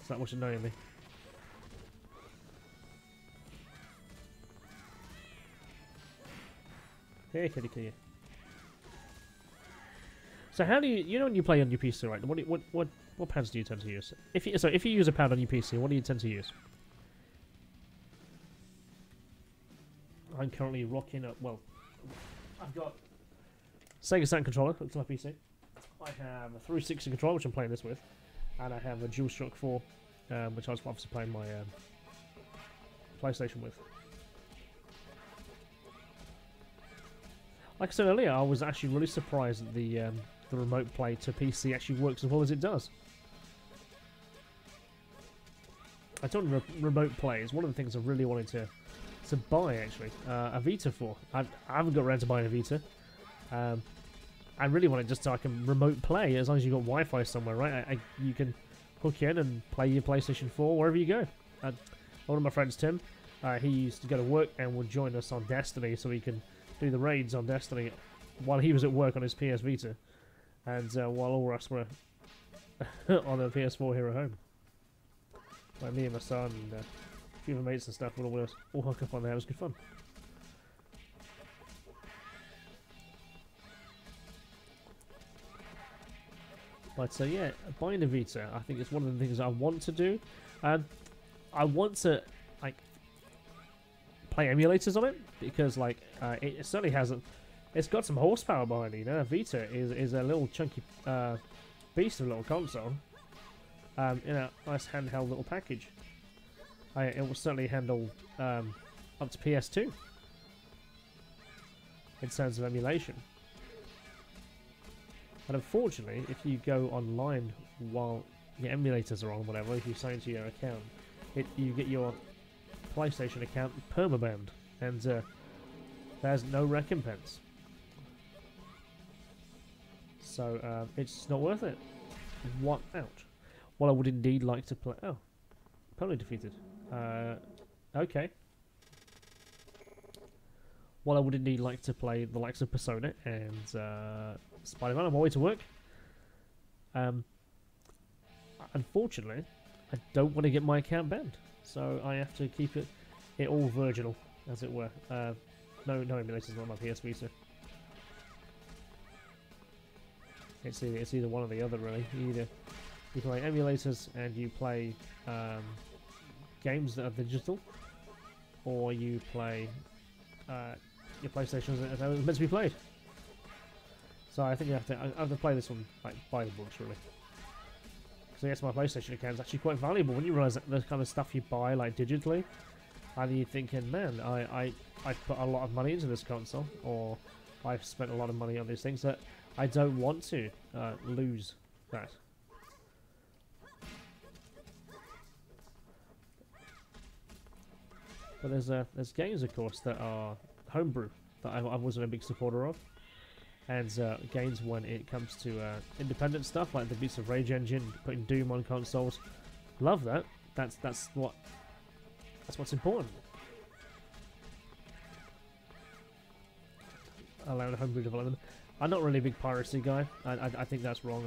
Is that what's annoying me? Hey, kitty kitty. So how do you know when you play on your PC, right? What pads do you tend to use? If you use a pad on your PC, what do you tend to use? I'm currently rocking up. Well, I've got Sega Saturn controller hooked to my PC. I have a 360 controller, which I'm playing this with, and I have a DualShock 4, which I was obviously playing my PlayStation with. Like I said earlier, I was actually really surprised that the remote play to PC actually works as well as it does. I thought remote play is one of the things I really wanted to buy actually a Vita for. I haven't got around to buying a Vita. I really want it just so I can remote play, as long as you've got Wi-Fi somewhere, right? You can hook in and play your PlayStation 4 wherever you go. One of my friends, Tim, he used to go to work and would join us on Destiny so he can do the raids on Destiny while he was at work on his PS Vita, and while all of us were on a PS4 here at home. Like me and my son and a few of my mates and stuff would all hook up on there. It was good fun. But yeah, buying a Vita, I think it's one of the things I want to do. I want to like play emulators on it because like it certainly has it's got some horsepower behind it. You know, a Vita is a little chunky beast of a little console in a nice handheld little package. It will certainly handle up to PS2 in terms of emulation. But unfortunately, if you go online while your emulators are on, whatever, if you sign into your account, you get your PlayStation account permabanned, and there's no recompense. So it's not worth it. What out? Well, I would indeed like to play. Oh, opponent defeated. Okay. Well, I would indeed like to play the likes of Persona and Spider-Man on my way to work. Unfortunately, I don't want to get my account banned, so I have to keep it all virginal, as it were. No emulators on my PS Vita. It's either one or the other, really. You play emulators and you play games that are digital, or you play your PlayStation as it was meant to be played. So I think I have to play this one like by the books, really. So yes, my PlayStation account is actually quite valuable when you realise that the kind of stuff you buy like digitally, and you're thinking, man, I put a lot of money into this console, or I've spent a lot of money on these things that I don't want to lose that. But there's games, of course, that are homebrew that I wasn't a big supporter of, and games when it comes to independent stuff like the Beats of Rage engine, putting Doom on consoles. Love that. That's what's important. Allowing homebrew development. I'm not really a big piracy guy. I think that's wrong.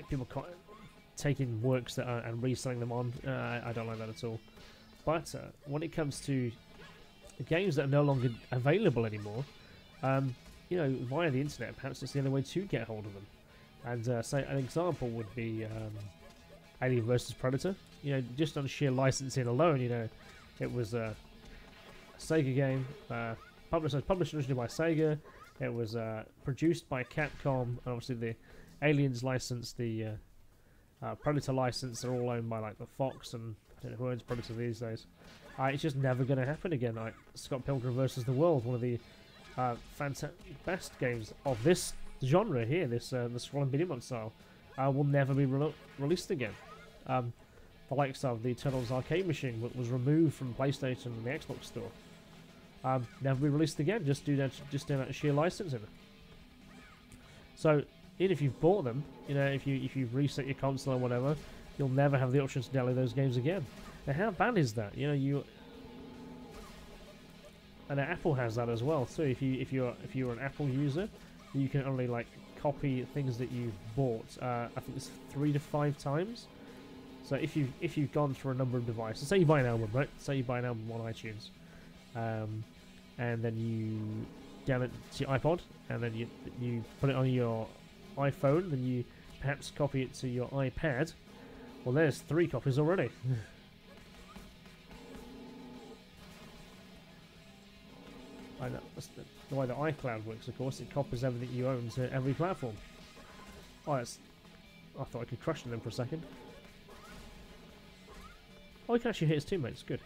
People taking works that are, and reselling them on. I don't like that at all. But when it comes to games that are no longer available anymore, you know, via the internet, perhaps it's the only way to get hold of them. And say an example would be Alien vs Predator. You know, just on sheer licensing alone, you know, it was a Sega game, published originally by Sega. It was produced by Capcom, and obviously the Aliens license, the Predator license, are all owned by like the Fox, and I don't know who owns Predator these days. It's just never going to happen again. Like Scott Pilgrim vs. the World, one of the best games of this genre here, this the scrolling beat 'em up style, will never be released again. The likes of the Turtles arcade machine was removed from PlayStation and the Xbox store. Never be released again. Just do that sheer licensing. So even if you've bought them, you know, if you reset your console or whatever, you'll never have the option to download those games again. Now, how bad is that? You know, and Apple has that as well too. If you're an Apple user, you can only like copy things that you've bought. I think it's 3 to 5 times. So if you've gone through a number of devices, say you buy an album, right? Say you buy an album on iTunes, and then you download it to your iPod, and then you put it on your iPhone, then you perhaps copy it to your iPad. Well, there's 3 copies already. I know, that's the way that iCloud works, of course. It copies everything you own to every platform. Oh, I thought I could crush them for a second. Oh, we can actually hit his teammates. Good.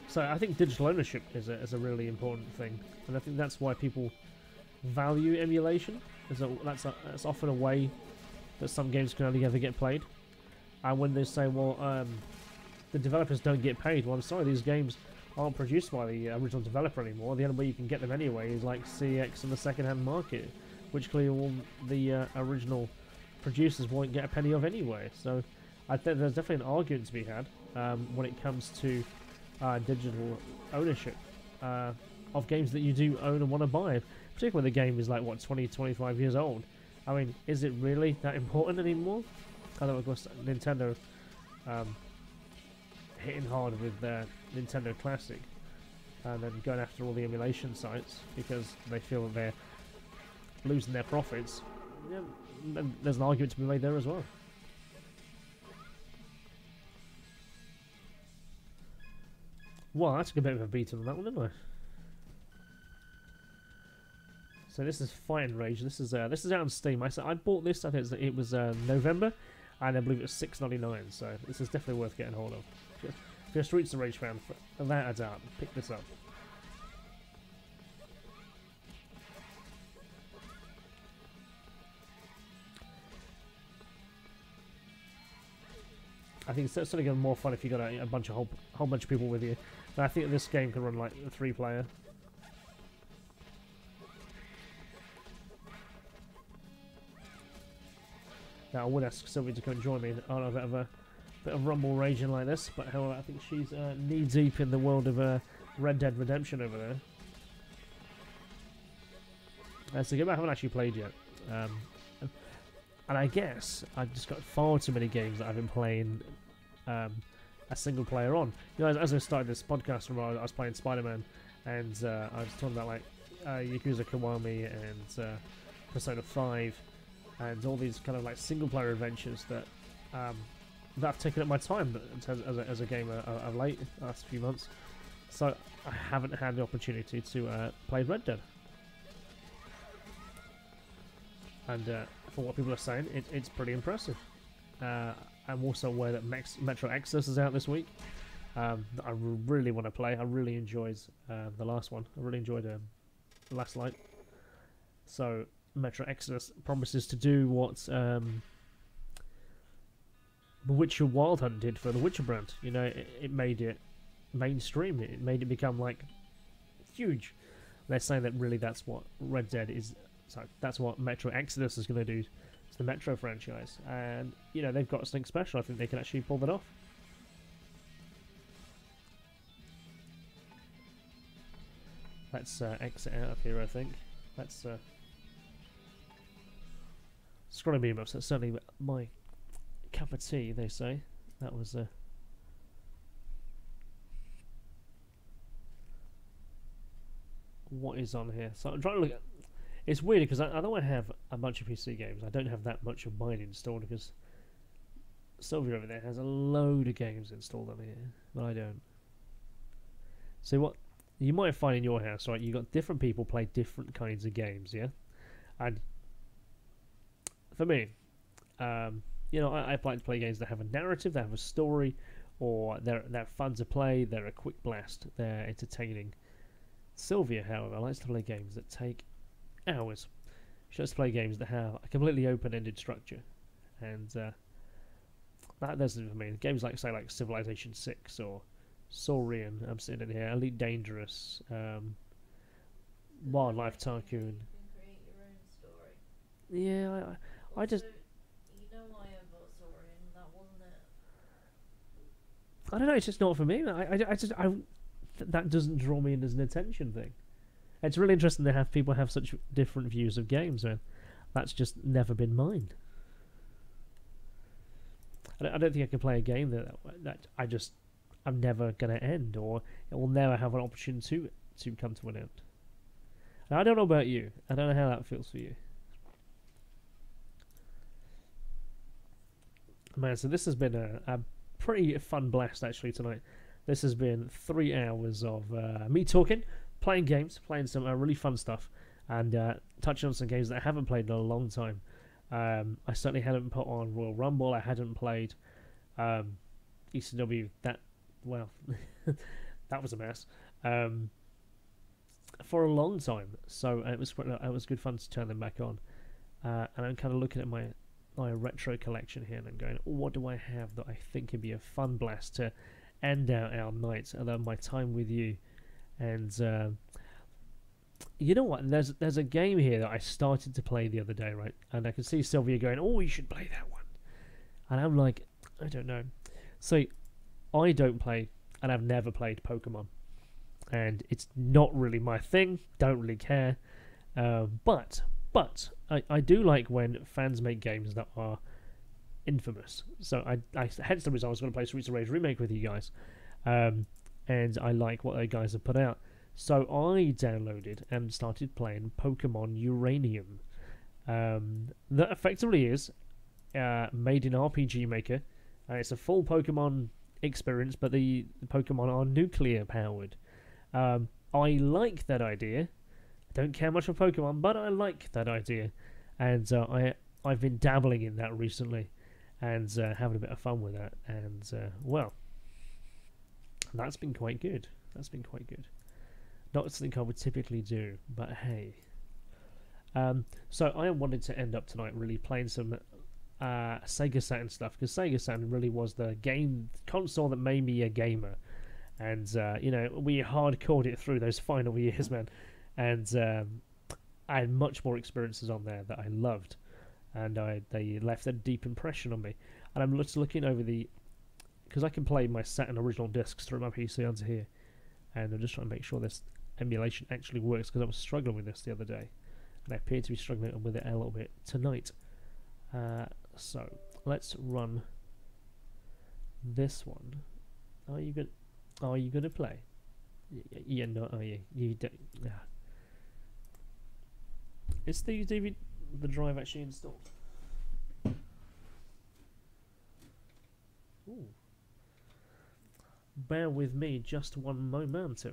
So I think digital ownership is a really important thing, and I think that's why people value emulation. That's often a way that some games can only ever get played. And when they say, well, the developers don't get paid, well, I'm sorry, these games aren't produced by the original developer anymore. The only way you can get them anyway is like CX in the second-hand market, which clearly all the original producers won't get a penny of anyway. So I think there's definitely an argument to be had when it comes to digital ownership of games that you do own and want to buy, particularly when the game is like, what, 20, 25 years old. I mean, is it really that important anymore? Although, of course, Nintendo hitting hard with their Nintendo Classic and then going after all the emulation sites because they feel that they're losing their profits. Yeah, there's an argument to be made there as well. Well, I took a bit of a beat on that one, didn't I? So this is Fight and Rage. This is out on Steam. I bought this. I think it was November, and I believe it was $6.99. So this is definitely worth getting hold of. If you're a Streets of Rage fan, without a doubt, pick this up. I think it's certainly going to be more fun if you got a whole bunch of people with you. But I think this game can run like a 3-player. Now I would ask Sylvia to come and join me on a bit of rumble raging like this, but however, I think she's knee deep in the world of Red Dead Redemption over there. That's a game I haven't actually played yet, and I guess I've just got far too many games that I've been playing a single player on. You know, as I started this podcast, I was playing Spider-Man, and I was talking about like Yakuza Kiwami and Persona 5. And all these kind of like single-player adventures that that have taken up my time as a gamer of late last few months. So I haven't had the opportunity to play Red Dead. And for what people are saying, it's pretty impressive. I'm also aware that Metro Exodus is out this week. I really want to play. I really enjoyed the last one. I really enjoyed Last Light. So Metro Exodus promises to do what The Witcher Wild Hunt did for the Witcher brand. You know, it made it mainstream. It made it become like huge. They're saying that really that's what Red Dead is. Sorry, that's what Metro Exodus is going to do to the Metro franchise. And you know, they've got something special. I think they can actually pull that off. Let's exit out of here. I think let's. Scrolling beam ups, that's certainly my cup of tea, they say. That was what is on here? So I'm trying to look at. It's weird because I know I have a bunch of PC games. I don't have that much of mine installed because Sylvia over there has a load of games installed on here, but I don't. So what you might find in your house, right? You got different people play different kinds of games, yeah, and for me, you know, I like to play games that have a narrative, that have a story, or they're fun to play, they're a quick blast, they're entertaining. Sylvia, however, likes to play games that take hours. She likes to play games that have a completely open-ended structure, and that doesn't for me. Games like, say, like Civilization 6 or Saurian, I'm sitting in here, Elite Dangerous, Wildlife Tycoon. You can create your own story. Yeah, I just. You know why I bought Saurian? That wasn't it. I don't know. It's just not for me. That doesn't draw me in as an attention thing. It's really interesting to have people have such different views of games, man. That's just never been mine. I don't think I can play a game that I'm never gonna end, or it will never have an opportunity to come to an end. Now, I don't know about you. I don't know how that feels for you. Man, so this has been a pretty fun blast actually tonight. This has been 3 hours of me talking, playing games, playing some really fun stuff, and touching on some games that I haven't played in a long time. I certainly hadn't put on Royal Rumble. I hadn't played ECW. That was a mess for a long time. So it was good fun to turn them back on. And I'm kind of looking at my retro collection here, and I'm going, what do I have that I think could be a fun blast to end out our night and my time with you. And you know what? There's a game here that I started to play the other day, right? And I can see Sylvia going, "Oh, you should play that one." And I'm like, I don't know. So I don't play, and I've never played Pokemon, and it's not really my thing. Don't really care. But I do like when fans make games that are infamous. So I hence the reason I was going to play Streets of Rage remake with you guys, and I like what they guys have put out. So I downloaded and started playing Pokemon Uranium. That effectively is made in RPG Maker. It's a full Pokemon experience, but the Pokemon are nuclear powered. I like that idea. I don't care much for Pokemon, but I like that idea, and I've been dabbling in that recently, and having a bit of fun with that, and well, that's been quite good. That's been quite good. Not something I would typically do, but hey. So I wanted to end up tonight really playing some Sega Saturn stuff, because Sega Saturn really was the game console that made me a gamer, and you know, we hardcored it through those final years, man, and I had much more experiences on there that I loved, and they left a deep impression on me. And I'm just looking over because I can play my Saturn original discs through my PC onto here, and I'm just trying to make sure this emulation actually works, because I was struggling with this the other day, and I appear to be struggling with it a little bit tonight. So let's run this one. Are you gonna play? Yeah, no, are you? You don't. Yeah. Is the drive actually installed? Ooh. Bear with me just one moment.